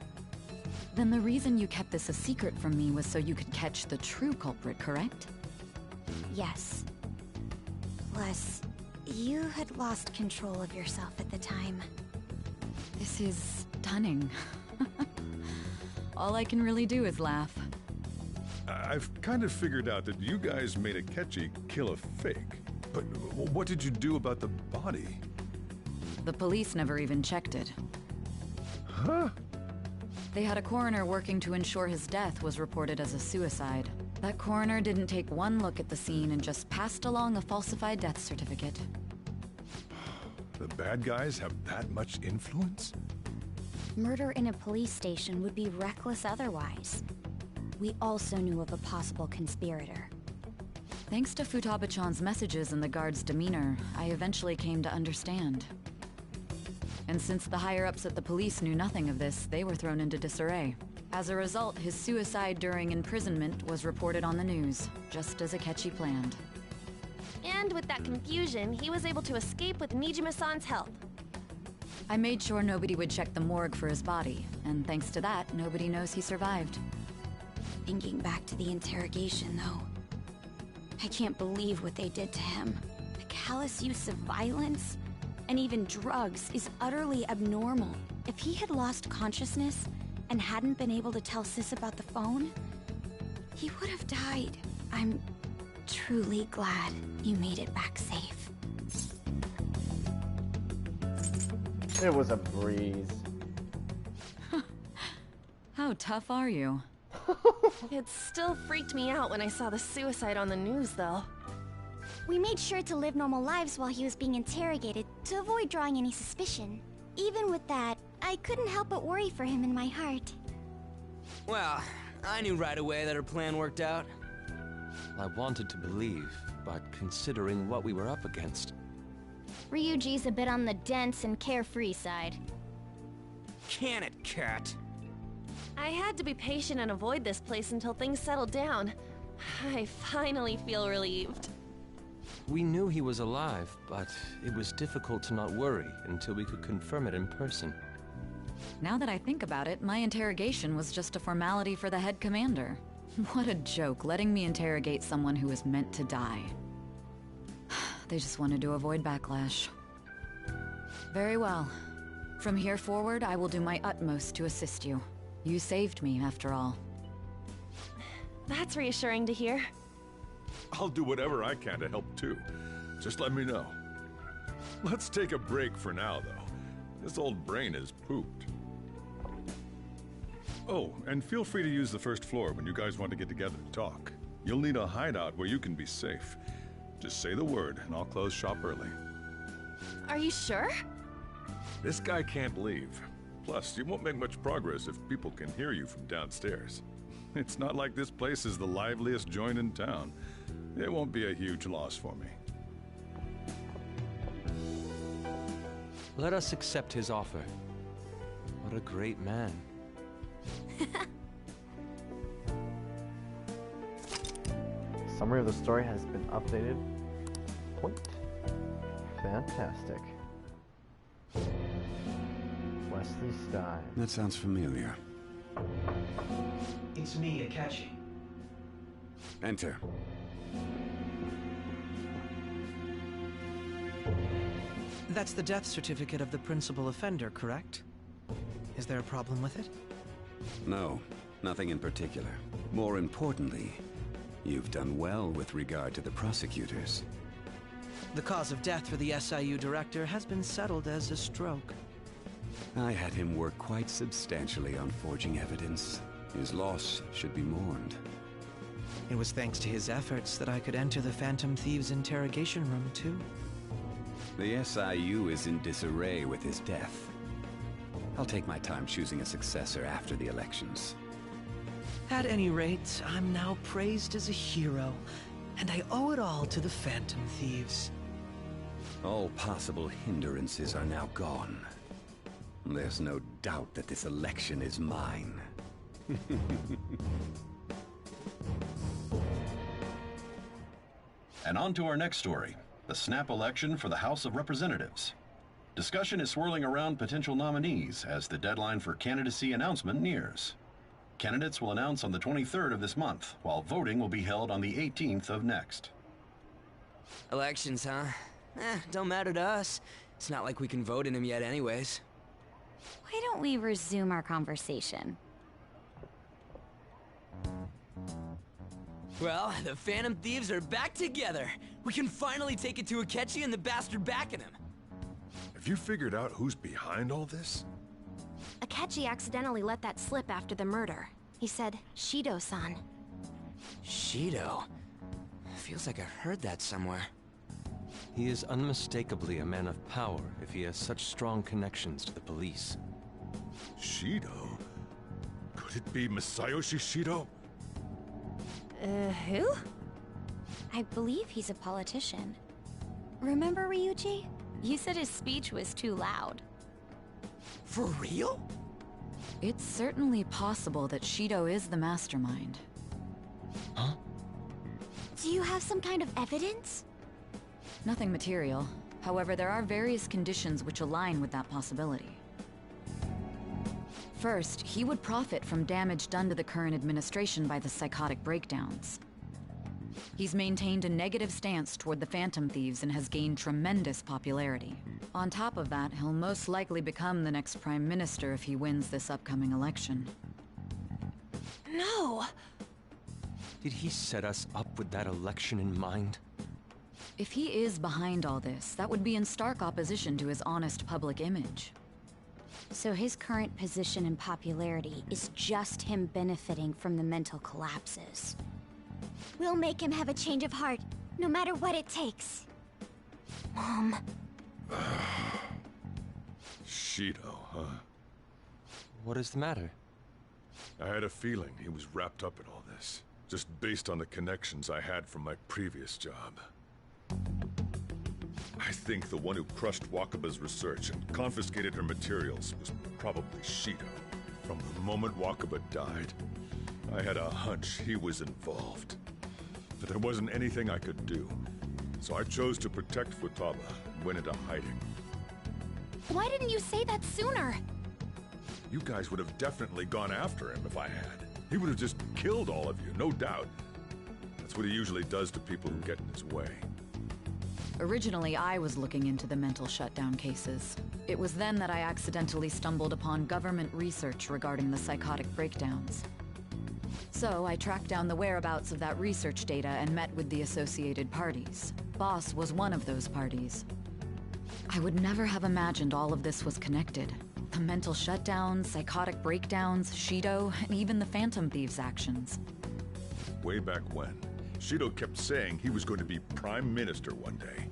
Speaker 10: Then the reason you kept this a secret from me was so you could catch the true culprit, correct?
Speaker 6: Yes. Plus, you had lost control of yourself at the time.
Speaker 10: This is stunning. All I can really do is laugh.
Speaker 13: I've kind of figured out that you guys made Akechi kill a fake. But what did you do about the body?
Speaker 10: The police never even checked it.
Speaker 13: Huh?
Speaker 10: They had a coroner working to ensure his death was reported as a suicide. That coroner didn't take one look at the scene and just passed along a falsified death certificate.
Speaker 13: The bad guys have that much influence?
Speaker 6: Murder in a police station would be reckless otherwise. We also knew of a possible conspirator.
Speaker 10: Thanks to Futaba-chan's messages and the guard's demeanor, I eventually came to understand. And since the higher-ups at the police knew nothing of this, they were thrown into disarray. As a result, his suicide during imprisonment was reported on the news, just as Akechi planned.
Speaker 4: And with that confusion, he was able to escape with Nijima-san's help.
Speaker 10: I made sure nobody would check the morgue for his body, and thanks to that, nobody knows he survived.
Speaker 6: Thinking back to the interrogation, though, I can't believe what they did to him. The callous use of violence, and even drugs, is utterly abnormal. If he had lost consciousness and hadn't been able to tell Sis about the phone, he would have died. I'm truly glad you made it back safe.
Speaker 1: It was a breeze.
Speaker 10: How tough are you?
Speaker 4: It still freaked me out when I saw the suicide on the news, though.
Speaker 15: We made sure to live normal lives while he was being interrogated to avoid drawing any suspicion. Even with that, I couldn't help but worry for him in my heart.
Speaker 5: Well, I knew right away that her plan worked out.
Speaker 14: I wanted to believe, but considering what we were up against...
Speaker 6: Ryuji's a bit on the dense and carefree side.
Speaker 5: Can it, Cat?
Speaker 4: I had to be patient and avoid this place until things settled down. I finally feel relieved.
Speaker 14: We knew he was alive, but it was difficult to not worry until we could confirm it in person.
Speaker 10: Now that I think about it, my interrogation was just a formality for the head commander. What a joke, letting me interrogate someone who was meant to die. They just wanted to avoid backlash. Very well. From here forward, I will do my utmost to assist you. You saved me, after all.
Speaker 4: That's reassuring to hear.
Speaker 13: I'll do whatever I can to help too. Just let me know. Let's take a break for now, though. This old brain is pooped. Oh, and feel free to use the first floor when you guys want to get together to talk. You'll need a hideout where you can be safe. Just say the word, and I'll close shop early.
Speaker 4: Are you sure?
Speaker 13: This guy can't leave. Plus, you won't make much progress if people can hear you from downstairs. It's not like this place is the liveliest joint in town. It won't be a huge loss for me.
Speaker 14: Let us accept his offer. What a great man.
Speaker 1: Summary of the story has been updated. Point. Fantastic. Wesley Stein.
Speaker 17: That sounds familiar.
Speaker 3: It's me, Akechi.
Speaker 17: Enter.
Speaker 3: That's the death certificate of the principal offender, correct? Is there a problem with it?
Speaker 17: No, nothing in particular. More importantly, you've done well with regard to the prosecutors.
Speaker 3: The cause of death for the SIU director has been settled as a stroke.
Speaker 17: I had him work quite substantially on forging evidence. His loss should be mourned.
Speaker 3: It was thanks to his efforts that I could enter the Phantom Thieves' interrogation room, too.
Speaker 17: The SIU is in disarray with his death. I'll take my time choosing a successor after the elections.
Speaker 3: At any rate, I'm now praised as a hero, and I owe it all to the Phantom Thieves.
Speaker 17: All possible hindrances are now gone. There's no doubt that this election is mine.
Speaker 12: And on to our next story, the snap election for the House of Representatives. Discussion is swirling around potential nominees as the deadline for candidacy announcement nears. Candidates will announce on the 23rd of this month, while voting will be held on the 18th of next.
Speaker 5: Elections, huh? Don't matter to us. It's not like we can vote in them yet anyways.
Speaker 6: Why don't we resume our conversation?
Speaker 5: Well, the Phantom Thieves are back together. We can finally take it to Akechi and the bastard backing him.
Speaker 13: Have you figured out who's behind all this?
Speaker 4: Akechi accidentally let that slip after the murder. He said, Shido-san.
Speaker 5: Shido? Feels like I've heard that somewhere.
Speaker 14: He is unmistakably a man of power if he has such strong connections to the police.
Speaker 13: Shido? Could it be Masayoshi Shido?
Speaker 6: Who? I believe he's a politician. Remember, Ryuji? You said his speech was too loud.
Speaker 5: For real?
Speaker 10: It's certainly possible that Shido is the mastermind.
Speaker 5: Huh?
Speaker 15: Do you have some kind of evidence?
Speaker 10: Nothing material. However, there are various conditions which align with that possibility. First, he would profit from damage done to the current administration by the psychotic breakdowns. He's maintained a negative stance toward the Phantom Thieves and has gained tremendous popularity. On top of that, he'll most likely become the next Prime Minister if he wins this upcoming election.
Speaker 4: No!
Speaker 14: Did he set us up with that election in mind?
Speaker 10: If he is behind all this, that would be in stark opposition to his honest public image.
Speaker 6: So his current position and popularity is just him benefiting from the mental collapses.
Speaker 15: We'll make him have a change of heart, no matter what it takes.
Speaker 4: Mom.
Speaker 13: Shido, huh?
Speaker 14: What is the matter?
Speaker 13: I had a feeling he was wrapped up in all this, just based on the connections I had from my previous job. I think the one who crushed Wakaba's research and confiscated her materials was probably Shido. From the moment Wakaba died, I had a hunch he was involved. But there wasn't anything I could do, so I chose to protect Futaba and went into hiding.
Speaker 4: Why didn't you say that sooner?
Speaker 13: You guys would have definitely gone after him if I had. He would have just killed all of you, no doubt. That's what he usually does to people who get in his way.
Speaker 10: Originally, I was looking into the mental shutdown cases. It was then that I accidentally stumbled upon government research regarding the psychotic breakdowns. So I tracked down the whereabouts of that research data and met with the associated parties. Boss was one of those parties. I would never have imagined all of this was connected. The mental shutdowns, psychotic breakdowns, Shido, and even the Phantom Thieves' actions.
Speaker 13: Way back when, Shido kept saying he was going to be Prime Minister one day.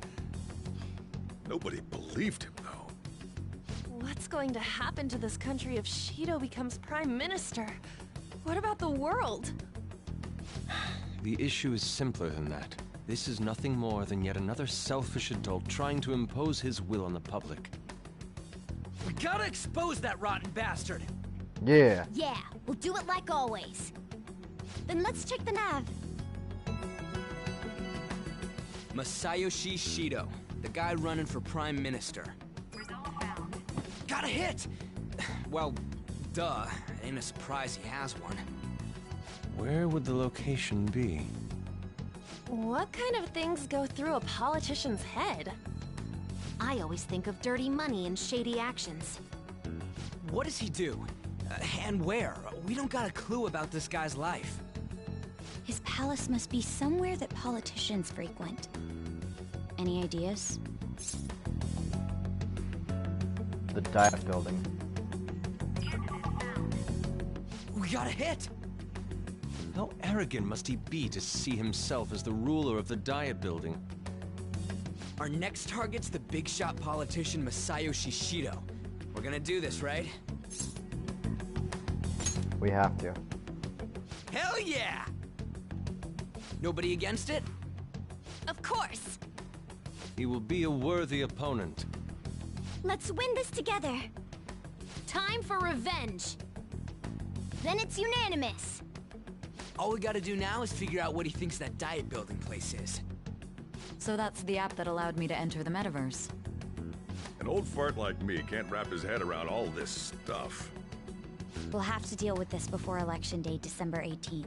Speaker 13: Nobody believed him, though.
Speaker 4: What's going to happen to this country if Shido becomes Prime Minister? What about the world?
Speaker 14: The issue is simpler than that. This is nothing more than yet another selfish adult trying to impose his will on the public.
Speaker 5: We gotta expose that rotten bastard!
Speaker 1: Yeah.
Speaker 15: Yeah, we'll do it like always. Then let's check the nav.
Speaker 5: Masayoshi Shido, the guy running for Prime Minister. Got a hit! Well, duh. Ain't a surprise he has one.
Speaker 14: Where would the location be?
Speaker 4: What kind of things go through a politician's head?
Speaker 7: I always think of dirty money and shady actions.
Speaker 5: What does he do? And where? We don't got a clue about this guy's life.
Speaker 6: His palace must be somewhere that politicians frequent. Any ideas?
Speaker 1: The Diet Building.
Speaker 5: We got a hit!
Speaker 14: How arrogant must he be to see himself as the ruler of the Diet Building?
Speaker 5: Our next target's the big shot politician Masayoshi Shido. We're gonna do this, right?
Speaker 1: We have to.
Speaker 5: Hell yeah! Nobody against it?
Speaker 4: Of course!
Speaker 14: He will be a worthy opponent.
Speaker 15: Let's win this together.
Speaker 4: Time for revenge!
Speaker 15: Then it's unanimous.
Speaker 5: All we gotta do now is figure out what he thinks that Diet Building place is.
Speaker 10: So that's the app that allowed me to enter the metaverse.
Speaker 13: An old fart like me can't wrap his head around all this stuff.
Speaker 6: We'll have to deal with this before Election Day, December 18th.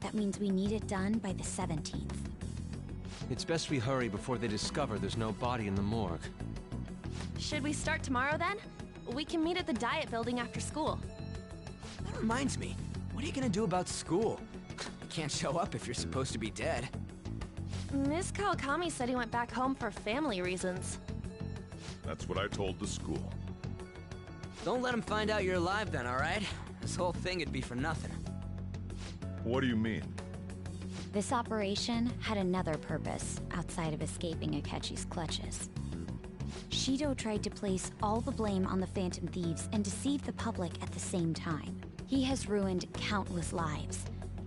Speaker 6: That means we need it done by the 17th.
Speaker 14: It's best we hurry before they discover there's no body in the morgue.
Speaker 4: Should we start tomorrow then? We can meet at the Diet Building after school.
Speaker 5: That reminds me, what are you gonna do about school? You can't show up if you're supposed to be dead.
Speaker 4: Miss Kawakami said he went back home for family reasons.
Speaker 13: That's what I told the school.
Speaker 5: Don't let him find out you're alive then, alright? This whole thing would be for nothing.
Speaker 13: What do you mean?
Speaker 6: This operation had another purpose outside of escaping Akechi's clutches. Shido tried to place all the blame on the Phantom Thieves and deceive the public at the same time. He has ruined countless lives,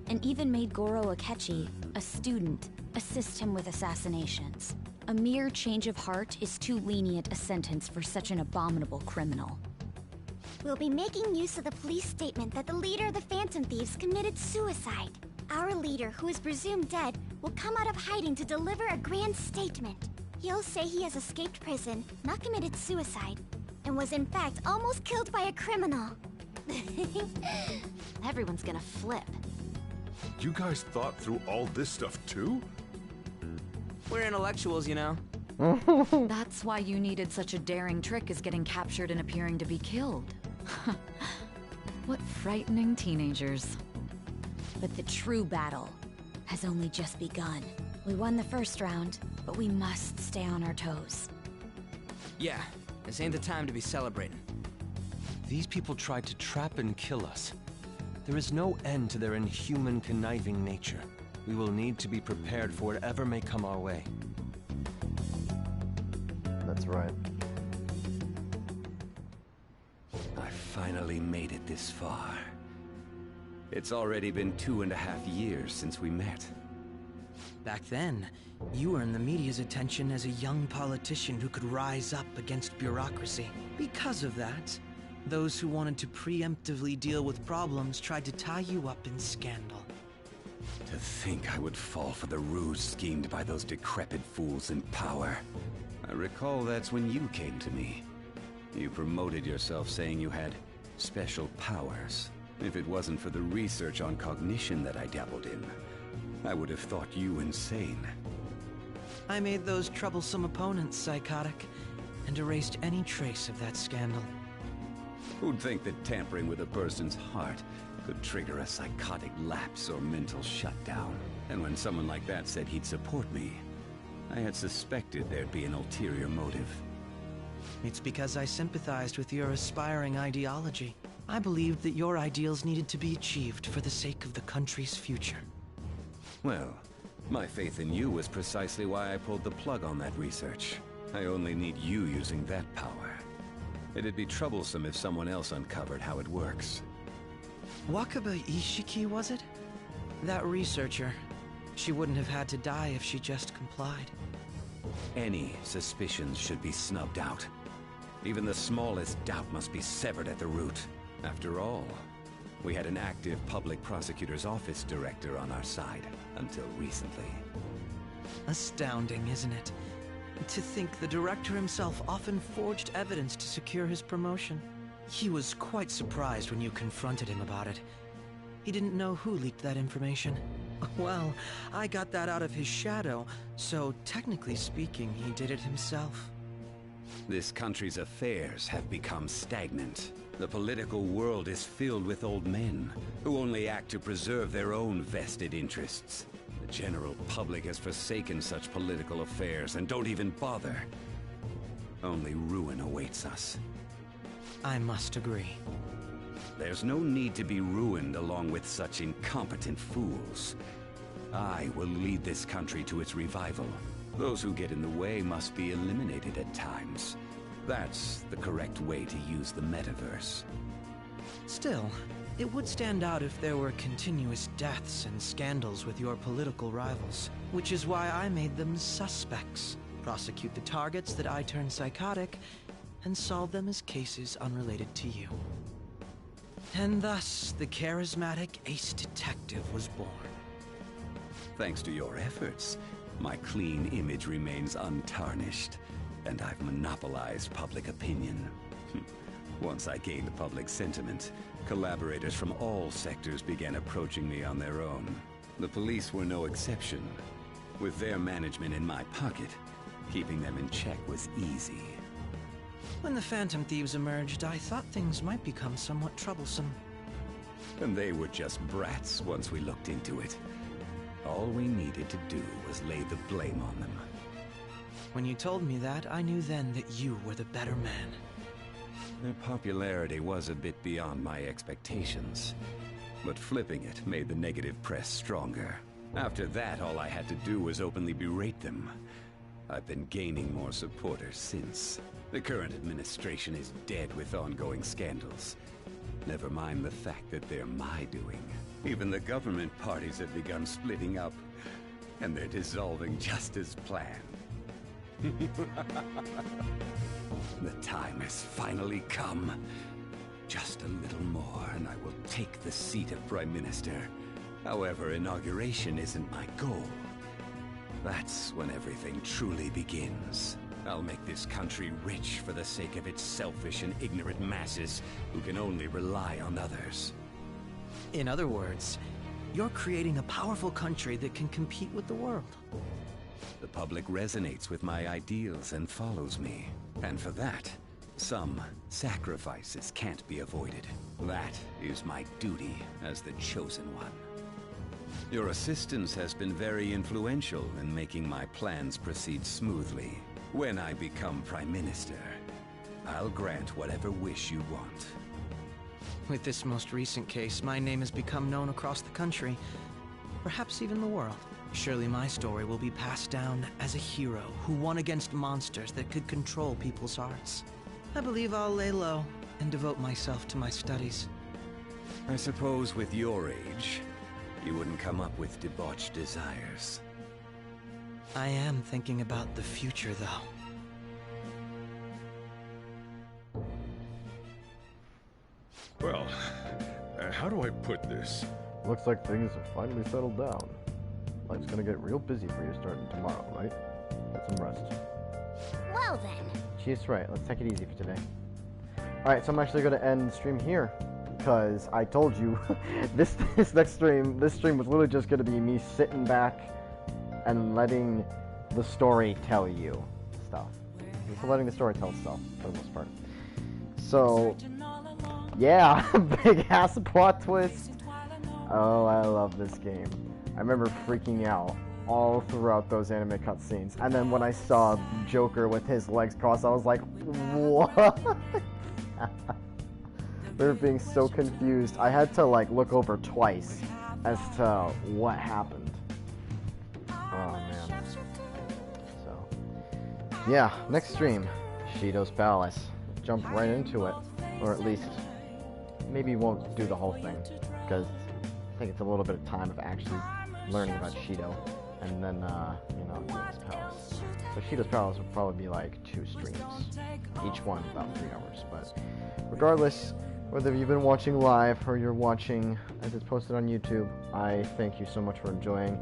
Speaker 6: and even made Goro Akechi, a student, assist him with assassinations. A mere change of heart is too lenient a sentence for such an abominable criminal.
Speaker 15: We'll be making use of the police statement that the leader of the Phantom Thieves committed suicide. Our leader, who is presumed dead, will come out of hiding to deliver a grand statement. He'll say he has escaped prison, not committed suicide, and was in fact almost killed by a criminal.
Speaker 4: Everyone's gonna flip.
Speaker 13: You guys thought through all this stuff too?
Speaker 5: We're intellectuals, you know.
Speaker 10: That's why you needed such a daring trick as getting captured and appearing to be killed. What frightening teenagers.
Speaker 6: But the true battle has only just begun. We won the first round, but we must stay on our toes.
Speaker 5: Yeah, this ain't the time to be celebrating.
Speaker 14: These people tried to trap and kill us. There is no end to their inhuman, conniving nature. We will need to be prepared for whatever may come our way.
Speaker 1: That's right.
Speaker 17: I finally made it this far. It's already been 2.5 years since we met.
Speaker 3: Back then, you earned the media's attention as a young politician who could rise up against bureaucracy. Because of that, those who wanted to preemptively deal with problems tried to tie you up in scandal.
Speaker 17: To think I would fall for the ruse schemed by those decrepit fools in power. I recall that's when you came to me. You promoted yourself saying you had special powers. If it wasn't for the research on cognition that I dabbled in, I would have thought you insane.
Speaker 3: I made those troublesome opponents psychotic, and erased any trace of that scandal.
Speaker 17: Who'd think that tampering with a person's heart could trigger a psychotic lapse or mental shutdown? And when someone like that said he'd support me, I had suspected there'd be an ulterior motive.
Speaker 3: It's because I sympathized with your aspiring ideology. I believed that your ideals needed to be achieved for the sake of the country's future.
Speaker 17: Well, my faith in you was precisely why I pulled the plug on that research. I only need you using that power. It'd be troublesome if someone else uncovered how it works.
Speaker 3: Wakaba Ishiki, was it? That researcher. She wouldn't have had to die if she just complied.
Speaker 17: Any suspicions should be snubbed out. Even the smallest doubt must be severed at the root. After all, we had an active public prosecutor's office director on our side, until recently.
Speaker 3: Astounding, isn't it? To think the director himself often forged evidence to secure his promotion. He was quite surprised when you confronted him about it. He didn't know who leaked that information. Well, I got that out of his shadow, so technically speaking, he did it himself.
Speaker 17: This country's affairs have become stagnant. The political world is filled with old men who only act to preserve their own vested interests. The general public has forsaken such political affairs and don't even bother. Only ruin awaits us.
Speaker 3: I must agree.
Speaker 17: There's no need to be ruined along with such incompetent fools. I will lead this country to its revival. Those who get in the way must be eliminated at times. That's the correct way to use the metaverse.
Speaker 3: Still, it would stand out if there were continuous deaths and scandals with your political rivals, which is why I made them suspects. Prosecute the targets that I turn psychotic, and solve them as cases unrelated to you. And thus, the charismatic ace detective was born.
Speaker 17: Thanks to your efforts, my clean image remains untarnished, and I've monopolized public opinion. Once I gained public sentiment, collaborators from all sectors began approaching me on their own. The police were no exception. With their management in my pocket, keeping them in check was easy.
Speaker 3: When the Phantom Thieves emerged, I thought things might become somewhat troublesome.
Speaker 17: And they were just brats once we looked into it. All we needed to do was lay the blame on them.
Speaker 3: When you told me that, I knew then that you were the better man.
Speaker 17: Their popularity was a bit beyond my expectations, but flipping it made the negative press stronger. After that, all I had to do was openly berate them. I've been gaining more supporters since. The current administration is dead with ongoing scandals. Never mind the fact that they're my doing. Even the government parties have begun splitting up, and they're dissolving just as planned. The time has finally come. Just a little more, and I will take the seat of Prime Minister. However, inauguration isn't my goal. That's when everything truly begins. I'll make this country rich for the sake of its selfish and ignorant masses who can only rely on others.
Speaker 3: In other words, you're creating a powerful country that can compete with the world.
Speaker 17: The public resonates with my ideals and follows me. And for that, some sacrifices can't be avoided. That is my duty as the Chosen One. Your assistance has been very influential in making my plans proceed smoothly. When I become Prime Minister, I'll grant whatever wish you want.
Speaker 3: With this most recent case, my name has become known across the country, perhaps even the world. Surely my story will be passed down as a hero who won against monsters that could control people's hearts. I believe I'll lay low and devote myself to my studies.
Speaker 17: I suppose with your age, you wouldn't come up with debauched desires.
Speaker 3: I am thinking about the future, though.
Speaker 13: Well, how do I put this?
Speaker 1: Looks like things have finally settled down. Life's gonna get real busy for you starting tomorrow, right? Get some rest.
Speaker 15: Well then.
Speaker 1: She's right. Let's take it easy for today. Alright, so I'm actually gonna end the stream here. Because I told you, this stream was literally just gonna be me sitting back and letting the story tell you stuff. Just letting the story tell stuff, for the most part. So, yeah, big ass plot twist. Oh, I love this game. I remember freaking out all throughout those anime cutscenes. And then when I saw Joker with his legs crossed, I was like, what? They were being so confused. I had to like look over twice as to what happened. Oh man. So, yeah, next stream, Shido's Palace. Jump right into it, or at least maybe won't do the whole thing because I think it's a little bit of time of actually learning about Shido, and then you know, Shido's Palace. So Shido's Palace would probably be like 2 streams, each one about 3 hours. But regardless, whether you've been watching live or you're watching as it's posted on YouTube, I thank you so much for enjoying.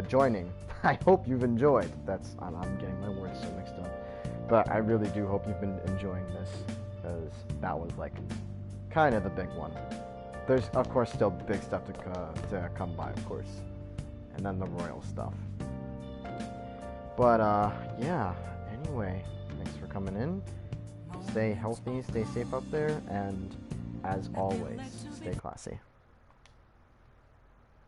Speaker 1: Joining. I hope you've enjoyed. I'm getting my words so mixed up, but I really do hope you've been enjoying this, because that was like kind of the big one. There's of course still big stuff to come by, of course, and then the royal stuff. But yeah. Anyway, coming in. Stay healthy, stay safe up there, and as always, stay classy.